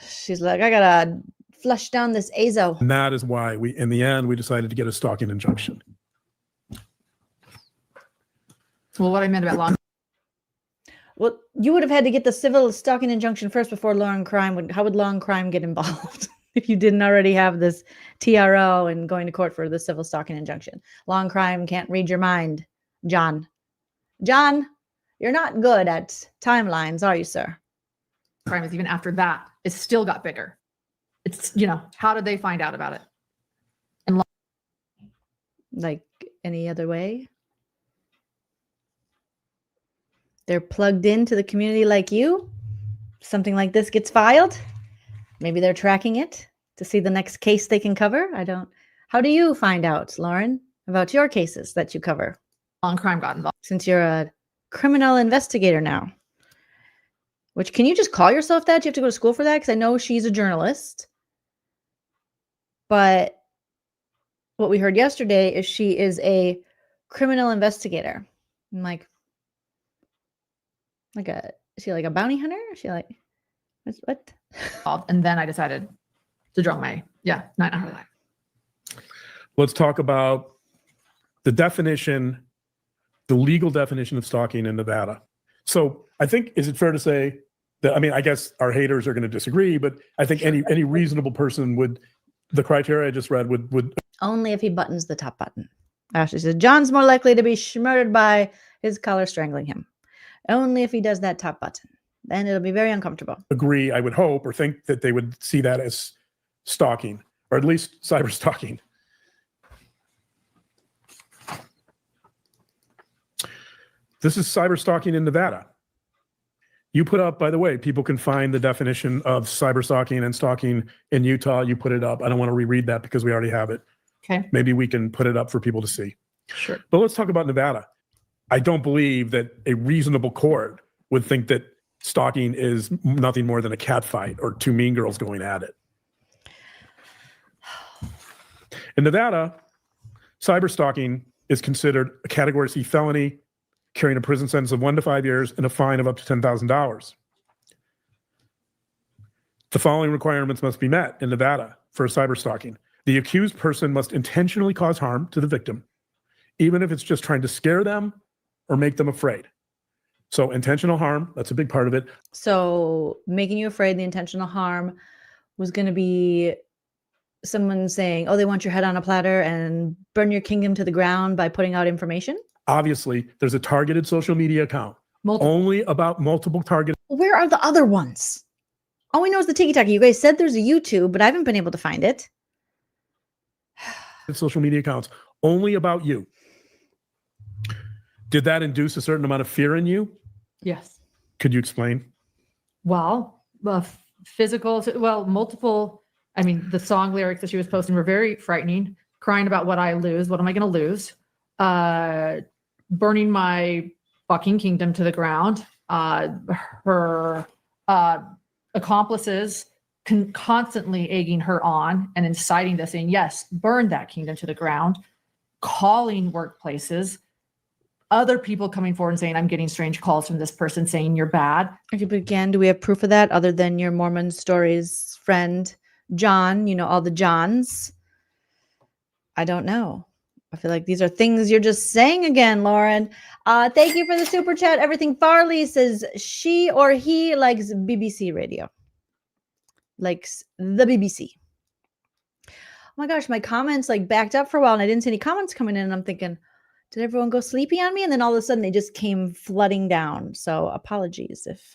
She's like, I gotta flush down this azo. And that is why in the end, we decided to get a stalking injunction. Well, what I meant about law. Well, you would have had to get the civil stalking injunction first before law and crime. How would law and crime get involved if you didn't already have this TRO and going to court for the civil stalking injunction? Law and crime can't read your mind, John. John, you're not good at timelines, are you, sir? Crime is even after that. It still got bigger. It's, how did they find out about it? And like any other way? They're plugged into the community like you. Something like this gets filed. Maybe they're tracking it to see the next case they can cover. How do you find out, Lauren, about your cases that you cover? On crime got involved. Since you're a criminal investigator now. Which, can you just call yourself that? Do you have to go to school for that? Because I know she's a journalist. But what we heard yesterday is she is a criminal investigator. I'm like is she like a bounty hunter? Is she like, what? And then I decided to draw my, not her life. Let's talk about the definition, the legal definition of stalking in Nevada. So I think, is it fair to say that, I mean, I guess our haters are going to disagree, but I think any reasonable person would, the criteria I just read would only if he buttons the top button. Ashley said, John's more likely to be murdered by his collar strangling him. Only if he does that top button. Then it'll be very uncomfortable. agree, I would hope, or think that they would see that as stalking, or at least cyber stalking. This is cyber stalking in Nevada. You put up, by the way, people can find the definition of cyber stalking and stalking in Utah. You put it up. I don't want to reread that because we already have it. Okay. Maybe we can put it up for people to see. Sure. But let's talk about Nevada. I don't believe that a reasonable court would think that stalking is nothing more than a cat fight or two mean girls going at it. In Nevada, cyber stalking is considered a Category C felony, carrying a prison sentence of 1 to 5 years and a fine of up to $10,000. The following requirements must be met in Nevada for cyber stalking. The accused person must intentionally cause harm to the victim, even if it's just trying to scare them or make them afraid. So intentional harm, that's a big part of it. So making you afraid, the intentional harm was going to be someone saying, oh, they want your head on a platter and burn your kingdom to the ground by putting out information? Obviously, there's a targeted social media account. Only about multiple targeted. Where are the other ones? All we know is the tiki-taki. You guys said there's a YouTube, but I haven't been able to find it. Social media accounts, only about you. Did that induce a certain amount of fear in you? Yes. Could you explain? Well, multiple. I mean, the song lyrics that she was posting were very frightening. Crying about what I lose. What am I going to lose? Burning my fucking kingdom to the ground. Her accomplices constantly egging her on and inciting this, saying, yes, burn that kingdom to the ground. Calling workplaces. Other people coming forward and saying, I'm getting strange calls from this person saying you're bad. Okay, but again, do we have proof of that other than your Mormon Stories friend, John? You know, all the Johns. I don't know. I feel like these are things you're just saying again, Lauren. Thank you for the super chat. Everything Farley says she or he likes BBC radio. Likes the BBC. Oh my gosh, my comments like backed up for a while and I didn't see any comments coming in. And I'm thinking, did everyone go sleepy on me? And then all of a sudden they just came flooding down. So apologies if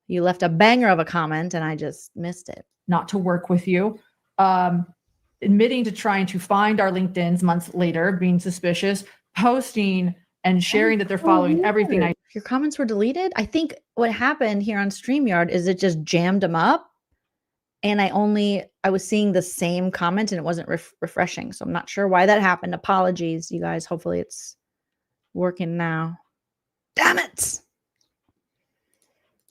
you left a banger of a comment and I just missed it. Not to work with you. Admitting to trying to find our LinkedIns months later, being suspicious, posting and sharing that they're following everything. Your comments were deleted? I think what happened here on StreamYard is it just jammed them up. And I was seeing the same comment and it wasn't refreshing. So I'm not sure why that happened. Apologies, you guys. Hopefully it's working now. Damn it.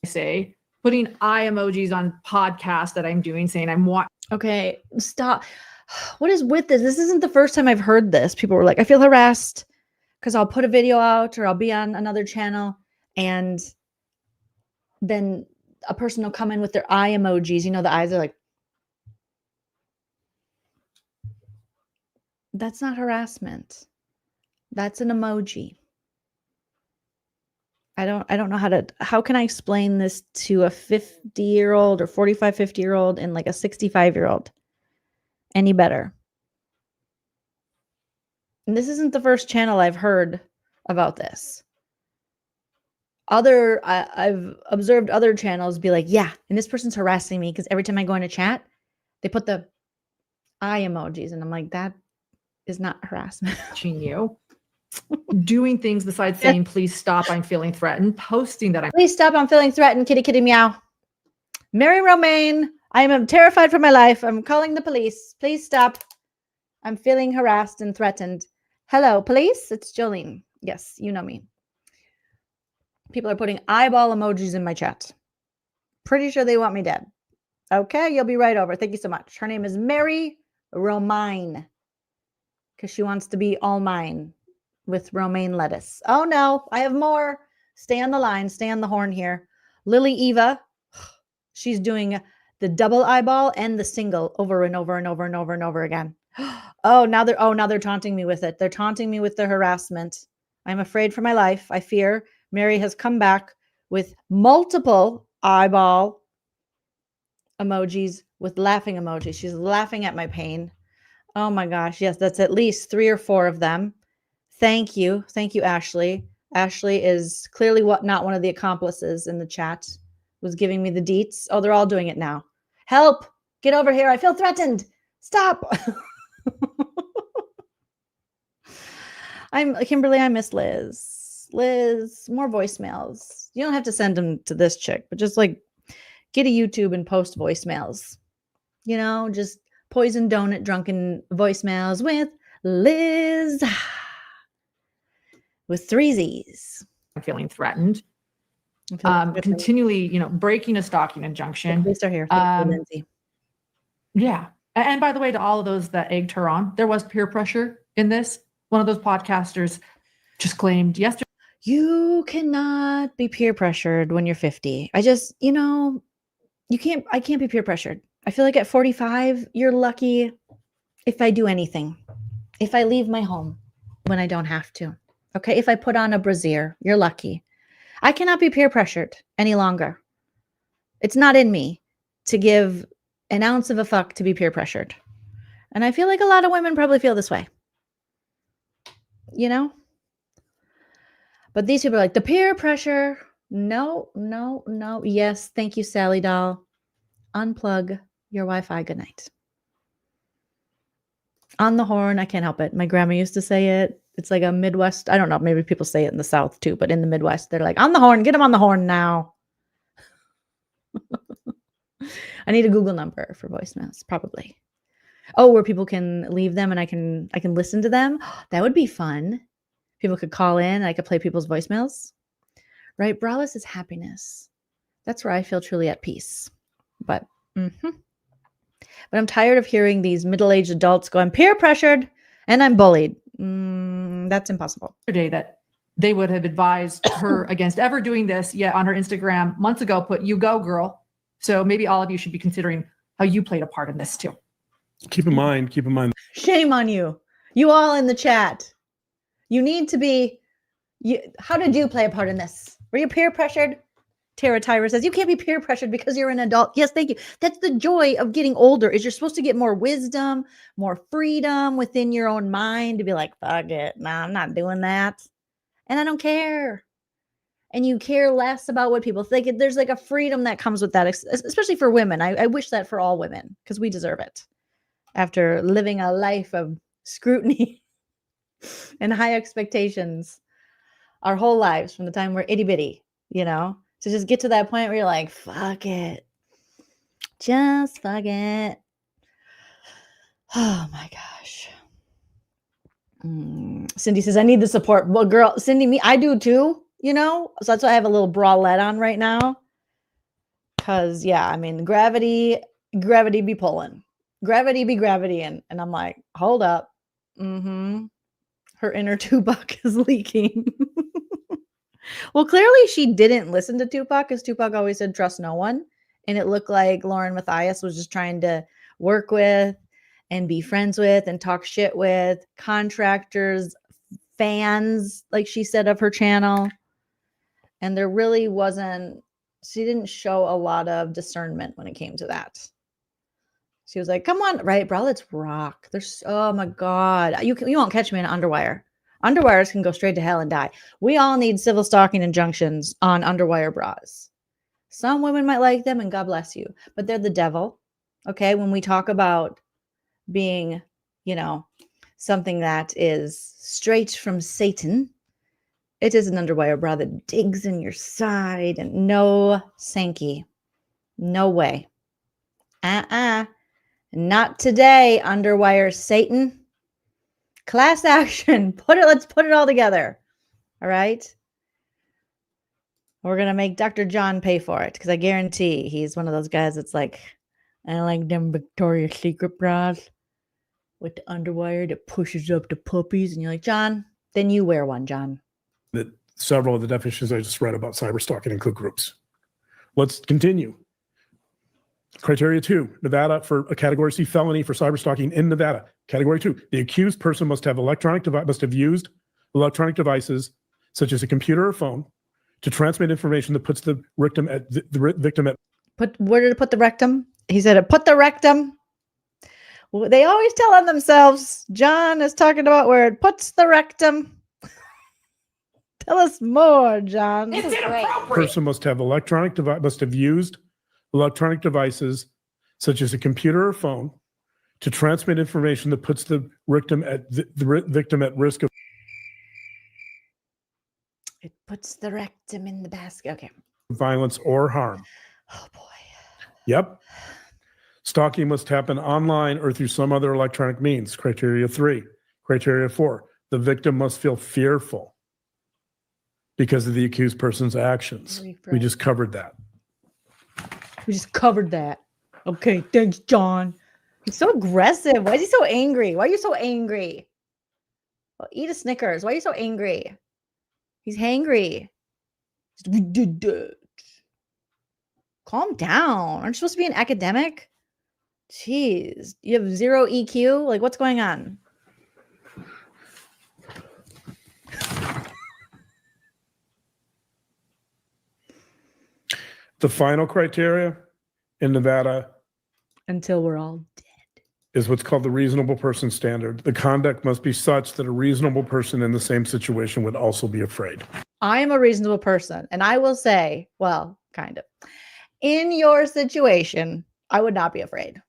I say putting eye emojis on podcasts that I'm doing, saying I'm watching. Okay, stop. What is with this? This isn't the first time I've heard this. People were like, I feel harassed because I'll put a video out or I'll be on another channel and then a person will come in with their eye emojis. You know, the eyes are like, that's not harassment. That's an emoji. I don't know how can I explain this to a 50-year-old or 45, 50-year-old and like a 65-year-old any better? And this isn't the first channel I've heard about this. I've observed other channels be like, yeah, and this person's harassing me because every time I go in a chat, they put the eye emojis. And I'm like, that is not harassment. You doing things besides saying, please stop, I'm feeling threatened. Posting that Please stop, I'm feeling threatened. Kitty, kitty, meow. Mary Romaine, I am terrified for my life. I'm calling the police. Please stop. I'm feeling harassed and threatened. Hello, police. It's Jolene. Yes, you know me. People are putting eyeball emojis in my chat. Pretty sure they want me dead. Okay, you'll be right over. Thank you so much. Her name is Mary Romaine because she wants to be all mine with romaine lettuce. Oh no, I have more. Stay on the line. Stay on the horn here. Lily Eva. She's doing the double eyeball and the single over and over and over and over and over again. Now they're taunting me with it. They're taunting me with the harassment. I'm afraid for my life. I fear Mary has come back with multiple eyeball emojis with laughing emojis. She's laughing at my pain. Oh my gosh. Yes, that's at least 3 or 4 of them. Thank you. Thank you, Ashley. Ashley is clearly not one of the accomplices in the chat. Was giving me the deets. Oh, they're all doing it now. Help! Get over here. I feel threatened. Stop. Kimberly, I miss Liz. Liz, more voicemails. You don't have to send them to this chick, but just like get a YouTube and post voicemails. You know, just poison donut drunken voicemails with Liz. With 3 Z's. I'm feeling threatened. Continually, breaking a stalking injunction. Police are here. Thank you, Lindsay. Yeah. And by the way, to all of those that egged her on, there was peer pressure in this. One of those podcasters just claimed yesterday. You cannot be peer pressured when you're 50. I can't be peer pressured. I feel like at 45, you're lucky if I do anything. If I leave my home when I don't have to. Okay. If I put on a brassiere, you're lucky. I cannot be peer pressured any longer. It's not in me to give an ounce of a fuck to be peer pressured. And I feel like a lot of women probably feel this way. You know? But these people are like, the peer pressure. No. Yes. Thank you, Sally doll. Unplug your Wi-Fi. Good night. On the horn. I can't help it. My grandma used to say it. It's like a Midwest. I don't know. Maybe people say it in the South too, but in the Midwest, they're like, on the horn. Get him on the horn now. I need a Google number for voicemails, probably. Oh, where people can leave them and I can listen to them. That would be fun. People could call in and I could play people's voicemails. Right? Braless is happiness. That's where I feel truly at peace. But I'm tired of hearing these middle-aged adults go, I'm peer pressured and I'm bullied. That's impossible. Yesterday that they would have advised her against ever doing this, yet on her Instagram months ago put, you go, girl. So maybe all of you should be considering how you played a part in this too. Keep in mind. Shame on you. You all in the chat. You need to be, how did you play a part in this? Were you peer pressured? Tara Tyra says, you can't be peer pressured because you're an adult. Yes, thank you. That's the joy of getting older is you're supposed to get more wisdom, more freedom within your own mind to be like, fuck it. Nah, I'm not doing that. And I don't care. And you care less about what people think. There's like a freedom that comes with that, especially for women. I wish that for all women because we deserve it. After living a life of scrutiny and high expectations our whole lives from the time we're itty bitty, to just get to that point where you're like, fuck it. Just fuck it. Oh my gosh. Cindy says, I need the support. Well, girl, Cindy, I do too, So that's why I have a little bralette on right now. Because, gravity be pulling. Gravity be gravitying. And I'm like, hold up. Her inner Tupac is leaking. Well, clearly she didn't listen to Tupac because Tupac always said, trust no one. And it looked like Lauren Matthias was just trying to work with and be friends with and talk shit with contractors, fans, like she said, of her channel. And there really she didn't show a lot of discernment when it came to that. She was like, come on, right, bro, let's rock. Oh my God. You won't catch me in an underwire. Underwires can go straight to hell and die. We all need civil stalking injunctions on underwire bras. Some women might like them and God bless you, but they're the devil. Okay. When we talk about being, something that is straight from Satan, it is an underwire bra that digs in your side and no Sankey. No way. Not today, underwire Satan. Class action. Let's put it all together. All right. We're going to make Dr. John pay for it because I guarantee he's one of those guys that's like, I like them Victoria's Secret bras with the underwire that pushes up the puppies. And you're like, John, then you wear one, John. That several of the definitions I just read about cyberstalking include groups. Let's continue. Criteria 2, Nevada for a category C felony for cyberstalking in Nevada. Category 2, the accused person must have used electronic devices such as a computer or phone to transmit information that puts the victim at Where did it put the rectum? He said it put the rectum. Well, they always tell on themselves. John is talking about where it puts the rectum. Tell us more, John. It's inappropriate. person must have used electronic devices such as a computer or phone to transmit information that puts the victim at risk of. It puts the rectum in the basket. Okay. Violence or harm. Oh boy. Yep. Stalking must happen online or through some other electronic means. Criteria 3. Criteria 4. The victim must feel fearful because of the accused person's actions. We just covered that. Okay, thanks, John. He's so aggressive. Why is he so angry? Why are you so angry? Well, eat a Snickers. Why are you so angry? He's hangry. We did that. Calm down. Aren't you supposed to be an academic? Jeez. You have 0 EQ? Like, what's going on? The final criteria in Nevada, until we're all dead, is what's called the reasonable person standard. The conduct must be such that a reasonable person in the same situation would also be afraid. I am a reasonable person, and I will say, well, kind of. In your situation, I would not be afraid.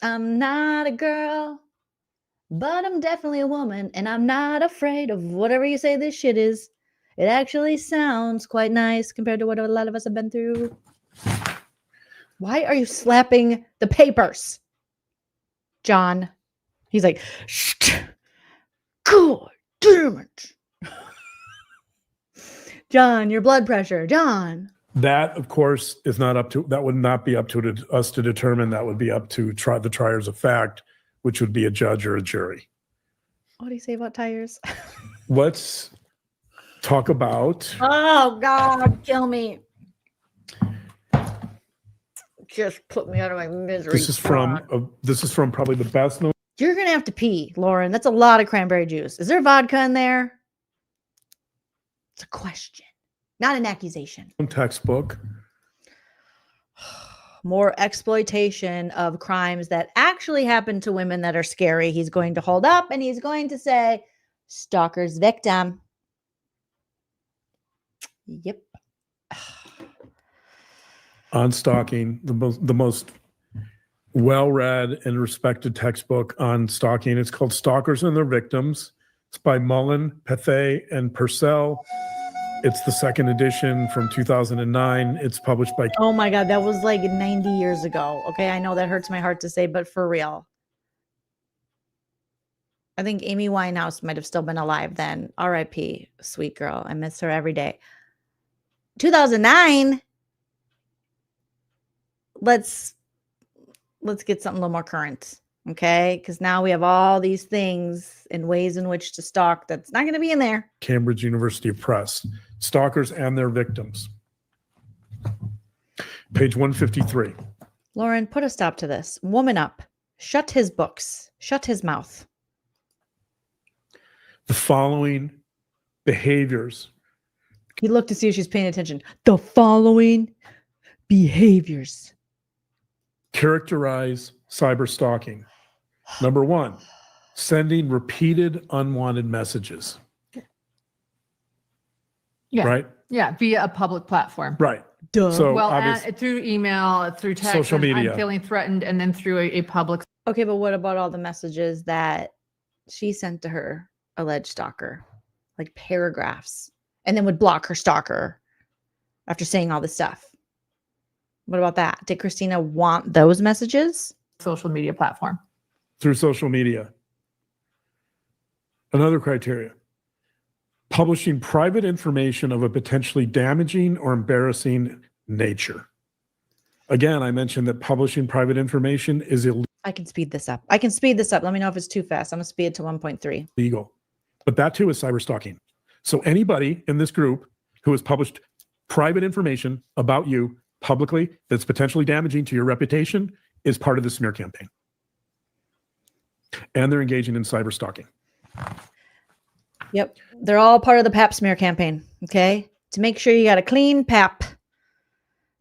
I'm not a girl, but I'm definitely a woman, and I'm not afraid of whatever you say this shit is. It actually sounds quite nice compared to what a lot of us have been through. Why are you slapping the papers, John? He's like, shh. God damn it. John, your blood pressure, John. That, of course, is not up to, that would not be up to us to determine. That would be up to the triers of fact, which would be a judge or a jury. What do you say about tires? Let's talk about. Oh, God, kill me. Just put me out of my misery. This is from probably the best known. You're going to have to pee, Lauren. That's a lot of cranberry juice. Is there vodka in there? It's a question, not an accusation. Textbook. More exploitation of crimes that actually happen to women that are scary. He's going to hold up and he's going to say, stalker's victim. Yep. On stalking, the most well-read and respected textbook on stalking. It's called Stalkers and Their Victims. It's by Mullen, Pathay, and Purcell. It's the second edition from 2009. It's published by. Oh my God, that was like 90 years ago. Okay, I know that hurts my heart to say, but for real. I think Amy Winehouse might have still been alive then. R.I.P. Sweet girl. I miss her every day. 2009. Let's get something a little more current, okay? Because now we have all these things and ways in which to stalk that's not going to be in there. Cambridge University Press. Stalkers and Their Victims. Page 153. Lauren, put a stop to this. Woman up. Shut his books. Shut his mouth. The following behaviors. He looked to see if she's paying attention. The following behaviors characterize cyber stalking. Number 1, sending repeated unwanted messages. Yeah. Right? Yeah, via a public platform. Right. Duh. So well, through email, through text, social media. I'm feeling threatened, and then through a public. Okay, but what about all the messages that she sent to her alleged stalker? Like paragraphs. And then would block her stalker after saying all this stuff. What about that? Did Christina want those messages? Social media platform. Through social media. Another criteria, publishing private information of a potentially damaging or embarrassing nature. Again, I mentioned that publishing private information is I can speed this up. I can speed this up. Let me know if it's too fast. I'm going to speed it to 1.3. illegal. But that too is cyberstalking. So anybody in this group who has published private information about you publicly that's potentially damaging to your reputation is part of the smear campaign. And they're engaging in cyberstalking. Yep. They're all part of the pap smear campaign. Okay. To make sure you got a clean pap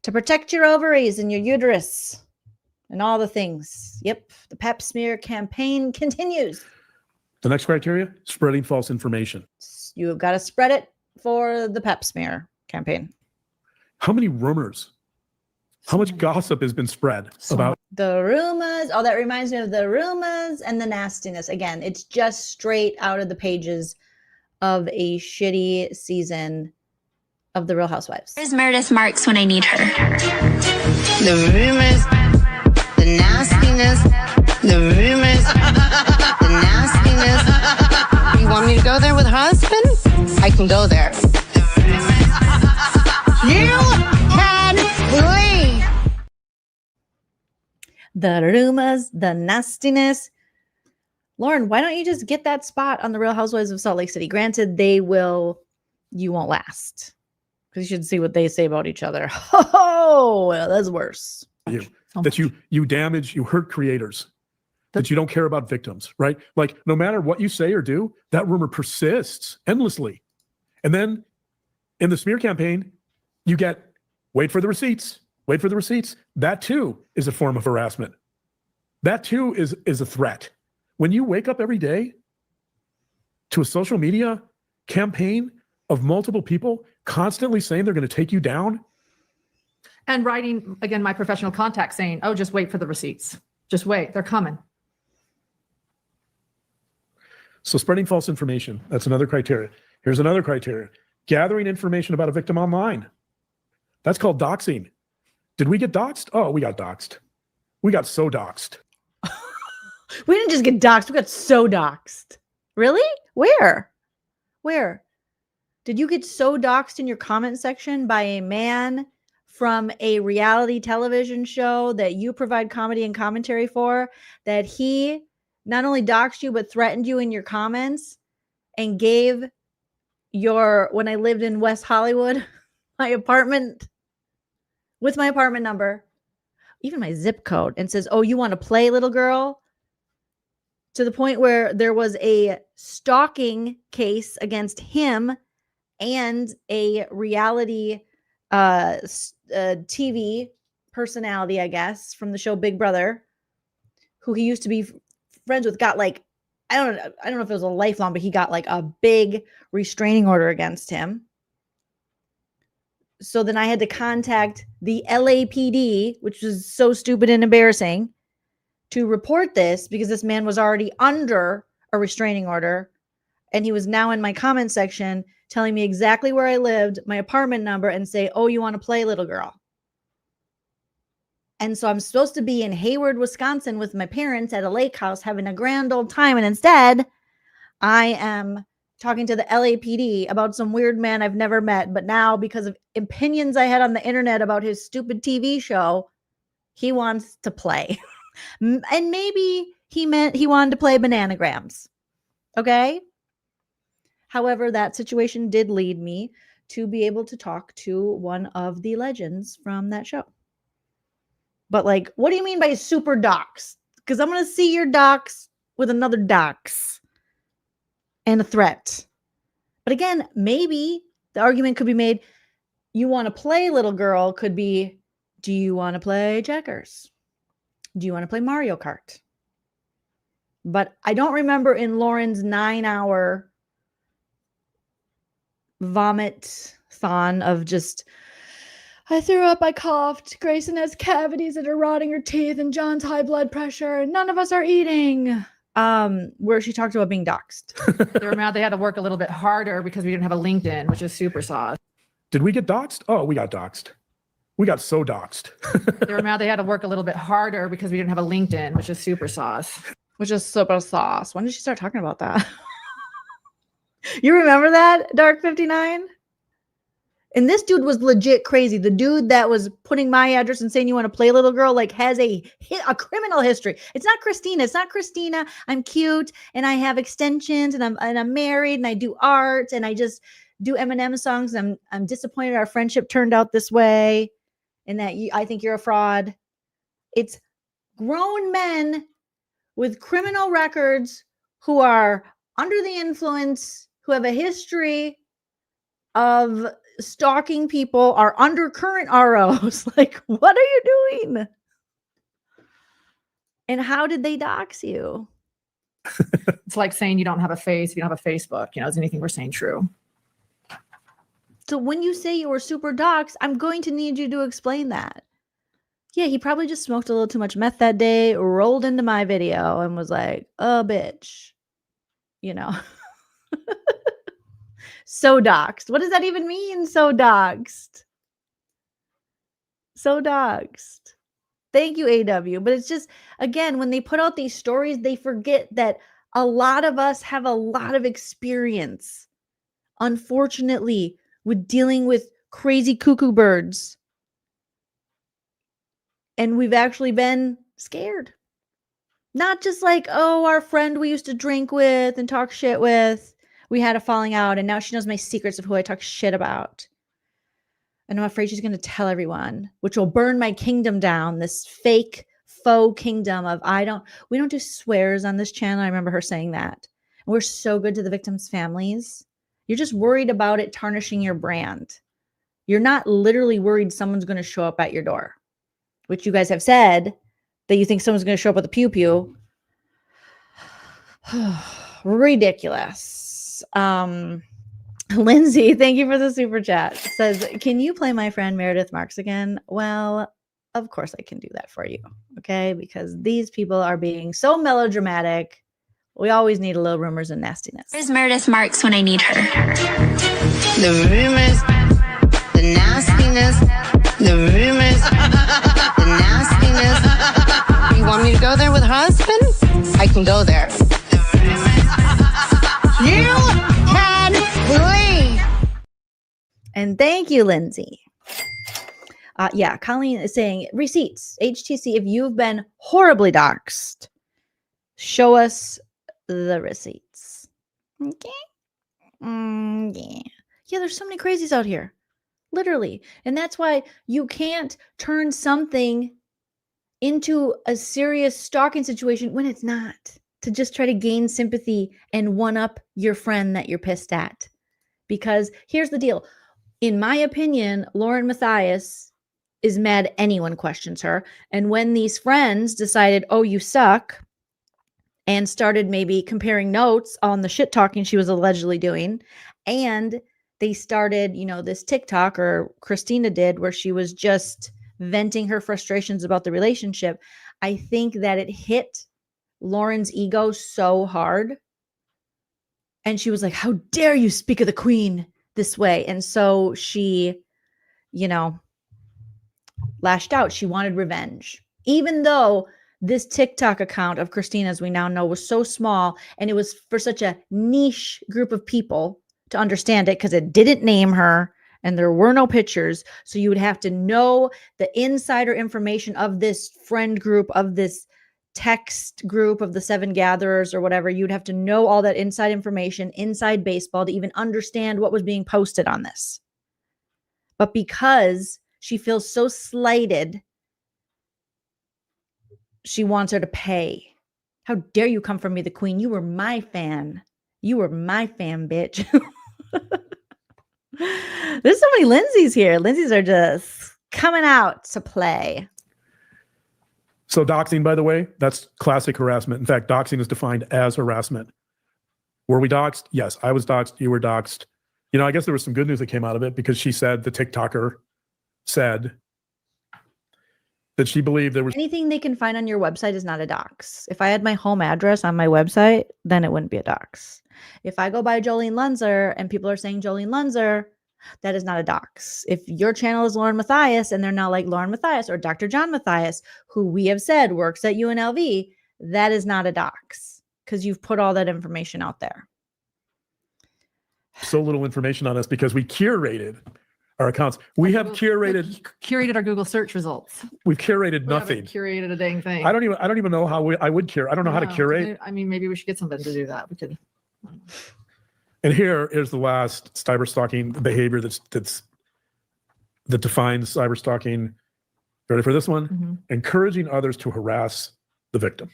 to protect your ovaries and your uterus and all the things. Yep. The pap smear campaign continues. The next criteria, spreading false information. You've got to spread it for the pap smear campaign. How many rumors? How much gossip has been spread about the rumors? Oh, that reminds me of the rumors and the nastiness. Again, it's just straight out of the pages of a shitty season of The Real Housewives. Where's Meredith Marks when I need her? The rumors, the nastiness, the rumors, the nastiness. You want me to go there with her husband? I can go there. You can leave. The rumors, the nastiness. Lauren, why don't you just get that spot on The Real Housewives of Salt Lake City? Granted, you won't last. Because you should see what they say about each other. Oh, well, that's worse. That you damage, you hurt creators. That you don't care about victims, right? Like, no matter what you say or do, that rumor persists endlessly. And then in the smear campaign, you get, wait for the receipts. Wait for the receipts. That too is a form of harassment. That too is a threat. When you wake up every day to a social media campaign of multiple people constantly saying they're going to take you down. And writing, again, my professional contact saying, oh, just wait for the receipts. Just wait. They're coming. So spreading false information, that's another criteria. Here's another criteria. Gathering information about a victim online. That's called doxing. Did we get doxed? Oh, we got doxed. We got so doxed. We didn't just get doxed. We got so doxed. Really? Where? Did you get so doxed in your comment section by a man from a reality television show that you provide comedy and commentary for, that he not only doxed you, but threatened you in your comments and gave when I lived in West Hollywood, my apartment with my apartment number, even my zip code, and says, oh, you want to play, little girl? To the point where there was a stalking case against him and a reality TV personality, I guess, from the show Big Brother, who he used to be friends with, got like, I don't know if it was a lifelong, but he got like a big restraining order against him. So then I had to contact the LAPD, which was so stupid and embarrassing, to report this because this man was already under a restraining order. And he was now in my comment section telling me exactly where I lived, my apartment number, and say, oh, you want to play, little girl? And so I'm supposed to be in Hayward, Wisconsin with my parents at a lake house having a grand old time. And instead, I am talking to the LAPD about some weird man I've never met. But now, because of opinions I had on the internet about his stupid TV show, he wants to play. And maybe he meant he wanted to play bananagrams. Okay? However, that situation did lead me to be able to talk to one of the legends from that show. But like, what do you mean by super docs? Because I'm going to see your docs with another docs and a threat. But again, maybe the argument could be made, you want to play, little girl, could be, do you want to play checkers? Do you want to play Mario Kart? But I don't remember in Lauren's 9-hour vomit-thon of just, I threw up, I coughed, Grayson has cavities that are rotting her teeth, and John's high blood pressure, and none of us are eating. Where she talked about being doxxed. They were mad they had to work a little bit harder because we didn't have a LinkedIn, which is super sauce. Did we get doxxed? Oh, we got doxxed. We got so doxxed. They were mad they had to work a little bit harder because we didn't have a LinkedIn, which is super sauce. Which is super sauce. When did she start talking about that? You remember that, Dark 59? And this dude was legit crazy. The dude that was putting my address and saying you want to play little girl, like, has a criminal history. It's not Christina. It's not Christina. I'm cute and I have extensions and I'm married and I do art and I just do Eminem songs. And I'm disappointed our friendship turned out this way and that I think you're a fraud. It's grown men with criminal records who are under the influence, who have a history of stalking people, are under current ROs. Like, what are you doing? And how did they dox you? It's like saying you don't have a face if you don't have a Facebook. You know, is anything we're saying true? So when you say you were super doxed, I'm going to need you to explain that. Yeah, he probably just smoked a little too much meth that day, rolled into my video and was like, oh, bitch. You know. So doxed. What does that even mean? So doxed. So doxed. Thank you, AW. But it's just, again, when they put out these stories, they forget that a lot of us have a lot of experience, unfortunately, with dealing with crazy cuckoo birds. And we've actually been scared. Not just like, oh, our friend we used to drink with and talk shit with, we had a falling out, and now she knows my secrets of who I talk shit about. And I'm afraid she's going to tell everyone, which will burn my kingdom down, this fake, faux kingdom of we don't do swears on this channel. I remember her saying that. And we're so good to the victims' families. You're just worried about it tarnishing your brand. You're not literally worried someone's going to show up at your door, which you guys have said that you think someone's going to show up with a pew-pew. Ridiculous. Lindsay, thank you for the super chat. Says, can you play my friend Meredith Marks again? Well, of course I can do that for you. Okay. Because these people are being so melodramatic. We always need a little rumors and nastiness. Where's Meredith Marks when I need her? The rumors, the nastiness, the rumors, the nastiness. You want me to go there with her husband? I can go there. You can leave. And thank you, Lindsay. Yeah, Colleen is saying receipts. HTC, if you've been horribly doxxed, show us the receipts. Okay. Yeah, there's so many crazies out here. Literally. And that's why you can't turn something into a serious stalking situation when it's not. To just try to gain sympathy and one up your friend that you're pissed at. Because here's the deal. In my opinion, Lauren Matthias is mad anyone questions her. And when these friends decided, oh, you suck, and started maybe comparing notes on the shit talking she was allegedly doing, and they started, you know, this TikTok, or Christina did, where she was just venting her frustrations about the relationship, I think that it hit Lauren's ego so hard. And she was like, how dare you speak of the queen this way? And so she, you know, lashed out. She wanted revenge. Even though this TikTok account of Christina's, we now know, was so small, and it was for such a niche group of people to understand it, because it didn't name her and there were no pictures. So you would have to know the insider information of this friend group, of this text group of the 7 gatherers or whatever. You'd have to know all that inside information, inside baseball, to even understand what was being posted on this. But because she feels so slighted, she wants her to pay. How dare you come for me, the queen? You were my fan. You were my fan, bitch. There's so many Lindsays here. Lindsays are just coming out to play. So doxing, by the way, that's classic harassment. In fact, doxing is defined as harassment. Were we doxed? Yes, I was doxed. You were doxed. You know, I guess there was some good news that came out of it, because she said, the TikToker said that she believed there was anything they can find on your website is not a dox. If I had my home address on my website, then it wouldn't be a dox. If I go by Jolene Lunzer and people are saying Jolene Lunzer, that is not a dox. If your channel is Lauren Matthias and they're now like Lauren Matthias or Dr. John Matthias, who we have said works at UNLV, that is not a dox, because you've put all that information out there. so little information on us because we curated our accounts. We have curated our Google search results. We've curated We nothing. haven't curated a dang thing. I don't even know how I would curate. I don't know how to curate. I mean, maybe we should get something to do that. We could. And here's the last cyber stalking behavior that defines cyber stalking. Ready for this one? Mm-hmm. Encouraging others to harass the victim.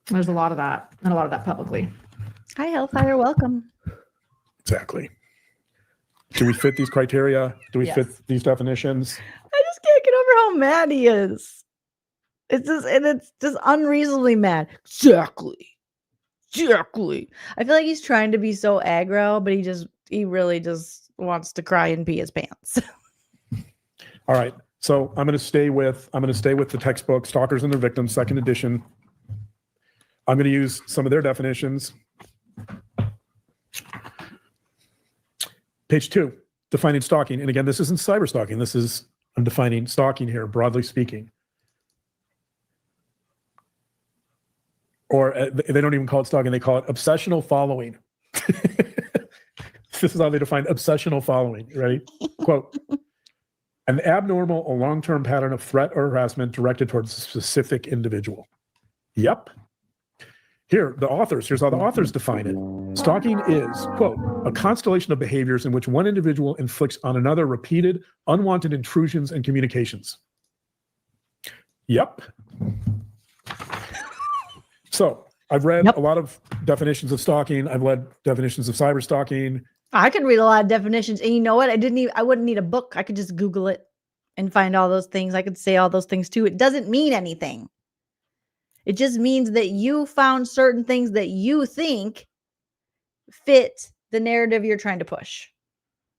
There's a lot of that, and a lot of that publicly. Hi, Hellfire. Welcome. Exactly. Do we fit these criteria? Do we Yes. fit these definitions? I just can't get over how mad he is. It's just unreasonably mad. Exactly. I feel like he's trying to be so aggro, but he really just wants to cry and pee his pants. All right. So I'm going to stay with the textbook, Stalkers and Their Victims, second edition. I'm going to use some of their definitions. Page 2, defining stalking. And again, this isn't cyber stalking. I'm defining stalking here, broadly speaking. Or they don't even call it stalking. They call it obsessional following. This is how they define obsessional following, right? Quote, an abnormal or long-term pattern of threat or harassment directed towards a specific individual. Yep. Here's how the authors define it. Stalking is, quote, a constellation of behaviors in which one individual inflicts on another repeated, unwanted intrusions and communications. Yep. So I've read a lot of definitions of stalking. I've read definitions of cyber stalking. I could read a lot of definitions, and you know what? I wouldn't need a book. I could just Google it and find all those things. I could say all those things too. It doesn't mean anything. It just means that you found certain things that you think fit the narrative you're trying to push.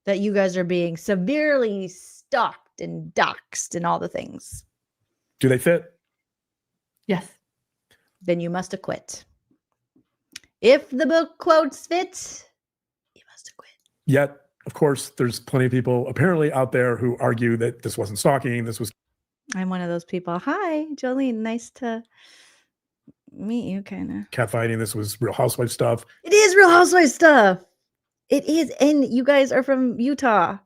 That you guys are being severely stalked and doxxed and all the things. Do they fit? Yes. Then you must acquit. If the book quotes fit, you must acquit. Yet, of course, there's plenty of people apparently out there who argue that this wasn't stalking. This was. I'm one of those people. Hi, Jolene. Nice to meet you, kind of. Catfighting. This was Real Housewife stuff. It is Real Housewives stuff. It is. And you guys are from Utah.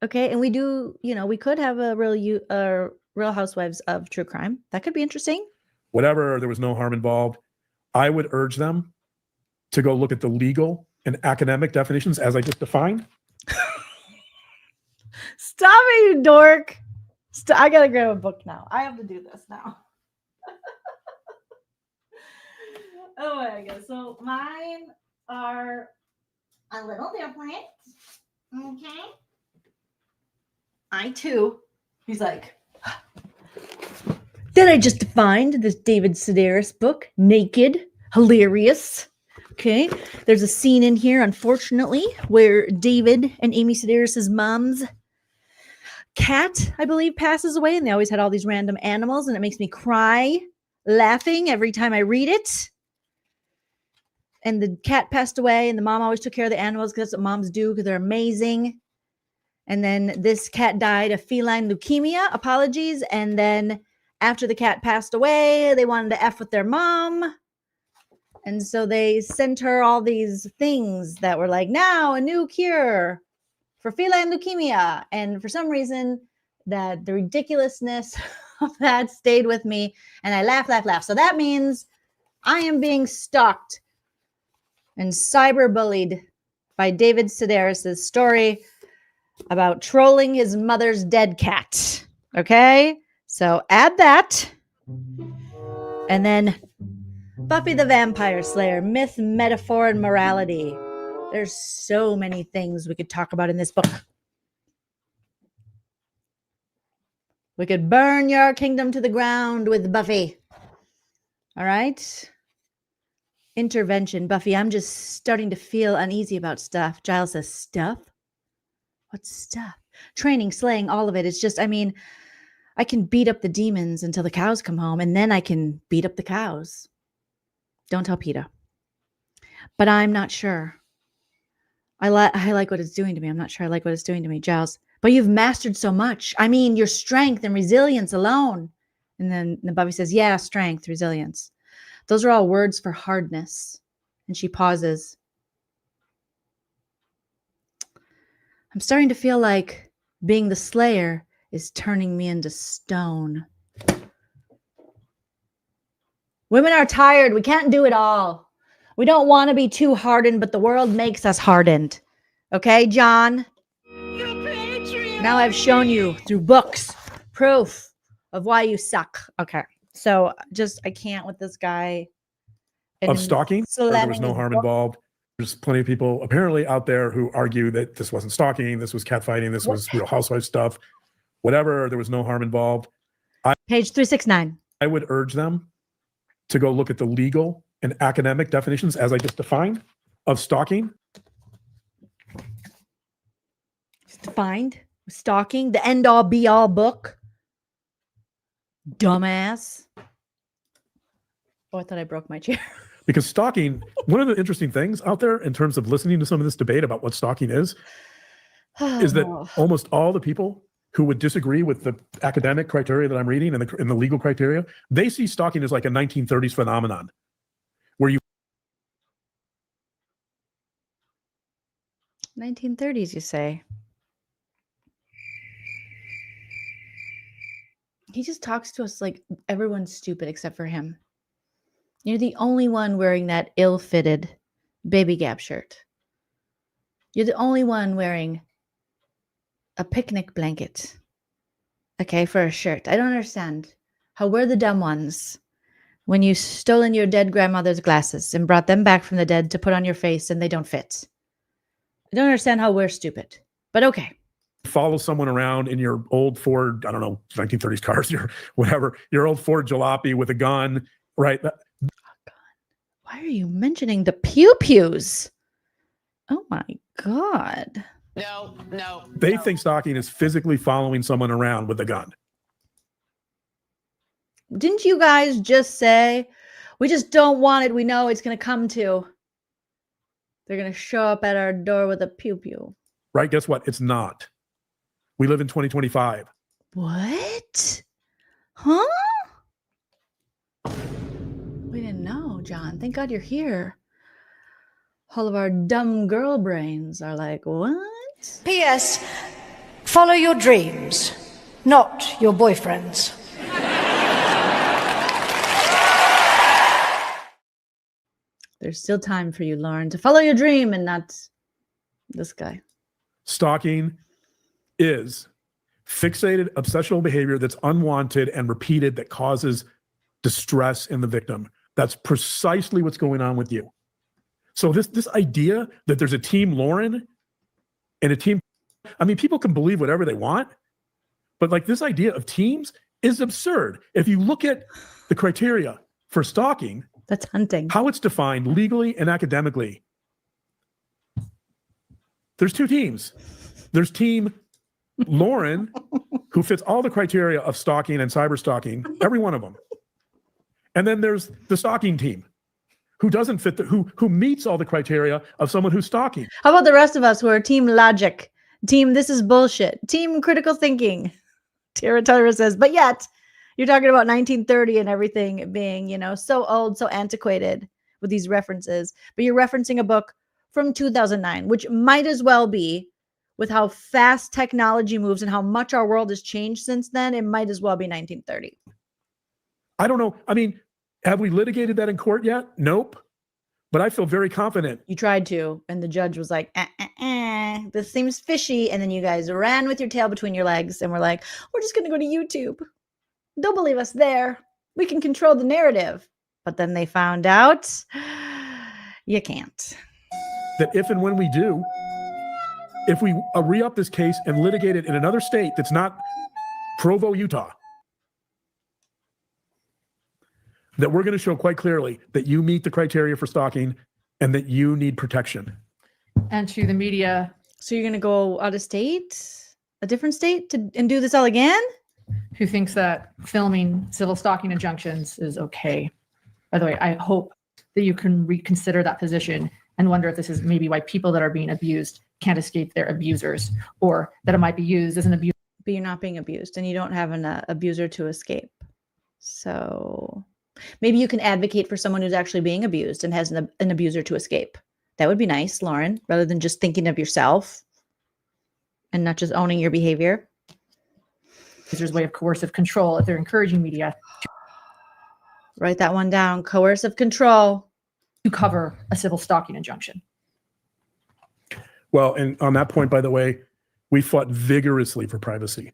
Okay. And we do, we could have a Real Housewives of True Crime. That could be interesting. Whatever, there was no harm involved. I would urge them to go look at the legal and academic definitions as I just defined. Stop it, you dork. I gotta grab a book now. I have to do this now. Oh my God. So mine are a little different. Okay. I too. He's like, then I just defined this David Sedaris book, Naked, hilarious. Okay. There's a scene in here, unfortunately, where David and Amy Sedaris' mom's cat, I believe, passes away. And they always had all these random animals. And it makes me cry laughing every time I read it. And the cat passed away. And the mom always took care of the animals because that's what moms do because they're amazing. And then this cat died of feline leukemia. Apologies. And then after the cat passed away, they wanted to F with their mom. And so they sent her all these things that were like, now a new cure for feline leukemia. And for some reason, that the ridiculousness of that stayed with me. And I laugh. So that means I am being stalked and cyberbullied by David Sedaris' story about trolling his mother's dead cat. Okay? So add that. And then Buffy the Vampire Slayer, myth, metaphor, and morality. There's so many things we could talk about in this book. We could burn your kingdom to the ground with Buffy. All right? Intervention. Buffy, I'm just starting to feel uneasy about stuff. Giles says, stuff? What stuff? Training, slaying, all of it. It's just, I can beat up the demons until the cows come home, and then I can beat up the cows. Don't tell PETA. But I'm not sure. I like what it's doing to me. I'm not sure I like what it's doing to me, Giles. But you've mastered so much. Your strength and resilience alone. And then Buffy says, yeah, strength, resilience. Those are all words for hardness And she pauses. I'm starting to feel like being the slayer is turning me into stone. Women are tired. We can't do it all. We don't want to be too hardened, but the world makes us hardened. Okay, John? Now I've shown you through books proof of why you suck. Okay. So I can't with this guy. Of stalking, there was no harm involved. There's plenty of people apparently out there who argue that this wasn't stalking, this was catfighting, this was Real Housewives stuff, whatever. There was no harm involved. Page 369. I would urge them to go look at the legal and academic definitions, as I just defined, of stalking. It's defined. Stalking, the end-all be-all book. Dumbass. Oh, I thought I broke my chair. Because stalking, one of the interesting things out there in terms of listening to some of this debate about what stalking is that almost all the people who would disagree with the academic criteria that I'm reading and the legal criteria, they see stalking as like a 1930s phenomenon where you 1930s, you say? He just talks to us like everyone's stupid except for him. You're the only one wearing that ill-fitted Baby Gap shirt. You're the only one wearing a picnic blanket, okay, for a shirt. I don't understand how we're the dumb ones when you stolen your dead grandmother's glasses and brought them back from the dead to put on your face and they don't fit. I don't understand how we're stupid, but okay. Follow someone around in your old Ford, I don't know, 1930s cars, your old Ford Jalopy with a gun, right? Why are you mentioning the pew-pews? Oh my God. No. They think stalking is physically following someone around with a gun. Didn't you guys just say, we just don't want it, we know it's going to come to. They're going to show up at our door with a pew-pew. Right? Guess what? It's not. We live in 2025. What? Huh? We didn't know, John. Thank God you're here. All of our dumb girl brains are like, what? P.S. Follow your dreams, not your boyfriends. There's still time for you, Lauren, to follow your dream and not this guy. Stalking is fixated obsessional behavior that's unwanted and repeated that causes distress in the victim. That's precisely what's going on with you. So this idea that there's a team Lauren and a team, I mean, people can believe whatever they want, but like this idea of teams is absurd. If you look at the criteria for stalking, that's hunting, how it's defined legally and academically, there's two teams. There's team Lauren, who fits all the criteria of stalking and cyber stalking, every one of them. And then there's the stalking team, who doesn't fit who meets all the criteria of someone who's stalking. How about the rest of us who are team logic, team this is bullshit, team critical thinking? Tara says, but yet you're talking about 1930 and everything being, so old, so antiquated with these references, but you're referencing a book from 2009, which might as well be, with how fast technology moves and how much our world has changed since then, it might as well be 1930. I don't know. I mean, have we litigated that in court yet? Nope. But I feel very confident. You tried to, and the judge was like, this seems fishy. And then you guys ran with your tail between your legs and were like, we're just going to go to YouTube. They'll believe us there. We can control the narrative. But then they found out you can't. That if and when we do, if we re-up this case and litigate it in another state that's not Provo, Utah, that we're going to show quite clearly that you meet the criteria for stalking and that you need protection. And to the media. So you're going to go out of state, a different state, and do this all again? Who thinks that filming civil stalking injunctions is okay. By the way, I hope that you can reconsider that position and wonder if this is maybe why people that are being abused can't escape their abusers, or that it might be used as an abuse. But you're not being abused and you don't have an abuser to escape. So Maybe you can advocate for someone who's actually being abused and has an abuser to escape. That would be nice, Lauren, rather than just thinking of yourself and not just owning your behavior. There's a way of coercive control if they're encouraging media. Write that one down. Coercive control. To cover a civil stalking injunction. Well, and on that point, by the way, we fought vigorously for privacy.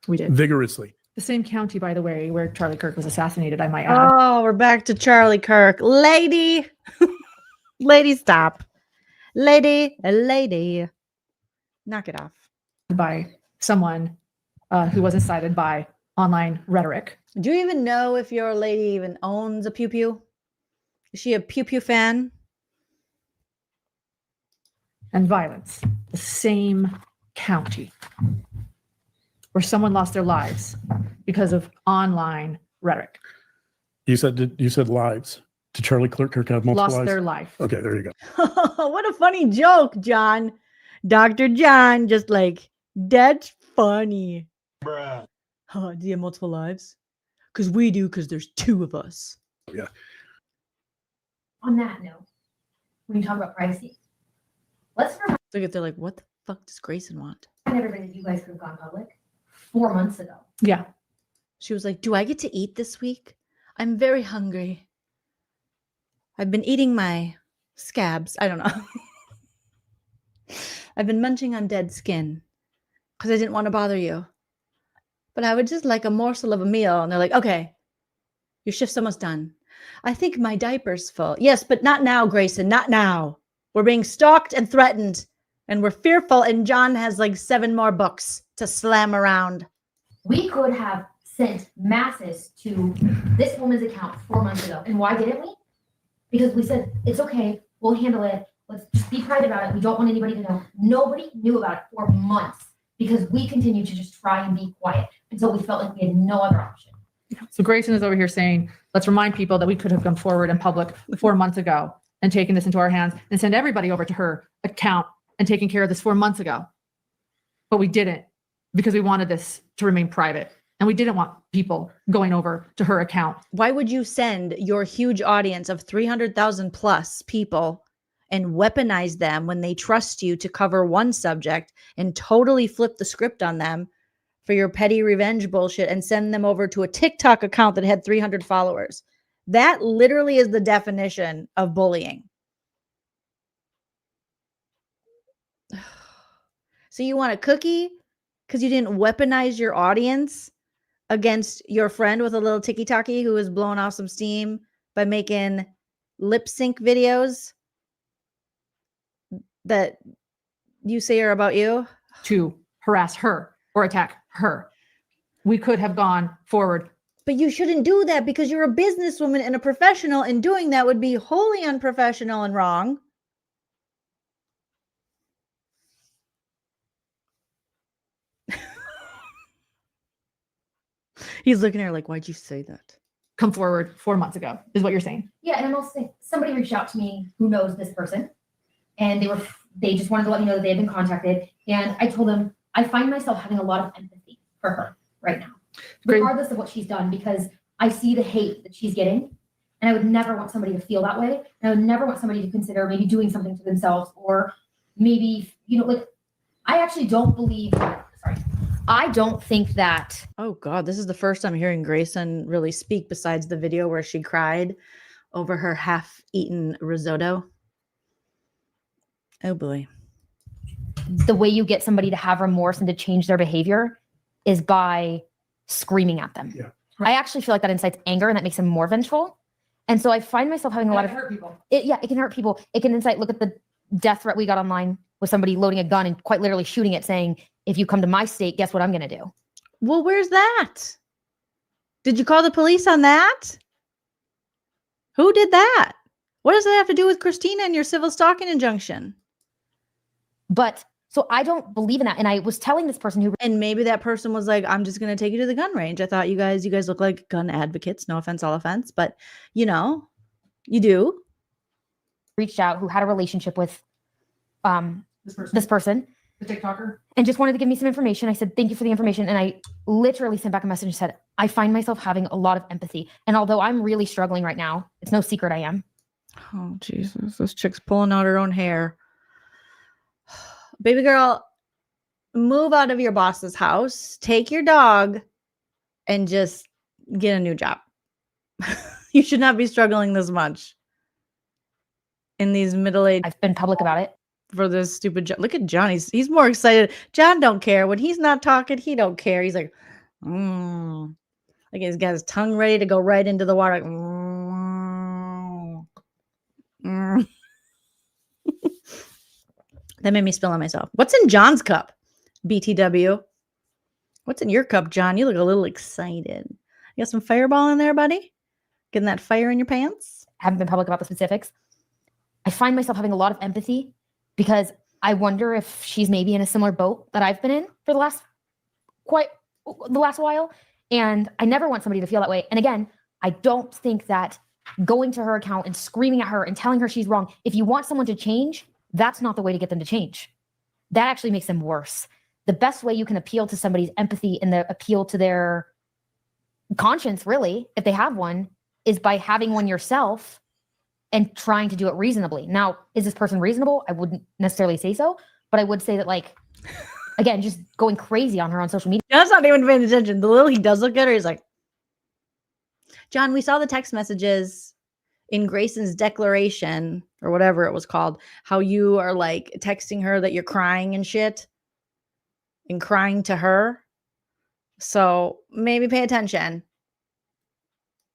We did. Vigorously. The same county, by the way, where Charlie Kirk was assassinated, I might add. Oh, we're back to Charlie Kirk. Lady. Lady, stop. Lady. Knock it off. By someone who was incited by online rhetoric. Do you even know if your lady even owns a Pew Pew? Is she a Pew Pew fan? And violence. The same county where someone lost their lives because of online rhetoric. You said lives. Did Charlie Kirk have multiple lives? Lost their life. Okay, there you go. What a funny joke, John. Dr. John, just like, that's funny. Bruh. Do you have multiple lives? Because we do, because there's two of us. Yeah. On that note, when you talk about privacy, let's remind Look at they're like, what the fuck does Grayson want? everybody that you guys could have gone public 4 months ago. Yeah. She was like, do I get to eat this week? I'm very hungry. I've been eating my scabs. I don't know. I've been munching on dead skin because I didn't want to bother you. But I would just like a morsel of a meal. And they're like, okay, your shift's almost done. I think my diaper's full. Yes, but not now, Grayson, not now. We're being stalked and threatened and we're fearful. And John has like 7 more books to slam around. We could have sent masses to this woman's account 4 months ago. And why didn't we? Because we said, it's okay, we'll handle it. Let's just be private about it. We don't want anybody to know. Nobody knew about it for months because we continued to just try and be quiet until we felt like we had no other option. So Grayson is over here saying, let's remind people that we could have come forward in public 4 months ago and taken this into our hands and send everybody over to her account and taken care of this 4 months ago. But we didn't because we wanted this to remain private. And we didn't want people going over to her account. Why would you send your huge audience of 300,000 plus people and weaponize them when they trust you to cover one subject and totally flip the script on them for your petty revenge bullshit and send them over to a TikTok account that had 300 followers? That literally is the definition of bullying. So you want a cookie because you didn't weaponize your audience against your friend with a little ticky-tacky who is blowing off some steam by making lip sync videos that you say are about you? To harass her or attack her. We could have gone forward. But you shouldn't do that because you're a businesswoman and a professional, and doing that would be wholly unprofessional and wrong. He's looking at her like, why'd you say that? Come forward 4 months ago is what you're saying. Yeah, and I'm also saying somebody reached out to me who knows this person, and they just wanted to let me know that they had been contacted. And I told them I find myself having a lot of empathy for her right now, regardless of what she's done, because I see the hate that she's getting, and I would never want somebody to feel that way. And I would never want somebody to consider maybe doing something to themselves, or maybe, like, I actually don't believe. I don't think that. Oh God, this is the first time hearing Grayson really speak besides the video where she cried over her half-eaten risotto. Oh boy. The way you get somebody to have remorse and to change their behavior is by screaming at them. Yeah. I actually feel like that incites anger and that makes them more vengeful. And so I find myself having a lot of hurt people. It can hurt people. It can incite. Look at the death threat we got online with somebody loading a gun and quite literally shooting it, saying, if you come to my state, guess what I'm going to do? Well, where's that? Did you call the police on that? Who did that? What does that have to do with Christina and your civil stalking injunction? But so I don't believe in that. And I was telling this person who, and maybe that person was like, I'm just going to take you to the gun range. I thought you guys look like gun advocates. No offense, all offense, but you do. Reached out, who had a relationship with this person. The TikToker? And just wanted to give me some information. I said, thank you for the information. And I literally sent back a message and said, I find myself having a lot of empathy. And although I'm really struggling right now, it's no secret I am. Oh, Jesus. This chick's pulling out her own hair. Baby girl, move out of your boss's house, take your dog, and just get a new job. You should not be struggling this much in these middle-aged. I've been public about it. For this stupid job. Look at John. He's more excited. John don't care. When he's not talking, he don't care. He's like, like he's got his tongue ready to go right into the water. That made me spill on myself. What's in John's cup? BTW. What's in your cup, John? You look a little excited. You got some Fireball in there, buddy? Getting that fire in your pants? I haven't been public about the specifics. I find myself having a lot of empathy because I wonder if she's maybe in a similar boat that I've been in for the last while. And I never want somebody to feel that way. And again, I don't think that going to her account and screaming at her and telling her she's wrong, if you want someone to change, that's not the way to get them to change. That actually makes them worse. The best way you can appeal to somebody's empathy and appeal to their conscience, really, if they have one, is by having one yourself and trying to do it reasonably. Now, is this person reasonable? I wouldn't necessarily say so, but I would say that, like, again, just going crazy on her on social media. John's not even paying attention. The little he does look at her, he's like, John, we saw the text messages in Grayson's declaration or whatever it was called, how you are like texting her that you're crying and shit and crying to her. So maybe pay attention.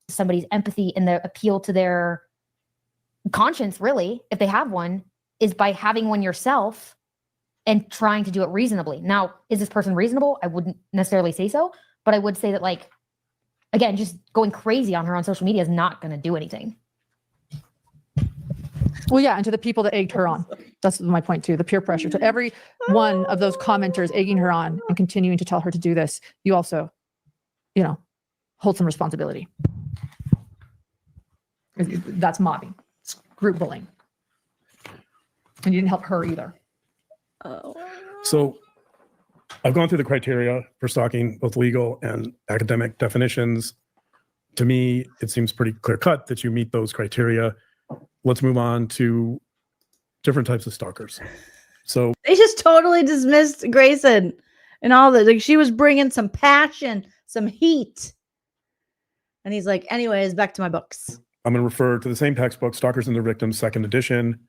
Somebody's empathy and the appeal to their conscience, really, if they have one, is by having one yourself and trying to do it reasonably. Now, is this person reasonable? I wouldn't necessarily say so, but I would say that, like, again, just going crazy on her on social media is not going to do anything. Well, yeah, and to the people that egged her on. That's my point too, the peer pressure. To every one of those commenters egging her on and continuing to tell her to do this, you also, hold some responsibility. That's mobbing. It's group bullying. And you didn't help her either. So I've gone through the criteria for stalking, both legal and academic definitions. To me, it seems pretty clear cut that you meet those criteria. Let's move on to different types of stalkers. So they just totally dismissed Grayson and all that. Like, she was bringing some passion, some heat. And he's like, anyways, back to my books. I'm going to refer to the same textbook, Stalkers and Their Victims, 2nd edition,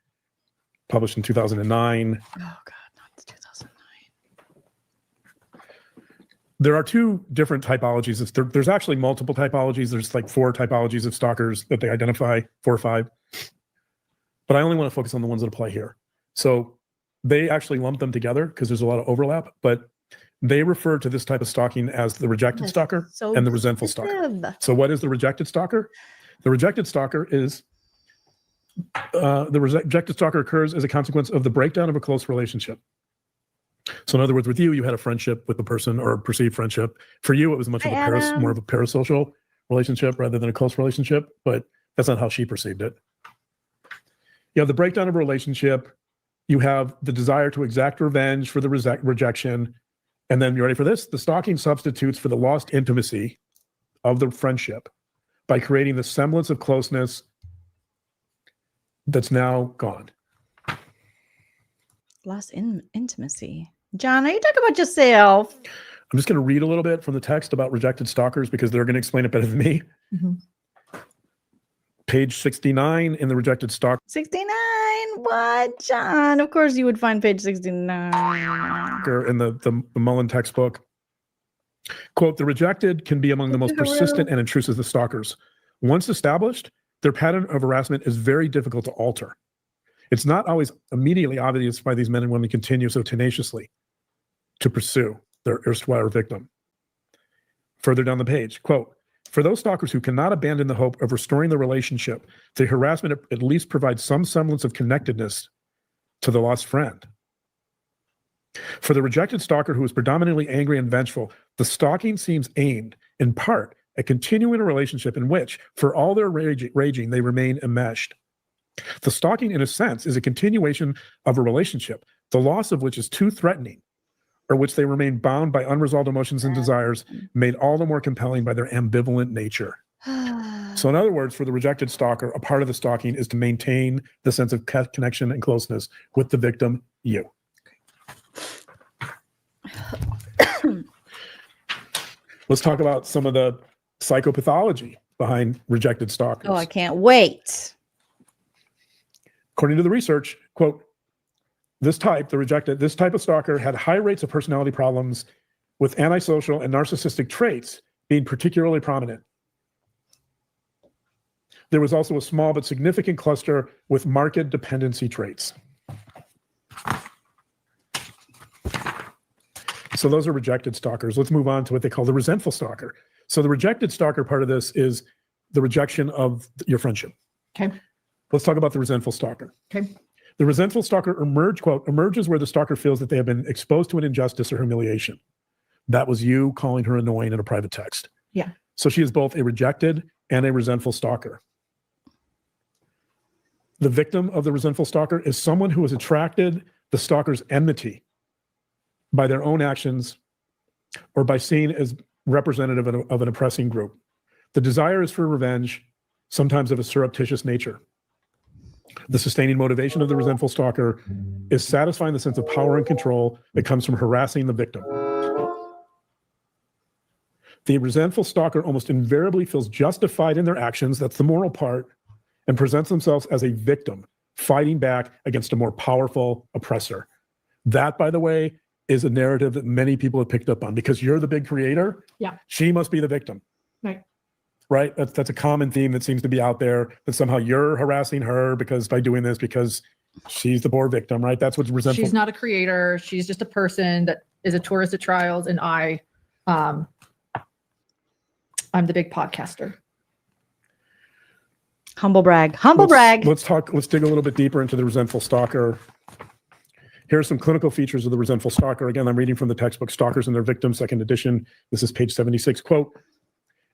published in 2009. Oh, God, not 2009. There are two different typologies. There's actually multiple typologies. There's like 4 typologies of stalkers that they identify, 4 or 5. But I only want to focus on the ones that apply here. So they actually lump them together because there's a lot of overlap, but they refer to this type of stalking as the rejected stalker and the resentful stalker. So what is the rejected stalker? The rejected stalker is, the rejected stalker occurs as a consequence of the breakdown of a close relationship. So in other words, with you had a friendship with the person, or a perceived friendship. For you, it was much of more of a parasocial relationship rather than a close relationship, but that's not how she perceived it. You have the breakdown of a relationship. You have the desire to exact revenge for the rejection. And then, you ready for this? The stalking substitutes for the lost intimacy of the friendship by creating the semblance of closeness that's now gone. Lost intimacy. John, are you talking about yourself? I'm just going to read a little bit from the text about rejected stalkers because they're going to explain it better than me. Mm-hmm. Page 69 in the rejected stalker. 69? What, John? Of course you would find page 69. In the Mullen textbook. Quote, the rejected can be among the most persistent and intrusive of stalkers. Once established, their pattern of harassment is very difficult to alter. It's not always immediately obvious why these men and women continue so tenaciously to pursue their erstwhile victim. Further down the page, quote, for those stalkers who cannot abandon the hope of restoring the relationship, the harassment at least provides some semblance of connectedness to the lost friend. For the rejected stalker who is predominantly angry and vengeful, the stalking seems aimed, in part, at continuing a relationship in which, for all their raging, they remain enmeshed. The stalking, in a sense, is a continuation of a relationship, the loss of which is too threatening, or which they remain bound by unresolved emotions and desires, made all the more compelling by their ambivalent nature. So in other words, for the rejected stalker, a part of the stalking is to maintain the sense of connection and closeness with the victim, you. Let's talk about some of the psychopathology behind rejected stalkers. Oh, I can't wait. According to the research, quote, this type of stalker had high rates of personality problems, with antisocial and narcissistic traits being particularly prominent. There was also a small but significant cluster with marked dependency traits. So those are rejected stalkers. Let's move on to what they call the resentful stalker. So the rejected stalker part of this is the rejection of your friendship. Okay. Let's talk about the resentful stalker. Okay. The resentful stalker emerges where the stalker feels that they have been exposed to an injustice or humiliation. That was you calling her annoying in a private text. Yeah. So she is both a rejected and a resentful stalker. The victim of the resentful stalker is someone who has attracted the stalker's enmity by their own actions or by seen as representative of an oppressing group. The desire is for revenge, sometimes of a surreptitious nature. The sustaining motivation of the resentful stalker is satisfying the sense of power and control that comes from harassing the victim. The resentful stalker almost invariably feels justified in their actions, that's the moral part, and presents themselves as a victim, fighting back against a more powerful oppressor. That, by the way, is a narrative that many people have picked up on. Because you're the big creator, yeah, she must be the victim. Right? That's a common theme that seems to be out there, that somehow you're harassing her because she's the poor victim, right? That's what's resentful. She's not a creator. She's just a person that is a tourist at trials, and I'm the big podcaster. Humble brag. Humble brag. Let's dig a little bit deeper into the resentful stalker. Here are some clinical features of the resentful stalker. Again, I'm reading from the textbook Stalkers and Their Victims, 2nd edition. This is page 76. Quote,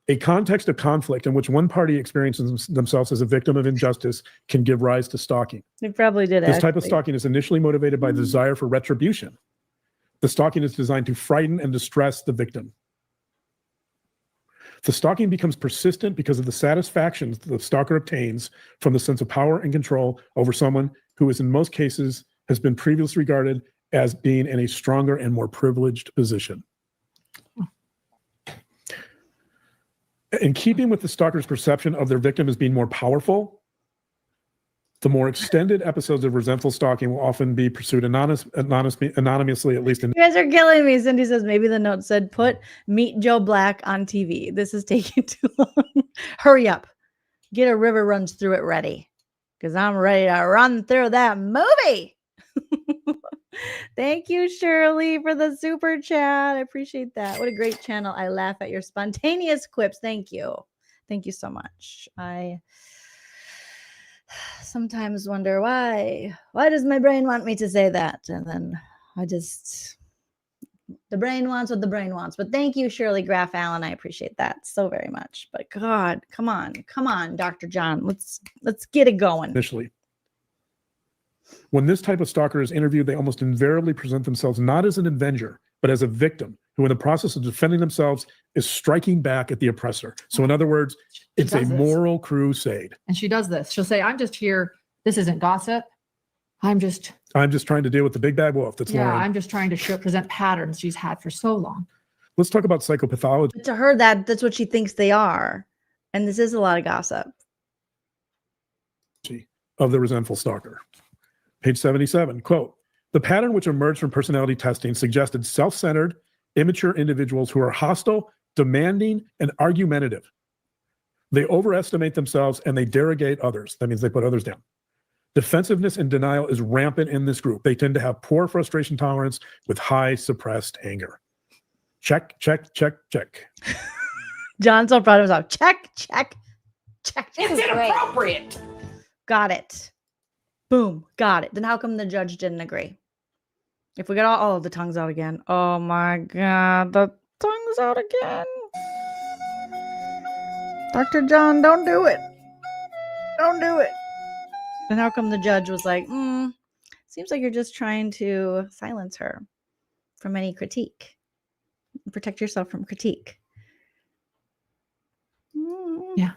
a context of conflict in which one party experiences themselves as a victim of injustice can give rise to stalking. They probably did. This type of stalking is initially motivated by the desire for retribution. The stalking is designed to frighten and distress the victim. The stalking becomes persistent because of the satisfaction the stalker obtains from the sense of power and control over someone who is, in most cases, has been previously regarded as being in a stronger and more privileged position. In keeping with the stalker's perception of their victim as being more powerful, the more extended episodes of resentful stalking will often be pursued anonymously, at least in. You guys are killing me. Cindy says maybe the note said, put Meet Joe Black on TV. This is taking too long. Hurry up. Get a River Runs Through It ready, because I'm ready to run through that movie. Thank you, Shirley, for the super chat. I appreciate that. What a great channel. I laugh at your spontaneous quips. Thank you. Thank you so much. I sometimes wonder why does my brain want me to say that? And then the brain wants what the brain wants. But thank you, Shirley Graff Allen. I appreciate that so very much. But God, come on, Dr. John. Let's get it going. Initially. When this type of stalker is interviewed, they almost invariably present themselves not as an avenger, but as a victim who, in the process of defending themselves, is striking back at the oppressor. So in other words, it's a moral crusade. And she does this. She'll say, I'm just here. This isn't gossip. I'm just trying to deal with the big bad wolf. That's Lauren. I'm just trying to present patterns she's had for so long. Let's talk about psychopathology. But to her, that's what she thinks they are. And this is a lot of gossip. Of the resentful stalker. Page 77, quote, the pattern which emerged from personality testing suggested self-centered, immature individuals who are hostile, demanding, and argumentative. They overestimate themselves and they derogate others. That means they put others down. Defensiveness and denial is rampant in this group. They tend to have poor frustration tolerance with high suppressed anger. Check, check, check, check. John's so proud of himself. Check, check, check. It's inappropriate. Got it. Boom. Got it. Then how come the judge didn't agree? If we got all of the tongues out again. Oh my God. The tongues out again. Dr. John, don't do it. Don't do it. Then how come the judge was like, Seems like you're just trying to silence her from any critique. Protect yourself from critique. Yeah.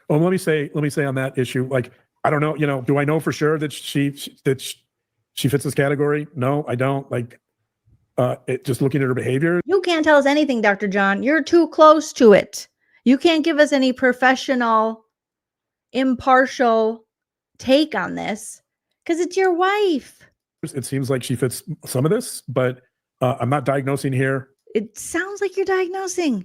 Well, let me say on that issue, like, I don't know, do I know for sure that she fits this category? No, I don't. Like, just looking at her behavior. You can't tell us anything, Dr. John. You're too close to it. You can't give us any professional, impartial take on this because it's your wife. It seems like she fits some of this, but I'm not diagnosing here. It sounds like you're diagnosing.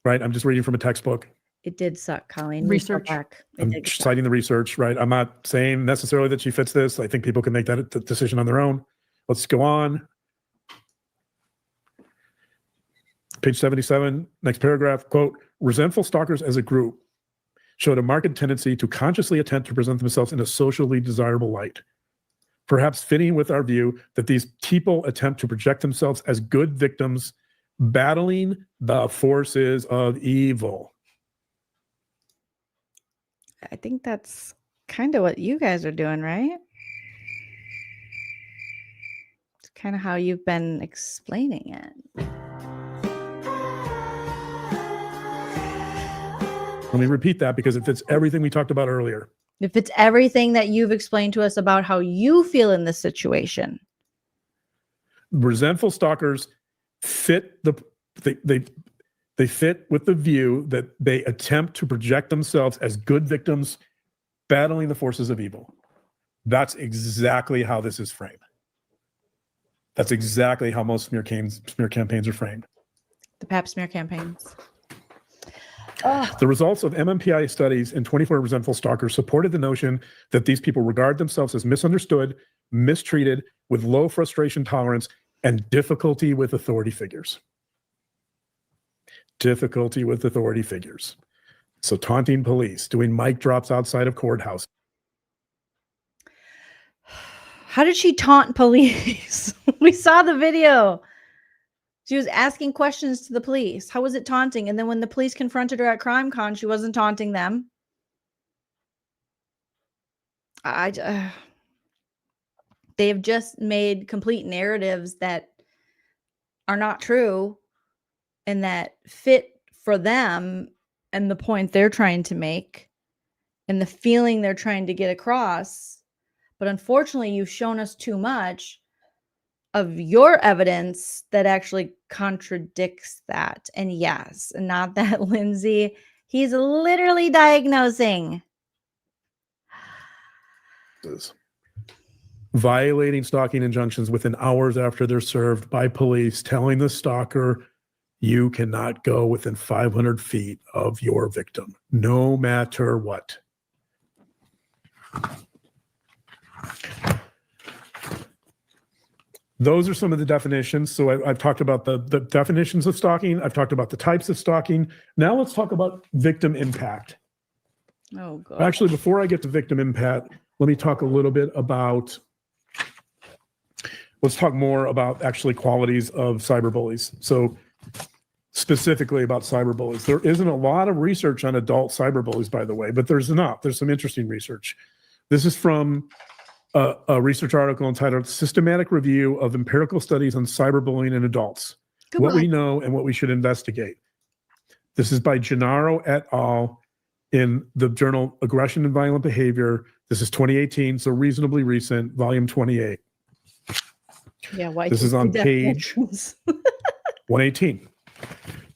Right. I'm just reading from a textbook. It did suck, Colleen. Research. I'm citing the research, right? I'm not saying necessarily that she fits this. I think people can make that decision on their own. Let's go on. Page 77, next paragraph, quote, resentful stalkers as a group showed a marked tendency to consciously attempt to present themselves in a socially desirable light, perhaps fitting with our view that these people attempt to project themselves as good victims battling the forces of evil. I think that's kind of what you guys are doing, right? It's kind of how you've been explaining it. Let me repeat that because it fits everything we talked about earlier. If it's everything that you've explained to us about how you feel in this situation. Resentful stalkers fit they fit with the view that they attempt to project themselves as good victims battling the forces of evil. That's exactly how this is framed. That's exactly how most smear campaigns are framed. The pap smear campaigns. The results of MMPI studies in 24 resentful stalkers supported the notion that these people regard themselves as misunderstood, mistreated, with low frustration tolerance, and difficulty with authority figures. Difficulty with authority figures. So taunting police, doing mic drops outside of courthouse. How did she taunt police? We saw the video. She was asking questions to the police. How was it taunting? And then when the police confronted her at CrimeCon, she wasn't taunting them. They have just made complete narratives that are not true and that fit for them and the point they're trying to make and the feeling they're trying to get across. But unfortunately, you've shown us too much of your evidence that actually contradicts that. And yes, not that, Lindsay. He's literally diagnosing. Violating stalking injunctions within hours after they're served by police, telling the stalker, you cannot go within 500 feet of your victim, no matter what. Those are some of the definitions. So I've talked about the definitions of stalking. I've talked about the types of stalking. Now let's talk about victim impact. Oh, God. Actually, before I get to victim impact, let me talk a little bit about, let's talk more about actually qualities of cyberbullies. So specifically about cyberbullies. There isn't a lot of research on adult cyberbullies, by the way, but there's enough. There's some interesting research. This is from a research article entitled Systematic Review of Empirical Studies on Cyberbullying in Adults. What we know and what we should investigate. This is by Gennaro et al. In the journal Aggression and Violent Behavior. This is 2018, so reasonably recent, volume 28. Yeah, why? This is on page 118.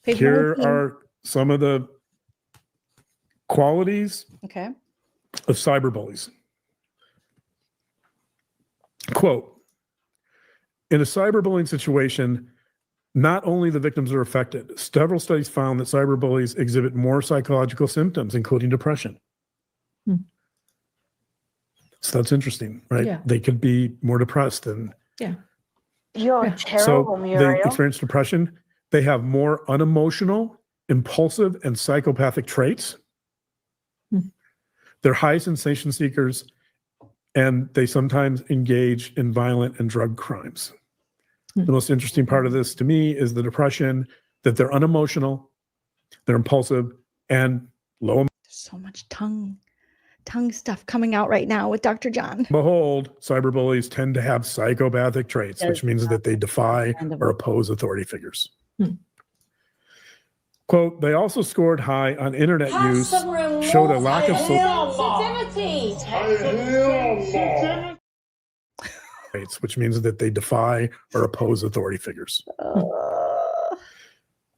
Here are some of the qualities of cyberbullies. Quote, in a cyberbullying situation, not only the victims are affected, several studies found that cyberbullies exhibit more psychological symptoms, including depression. So that's interesting, right? Yeah. They could be more depressed than. Yeah. You're terrible, So Muriel. they experience depression. They have more unemotional, impulsive, and psychopathic traits. They're high sensation seekers, and they sometimes engage in violent and drug crimes. The most interesting part of this to me is the depression, that they're unemotional, they're impulsive, and low. There's so much tongue tongue stuff coming out right now with Dr. John. Behold, cyberbullies tend to have psychopathic traits, which means that they defy or oppose authority figures. Quote, they also scored high on internet use, showed a lack of traits, which means that they defy or oppose authority figures.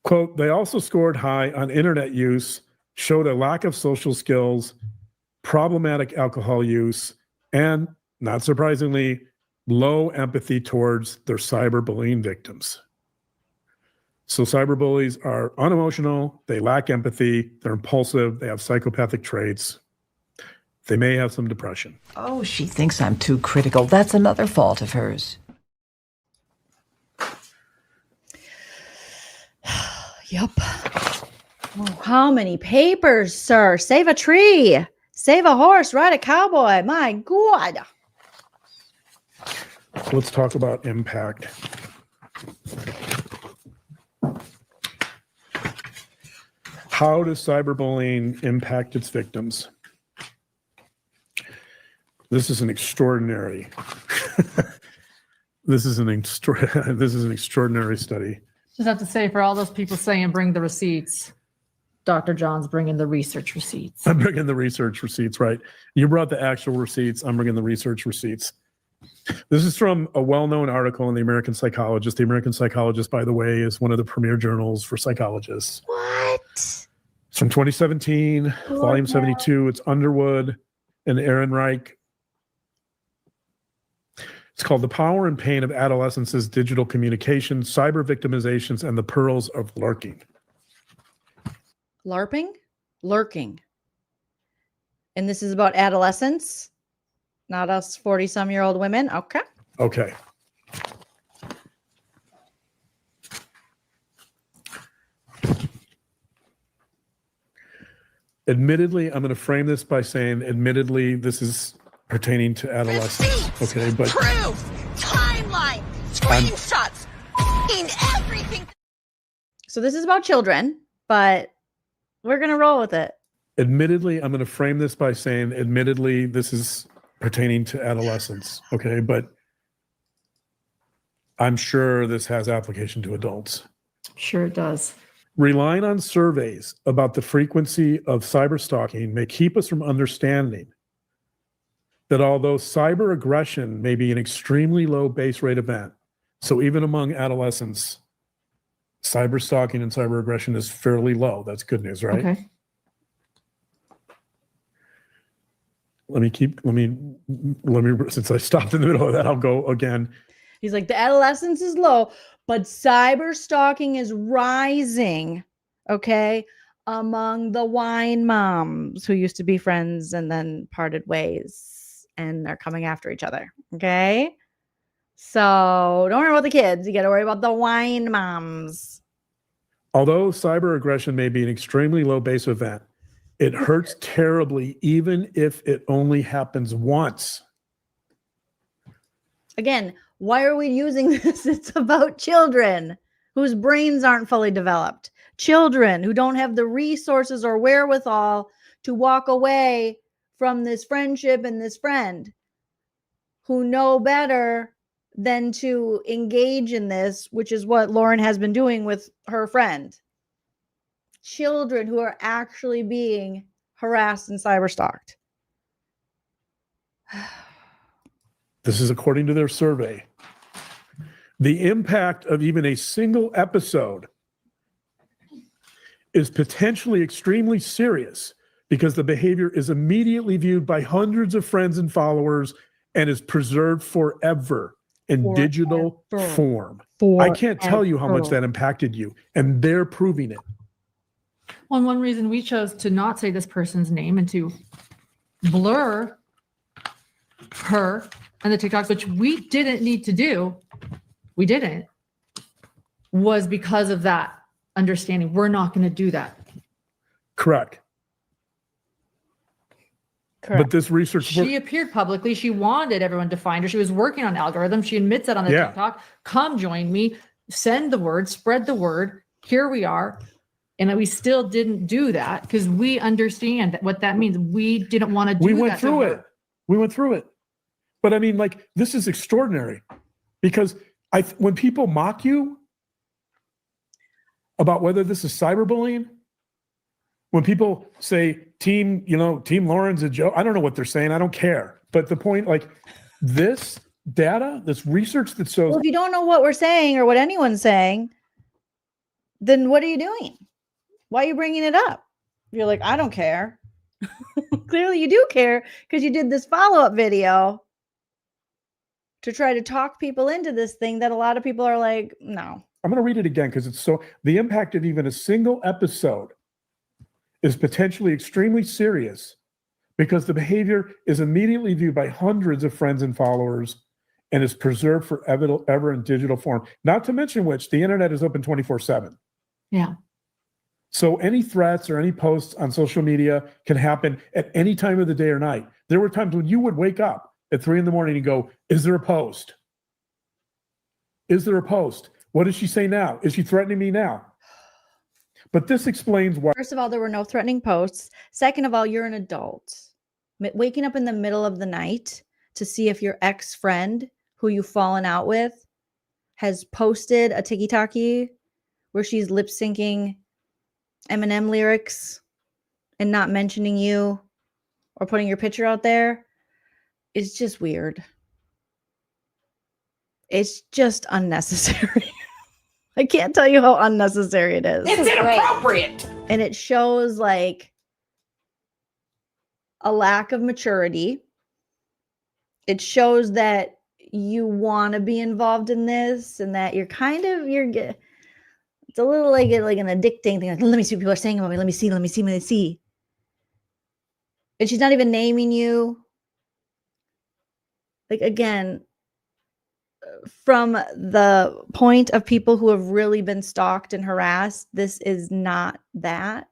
Quote, they also scored high on internet use, showed a lack of social skills, problematic alcohol use, and, not surprisingly, low empathy towards their cyberbullying victims. So cyberbullies are unemotional, they lack empathy, they're impulsive, they have psychopathic traits. They may have some depression. Oh, she thinks I'm too critical. That's another fault of hers. Yep. Oh, how many papers, sir? Save a tree. Save a horse. Ride a cowboy. My God. Let's talk about impact. How does cyberbullying impact its victims? This is an extraordinary. This is an extraordinary study. Just have to say, for all those people saying bring the receipts, Dr. John's bringing the research receipts. I'm bringing the research receipts, right? You brought the actual receipts. I'm bringing the research receipts. This is from a well-known article in the American Psychologist. The American Psychologist, by the way, is one of the premier journals for psychologists. What? It's from 2017, volume 72. It's Underwood and Ehrenreich. It's called The Power and Pain of Adolescence's Digital Communication, Cyber Victimizations, and the Perils of Lurking. LARPing? Lurking. And this is about adolescents, not us 40-some-year-old women. Okay. Okay. Admittedly, I'm going to frame this by saying, admittedly, this is pertaining to adolescents. Okay, but proof, timeline, screenshots, everything. So this is about children, but we're going to roll with it. Admittedly, I'm going to frame this by saying, admittedly, this is pertaining to adolescents. Okay, but I'm sure this has application to adults. Sure it does. Relying on surveys about the frequency of cyber stalking may keep us from understanding that although cyber aggression may be an extremely low base rate event, so even among adolescents, cyber stalking and cyber aggression is fairly low. That's good news, right? Okay. Let me, since I stopped in the middle of that, I'll go again. He's like, the adolescence is low, but cyber stalking is rising, okay, among the wine moms who used to be friends and then parted ways. And they're coming after each other. Okay. So don't worry about the kids. You got to worry about the wine moms. Although cyber aggression may be an extremely low base event, it hurts terribly, even if it only happens once. Again, why are we using this? It's about children whose brains aren't fully developed. Children who don't have the resources or wherewithal to walk away from this friendship and this friend, who know better than to engage in this, which is what Lauren has been doing with her friend. Children who are actually being harassed and cyber stalked. This is according to their survey. The impact of even a single episode is potentially extremely serious, because the behavior is immediately viewed by hundreds of friends and followers and is preserved forever in digital form. I can't tell you how much that impacted you, and they're proving it. Well, one reason we chose to not say this person's name and to blur her and the TikTok, which we didn't need to do, was because of that understanding. We're not going to do that. Correct. Correct. But this research, she appeared publicly. She wanted everyone to find her. She was working on algorithms. She admits that on the TikTok. Come join me. Send the word. Spread the word. Here we are. And we still didn't do that because we understand what that means. We didn't want to do that. We went through it. We went through it. But I mean, like, this is extraordinary because when people mock you about whether this is cyberbullying, when people say team Lauren's a joke, I don't know what they're saying. I don't care. But the point, like, this data, this research that shows. Well, if you don't know what we're saying or what anyone's saying, then what are you doing? Why are you bringing it up? You're like, I don't care. Clearly you do care because you did this follow-up video to try to talk people into this thing that a lot of people are like, no. I'm going to read it again because it's so, the impact of even a single episode is potentially extremely serious because the behavior is immediately viewed by hundreds of friends and followers and is preserved forever in digital form. Not to mention which, the internet is open 24/7. Yeah. So any threats or any posts on social media can happen at any time of the day or night. There were times when you would wake up at 3 a.m. and go, is there a post? Is there a post? What does she say now? Is she threatening me now? But this explains why. First of all, there were no threatening posts. Second of all, you're an adult. Waking up in the middle of the night to see if your ex-friend who you've fallen out with has posted a TikTok where she's lip syncing Eminem lyrics and not mentioning you or putting your picture out there is just weird. It's just unnecessary. I can't tell you how unnecessary it is. It's inappropriate. And it shows like a lack of maturity. It shows that you want to be involved in this and that it's a little like an addicting thing. Like, let me see what people are saying about me. Let me see. And she's not even naming you. Like, again, from the point of people who have really been stalked and harassed, this is not that.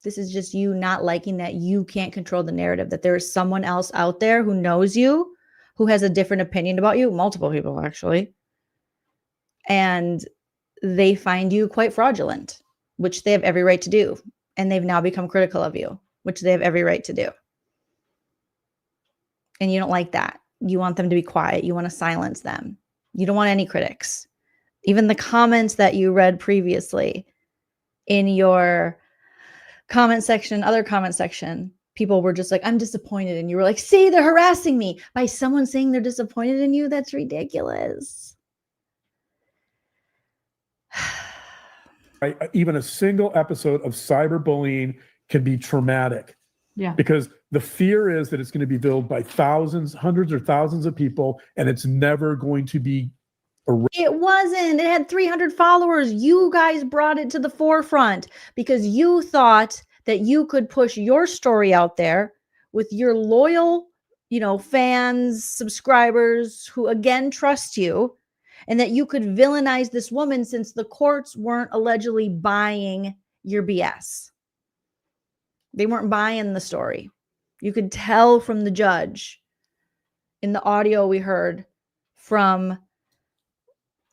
This is just you not liking that you can't control the narrative, that there is someone else out there who knows you, who has a different opinion about you, multiple people actually, and they find you quite fraudulent, which they have every right to do. And they've now become critical of you, which they have every right to do. And you don't like that. You want them to be quiet. You want to silence them. You don't want any critics. Even the comments that you read previously in your comment section, other comment section, people were just like, I'm disappointed. And you were like, see, they're harassing me. By someone saying they're disappointed in you, that's ridiculous. Even a single episode of cyberbullying can be traumatic. Yeah. Because the fear is that it's going to be viewed by thousands, hundreds or thousands of people, and it's never going to be erased. It wasn't. It had 300 followers. You guys brought it to the forefront because you thought that you could push your story out there with your loyal, fans, subscribers who again trust you, and that you could villainize this woman since the courts weren't allegedly buying your BS. They weren't buying the story. You could tell from the judge in the audio we heard from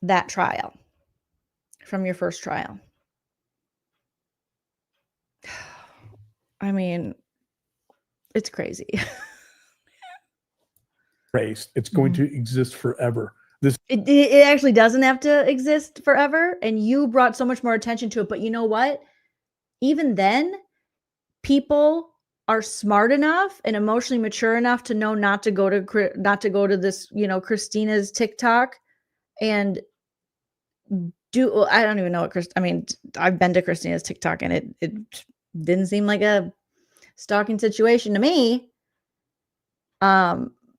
that trial, from your first trial. I mean, it's crazy. It's going to exist forever. It actually doesn't have to exist forever. And you brought so much more attention to it. But you know what? Even then, people are smart enough and emotionally mature enough to know not to go to this, Christina's TikTok and do. I don't even know what I've been to Christina's TikTok and it didn't seem like a stalking situation to me.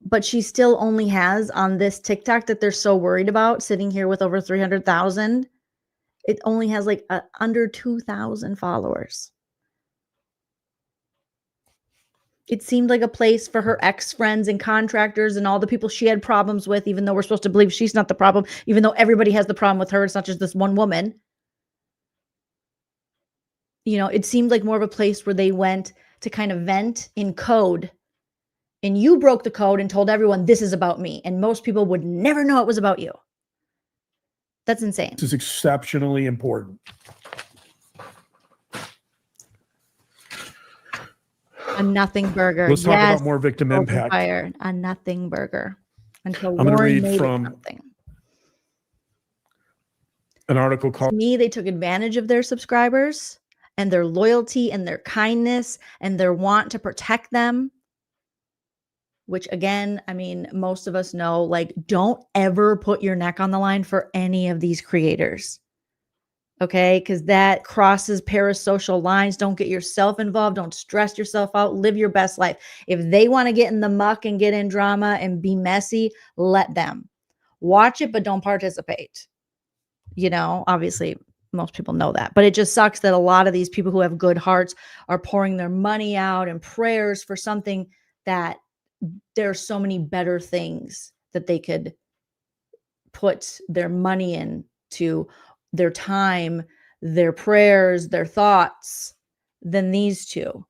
But she still only has on this TikTok that they're so worried about, sitting here with over 300,000. It only has like under 2,000 followers. It seemed like a place for her ex-friends and contractors and all the people she had problems with, even though we're supposed to believe she's not the problem, even though everybody has the problem with her. It's not just this one woman. It seemed like more of a place where they went to kind of vent in code. And you broke the code and told everyone this is about me. And most people would never know it was about you. That's insane. This is exceptionally important. A nothing burger. Let's talk Yes, about more victim open impact. fire. A nothing burger. Until I'm going to Lauren read made it from something. an article To called me, they took advantage of their subscribers and their loyalty and their kindness and their want to protect them. Which again, I mean, most of us know, like, don't ever put your neck on the line for any of these creators. Okay, because that crosses parasocial lines. Don't get yourself involved. Don't stress yourself out. Live your best life. If they want to get in the muck and get in drama and be messy, let them. Watch it, but don't participate. You know, obviously, most people know that. But it just sucks that a lot of these people who have good hearts are pouring their money out and prayers for something that there's so many better things that they could put their money into, their time, their prayers, their thoughts, than these two.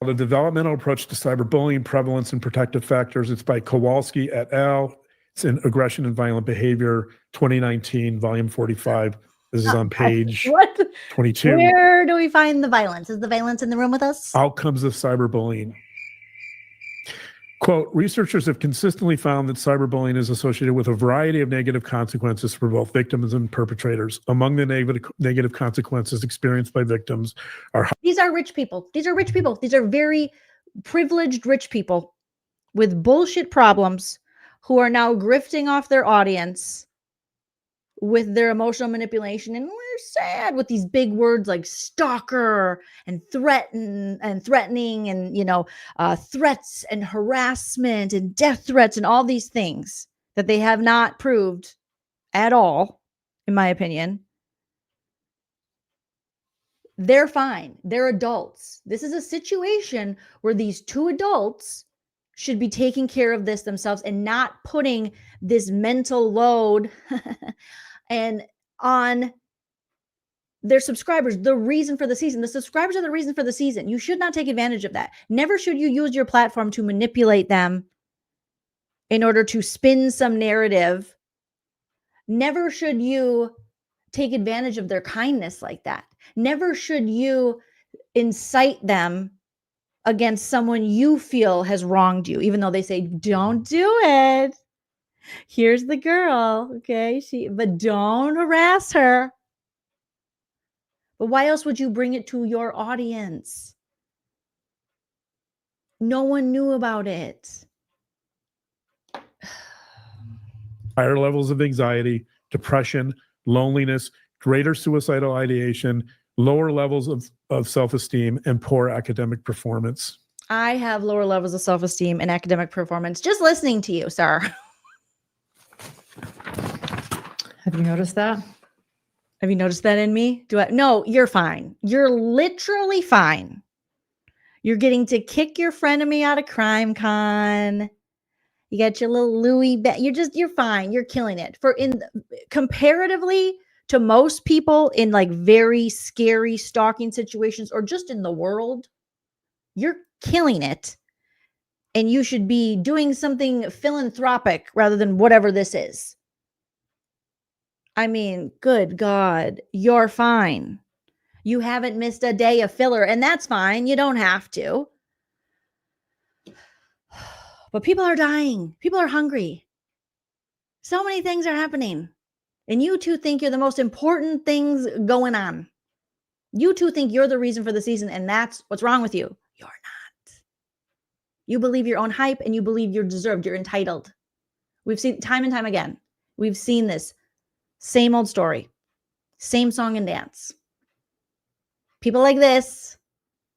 The Developmental Approach to Cyberbullying, Prevalence and Protective Factors. It's by Kowalski et al. It's in Aggression and Violent Behavior, 2019, volume 45. This is on page 22. Where do we find the violence? Is the violence in the room with us? Outcomes of cyberbullying. Quote, researchers have consistently found that cyberbullying is associated with a variety of negative consequences for both victims and perpetrators. Among the negative consequences experienced by victims are... These are rich people. These are rich people. These are very privileged rich people with bullshit problems who are now grifting off their audience with their emotional manipulation. And we're sad with these big words like stalker and threatening and, you know, threats and harassment and death threats and all these things that they have not proved at all, in my opinion. They're fine. They're adults. This is a situation where these two adults should be taking care of this themselves and not putting this mental load and on their subscribers. The reason for the season, the subscribers are the reason for the season. You should not take advantage of that. Never should you use your platform to manipulate them in order to spin some narrative. Never should you take advantage of their kindness like that. Never should you incite them against someone you feel has wronged you, even though they say, don't do it. Here's the girl, okay? But don't harass her. But why else would you bring it to your audience? No one knew about it. Higher levels of anxiety, depression, loneliness, greater suicidal ideation, lower levels of self-esteem, and poor academic performance. I have lower levels of self-esteem and academic performance just listening to you, sir. Have you noticed that? Have you noticed that in me? No, you're fine. You're literally fine. You're getting to kick your frenemy out of CrimeCon. You got your little Louis. You're fine. You're killing it. Comparatively to most people in like very scary stalking situations or just in the world, you're killing it. And you should be doing something philanthropic rather than whatever this is. I mean, good God, you're fine. You haven't missed a day of filler, and that's fine. You don't have to. But people are dying. People are hungry. So many things are happening. And you two think you're the most important things going on. You two think you're the reason for the season, and that's what's wrong with you. You're not. You believe your own hype, and you believe you're deserved. You're entitled. We've seen time and time again. We've seen this. Same old story. Same song and dance. People like this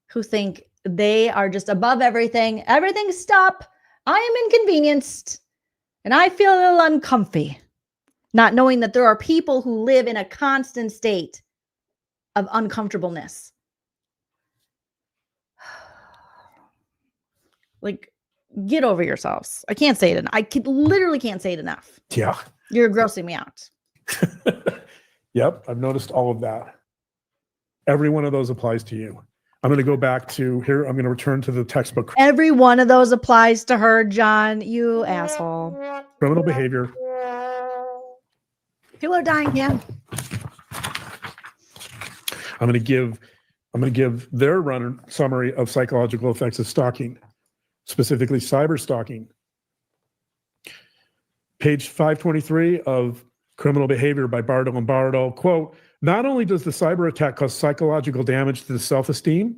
who think they are just above everything. Everything stop. I am inconvenienced. And I feel a little uncomfy. Not knowing that there are people who live in a constant state of uncomfortableness. Like, get over yourselves. I can't say it enough. Literally can't say it enough. Yeah. You're grossing me out. Yep, I've noticed all of that. Every one of those applies to you. I'm going to go back to here. I'm going to return to the textbook. Every one of those applies to her, John. You asshole. Criminal behavior. People are dying, yeah. I'm going to give I'm going to give their summary of psychological effects of stalking, specifically cyber stalking. Page 523 of Criminal Behavior by Bardo and Bardo, quote, not only does the cyber attack cause psychological damage to the self-esteem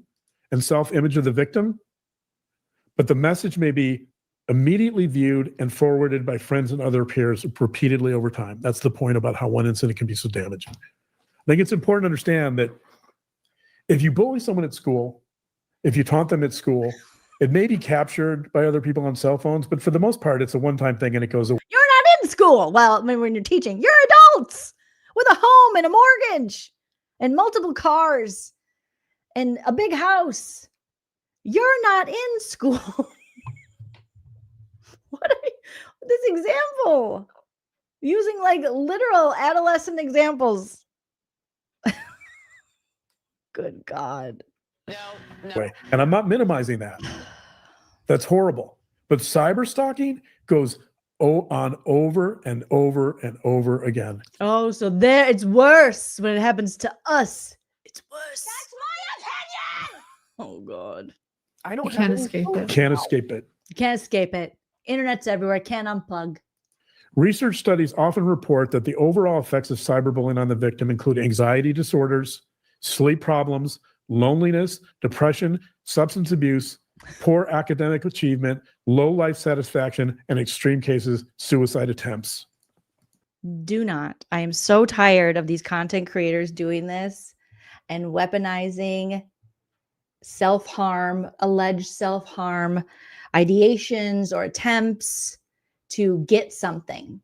and self-image of the victim, but the message may be immediately viewed and forwarded by friends and other peers repeatedly over time. That's the point about how one incident can be so damaging. I think it's important to understand that if you bully someone at school, if you taunt them at school, it may be captured by other people on cell phones, but for the most part, it's a one-time thing and it goes away. You're not in school. Well, I mean, when you're teaching, you're adults with a home and a mortgage and multiple cars and a big house. You're not in school. This example? Using like literal adolescent examples. Good God. No. And I'm not minimizing that. That's horrible. But cyber stalking goes on over and over and over again. Oh, so there it's worse when it happens to us. It's worse. That's my opinion. Oh God. I don't can't escape it. Can't escape it. You can't escape it. Internet's everywhere. Can't unplug. Research studies often report that the overall effects of cyberbullying on the victim include anxiety disorders, sleep problems, loneliness, depression, substance abuse, poor academic achievement, low life satisfaction, and extreme cases, suicide attempts. Do not. I am so tired of these content creators doing this and weaponizing self-harm, alleged self-harm, ideations or attempts to get something.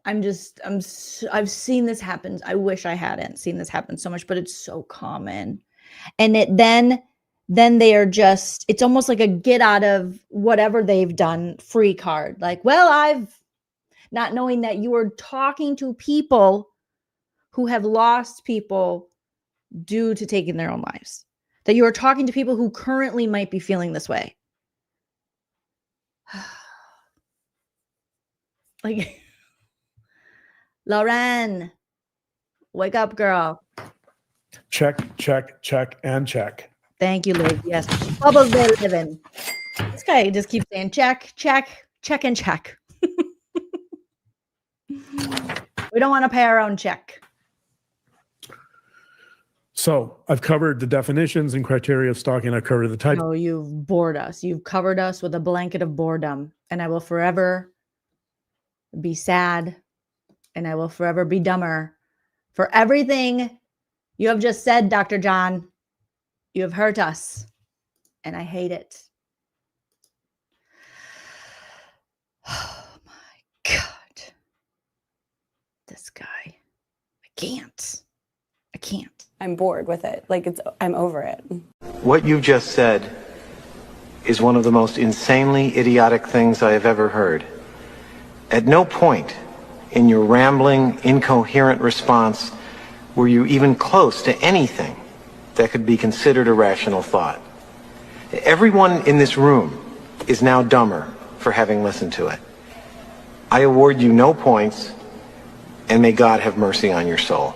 I've seen this happen. I wish I hadn't seen this happen so much, but it's so common. And then they are just, it's almost like a get out of whatever they've done free card. Like, well, I've not knowing that you are talking to people who have lost people due to taking their own lives, that you are talking to people who currently might be feeling this way. Like, Lauren, wake up, girl. Check, check, check, and check. Thank you, Liz. Yes. Bubbles they live in. This guy just keeps saying check, check, check, and check. We don't want to pay our own check. So I've covered the definitions and criteria of stalking. I've covered the type. No, you've bored us. You've covered us with a blanket of boredom. And I will forever be sad. And I will forever be dumber for everything you have just said, Dr. John. You have hurt us. And I hate it. Oh my God. This guy. I can't. I'm bored with it. Like I'm over it. What you just said is one of the most insanely idiotic things I have ever heard. At no point in your rambling, incoherent response were you even close to anything that could be considered a rational thought. Everyone in this room is now dumber for having listened to it. I award you no points, and may God have mercy on your soul.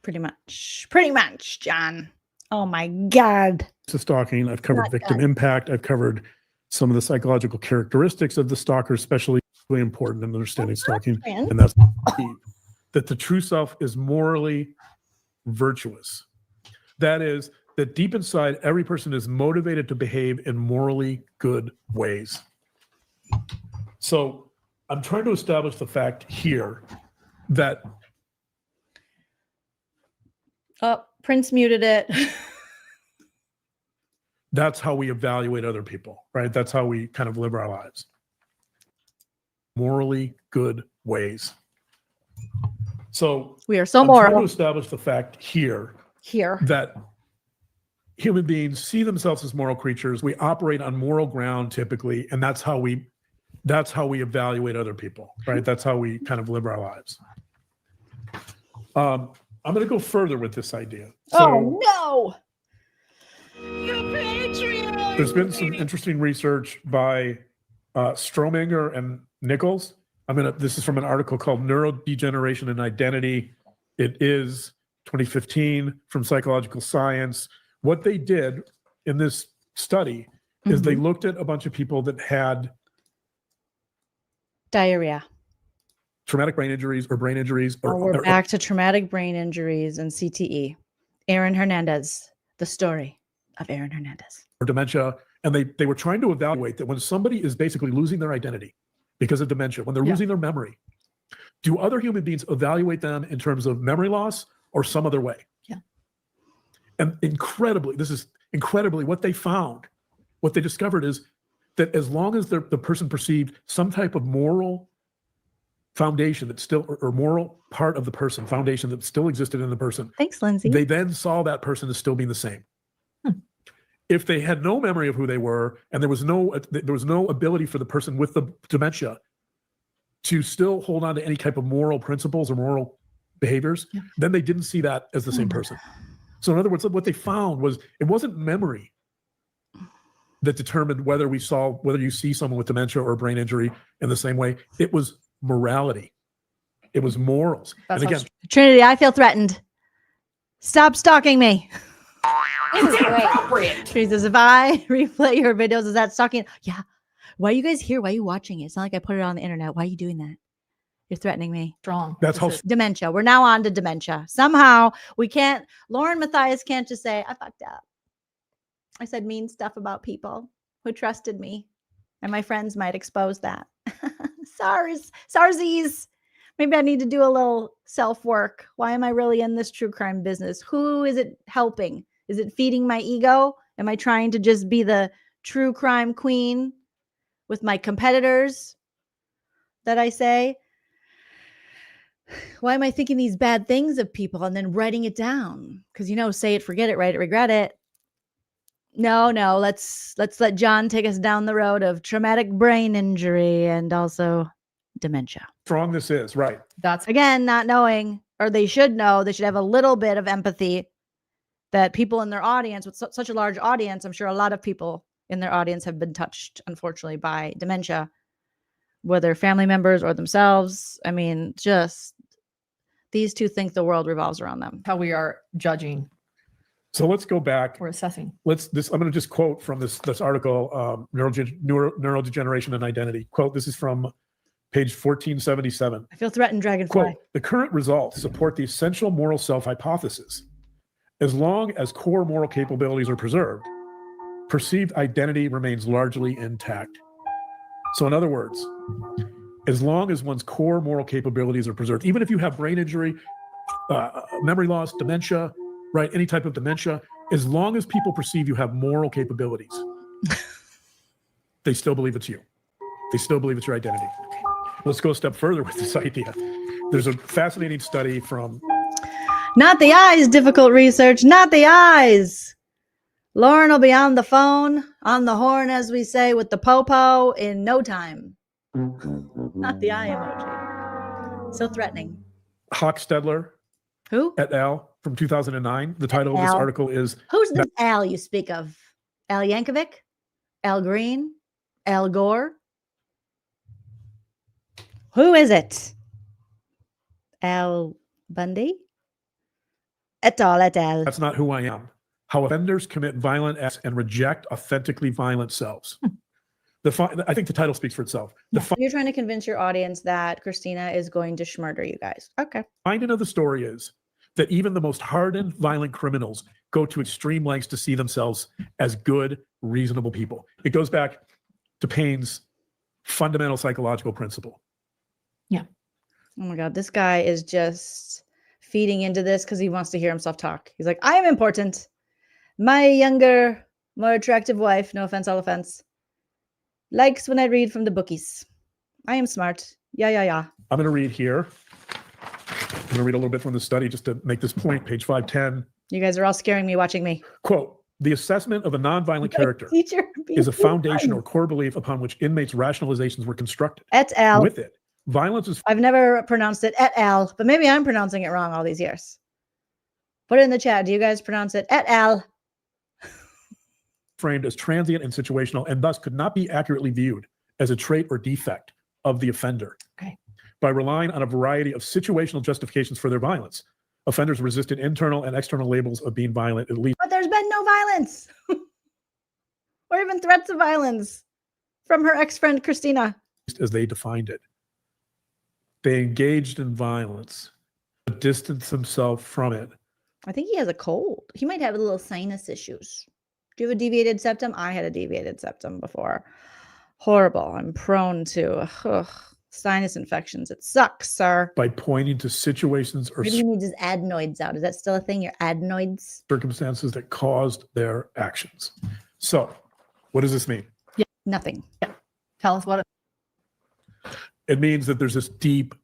Pretty much, John. Oh my God. To stalking, I've covered victim impact. I've covered some of the psychological characteristics of the stalker, especially really important in understanding stalking. And that's key, that the true self is morally virtuous. That is, that deep inside, every person is motivated to behave in morally good ways. So I'm trying to establish the fact here that Prince muted it. That's how we evaluate other people, right? That's how we kind of live our lives. Morally good ways. So we are so I'm moral. trying to establish the fact here that human beings see themselves as moral creatures. We operate on moral ground typically, and that's how we evaluate other people, right? That's how we kind of live our lives. I'm going to go further with this idea. Oh no! There's been some interesting research by Strominger and Nichols. This is from an article called Neurodegeneration and Identity It is 2015 from Psychological Science. What they did in this study is they looked at a bunch of people that had diarrhea, traumatic brain injuries or brain injuries. We're back to traumatic brain injuries and CTE. Aaron Hernandez, the story of Aaron Hernandez. Or dementia. And they were trying to evaluate that when somebody is basically losing their identity because of dementia, when they're losing their memory, do other human beings evaluate them in terms of memory loss or some other way? Yeah. And incredibly, what they found, what they discovered is that as long as the person perceived some type of moral foundation that still, or moral part of the person, foundation that still existed in the person. Thanks, Lindsay. They then saw that person as still being the same. If they had no memory of who they were, and there was no ability for the person with the dementia to still hold on to any type of moral principles or moral behaviors, then they didn't see that as the same person. So in other words, what they found was it wasn't memory that determined whether you see someone with dementia or brain injury in the same way. It was morality. It was morals. That's and again, Trinity, I feel threatened. Stop stalking me. This is inappropriate. She says, if I replay your videos, is that stalking? Yeah. Why are you guys here? Why are you watching it? It's not like I put it on the internet. Why are you doing that? You're threatening me. Strong. That's how dementia. We're now on to dementia. Somehow we can't, Lauren Matthias can't just say, I fucked up. I said mean stuff about people who trusted me. And my friends might expose that. Sarsies. Maybe I need to do a little self-work. Why am I really in this true crime business? Who is it helping? Is it feeding my ego? Am I trying to just be the true crime queen with my competitors that I say? Why am I thinking these bad things of people and then writing it down? Because, say it, forget it, write it, regret it. No, let's let John take us down the road of traumatic brain injury and also dementia. Strong this is, right. That's, again, not knowing, or they should know, they should have a little bit of empathy that people in their audience, with such a large audience, I'm sure a lot of people in their audience have been touched, unfortunately, by dementia, whether family members or themselves. I mean, just these two think the world revolves around them. How we are judging. So let's go back. We're assessing. I'm going to just quote from this article, Neurodegeneration and Identity. Quote, this is from page 1477. I feel threatened, Dragonfly. Quote, the current results support the essential moral self hypothesis. As long as core moral capabilities are preserved, perceived identity remains largely intact. So in other words, as long as one's core moral capabilities are preserved, even if you have brain injury, memory loss, dementia, right, any type of dementia, as long as people perceive you have moral capabilities, they still believe it's you. They still believe it's your identity. Let's go a step further with this idea. There's a fascinating study from... Not the eyes, difficult research, not the eyes. Lauren will be on the phone, on the horn, as we say, with the po-po in no time. Not the eye emoji. So threatening. Hochstedler. Who? Et al. From 2009. The title of this article is... Who's this Al you speak of? Al Yankovic? Al Green? Al Gore? Who is it? Al Bundy? Et al. Et al. That's not who I am. How offenders commit violent acts and reject authentically violent selves. I think the title speaks for itself. You're trying to convince your audience that Christina is going to schmurder you guys. Okay. Finding of the story is that even the most hardened violent criminals go to extreme lengths to see themselves as good, reasonable people. It goes back to Paine's fundamental psychological principle. Yeah. Oh my God, this guy is just feeding into this because he wants to hear himself talk. He's like, I am important. My younger, more attractive wife, no offense, all offense, likes when I read from the bookies. I am smart. Yeah. I'm going to read here. I'm going to read a little bit from the study just to make this point, page 510. You guys are all scaring me watching me. Quote, the assessment of a nonviolent character is a foundation or core belief upon which inmates' rationalizations were constructed. Et al. With it, violence is... I've never pronounced it et al, but maybe I'm pronouncing it wrong all these years. Put it in the chat. Do you guys pronounce it et al? Framed as transient and situational, and thus could not be accurately viewed as a trait or defect of the offender. Okay. By relying on a variety of situational justifications for their violence. Offenders resisted internal and external labels of being violent, at least But there's been no violence or even threats of violence from her ex-friend, Christina. as they defined it. They engaged in violence, but distanced themselves from it. I think he has a cold. He might have a little sinus issues. Do you have a deviated septum? I had a deviated septum before. Horrible. I'm prone to sinus infections. It sucks, sir. By pointing to situations or Maybe he needs his adenoids out. Is that still a thing? Your adenoids? circumstances that caused their actions. So, what does this mean? Yeah. Nothing. Yeah. Tell us what It means that there's this deep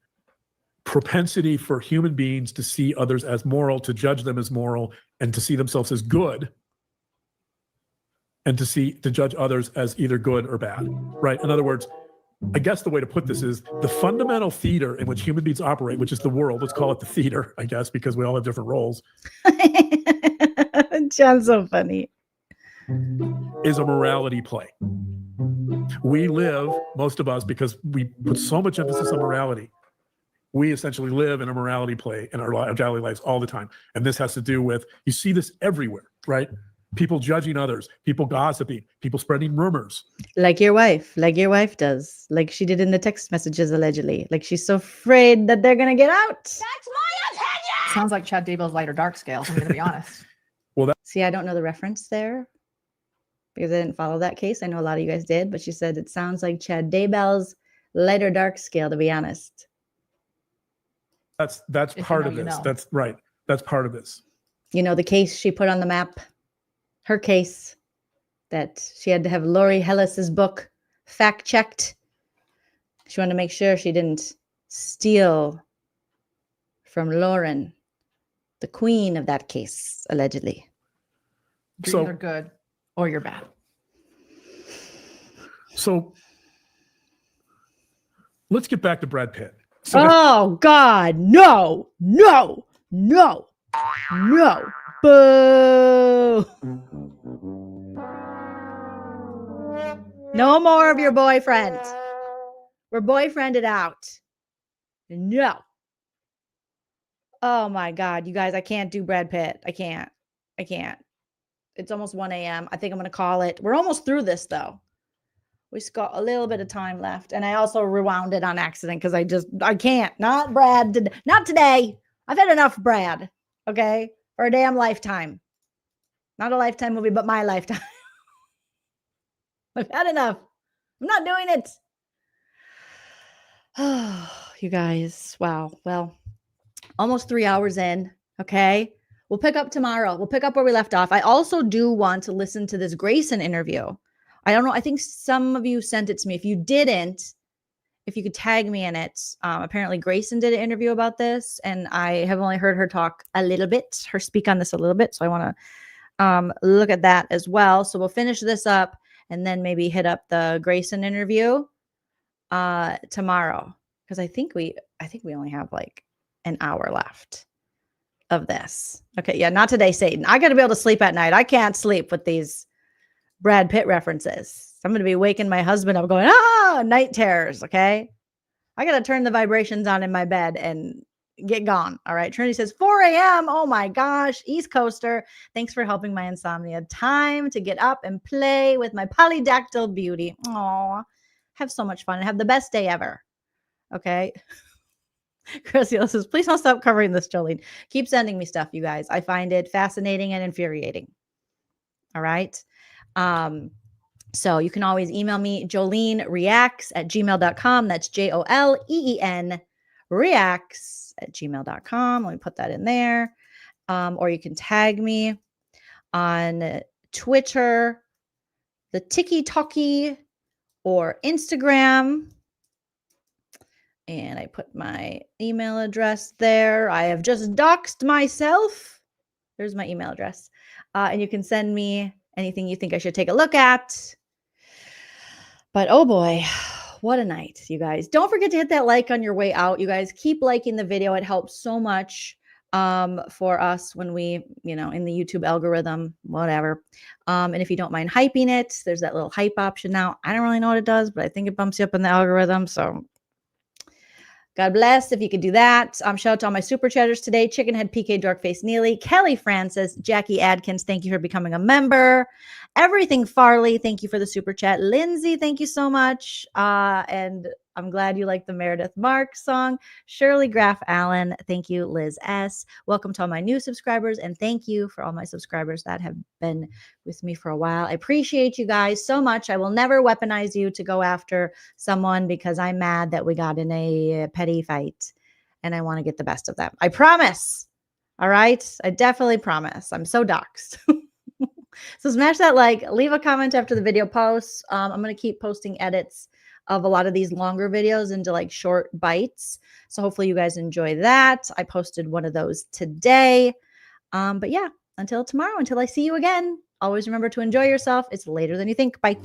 propensity for human beings to see others as moral, to judge them as moral, and to see themselves as good, and to judge others as either good or bad, right? In other words, I guess the way to put this is the fundamental theater in which human beings operate, which is the world, let's call it the theater, I guess, because we all have different roles. John's so funny. Is a morality play. We live, most of us, because we put so much emphasis on morality, we essentially live in a morality play in our daily lives all the time. And this has to do with, you see this everywhere, right? People judging others, people gossiping, people spreading rumors. Like your wife does, like she did in the text messages, allegedly. Like she's so afraid that they're going to get out. That's my opinion. sounds like Chad Daybell's light or dark scale. I'm going to be honest. Well, see, I don't know the reference there because I didn't follow that case. I know a lot of you guys did, but she said it sounds like Chad Daybell's light or dark scale, to be honest. That's part of this. That's right. That's part of this. You know, the case she put on the map, her case that she had to have Lori Hellis's book fact checked. She wanted to make sure she didn't steal from Lauren, the queen of that case, allegedly. You're either good or you're bad. So let's get back to Brad Pitt. Oh God, no. Boo. No more of your boyfriend. We're boyfriended out. No. Oh my God, you guys, I can't do Brad Pitt. I can't. It's almost 1 a.m. I think I'm going to call it. We're almost through this though. We just got a little bit of time left. And I also rewound it on accident because I can't. Not Brad. Not today. I've had enough Brad. Okay. For a damn lifetime. Not a Lifetime movie, but my lifetime. I've had enough. I'm not doing it. Oh, you guys. Wow. Well, almost 3 hours in. Okay. We'll pick up tomorrow. We'll pick up where we left off. I also do want to listen to this Grayson interview. I don't know. I think some of you sent it to me. If you didn't, if you could tag me in it. Apparently Grayson did an interview about this, and I have only heard her talk a little bit, her speak on this a little bit. So I want to look at that as well. So we'll finish this up and then maybe hit up the Grayson interview tomorrow. Because I think we only have like an hour left of this. Okay. Yeah. Not today, Satan. I got to be able to sleep at night. I can't sleep with these Brad Pitt references. I'm going to be waking my husband up going, night terrors. Okay. I got to turn the vibrations on in my bed and get gone. All right. Trinity says 4 a.m. Oh my gosh. East Coaster. Thanks for helping my insomnia. Time to get up and play with my polydactyl beauty. Oh, have so much fun and have the best day ever. Okay. Chrissy says, please don't stop covering this, Jolene. Keep sending me stuff, you guys. I find it fascinating and infuriating. All right. So you can always email me, joleenreacts@gmail.com. That's JOLEEN reacts@gmail.com. Let me put that in there. Or you can tag me on Twitter, the TikTok, or Instagram. And I put my email address there. I have just doxed myself. There's my email address. And you can send me anything you think I should take a look at. But oh boy, what a night, you guys. Don't forget to hit that like on your way out. You guys keep liking the video. It helps so much for us when we, in the YouTube algorithm, whatever. And if you don't mind hyping it, there's that little hype option now. I don't really know what it does, but I think it bumps you up in the algorithm. So God bless if you could do that. Shout out to all my super chatters today. Chickenhead, PK, Darkface, Neely, Kelly Francis, Jackie Adkins, thank you for becoming a member. Everything Farley, thank you for the super chat. Lindsay, thank you so much. And I'm glad you like the Meredith Mark song. Shirley Graff Allen, thank you. Liz S. Welcome to all my new subscribers, and thank you for all my subscribers that have been with me for a while. I appreciate you guys so much. I will never weaponize you to go after someone because I'm mad that we got in a petty fight and I want to get the best of them. I promise. All right? I definitely promise. I'm so doxxed. So smash that like, leave a comment after the video posts. I'm going to keep posting edits of a lot of these longer videos into like short bites. So hopefully you guys enjoy that. I posted one of those today. But yeah, until tomorrow, until I see you again, always remember to enjoy yourself. It's later than you think. Bye.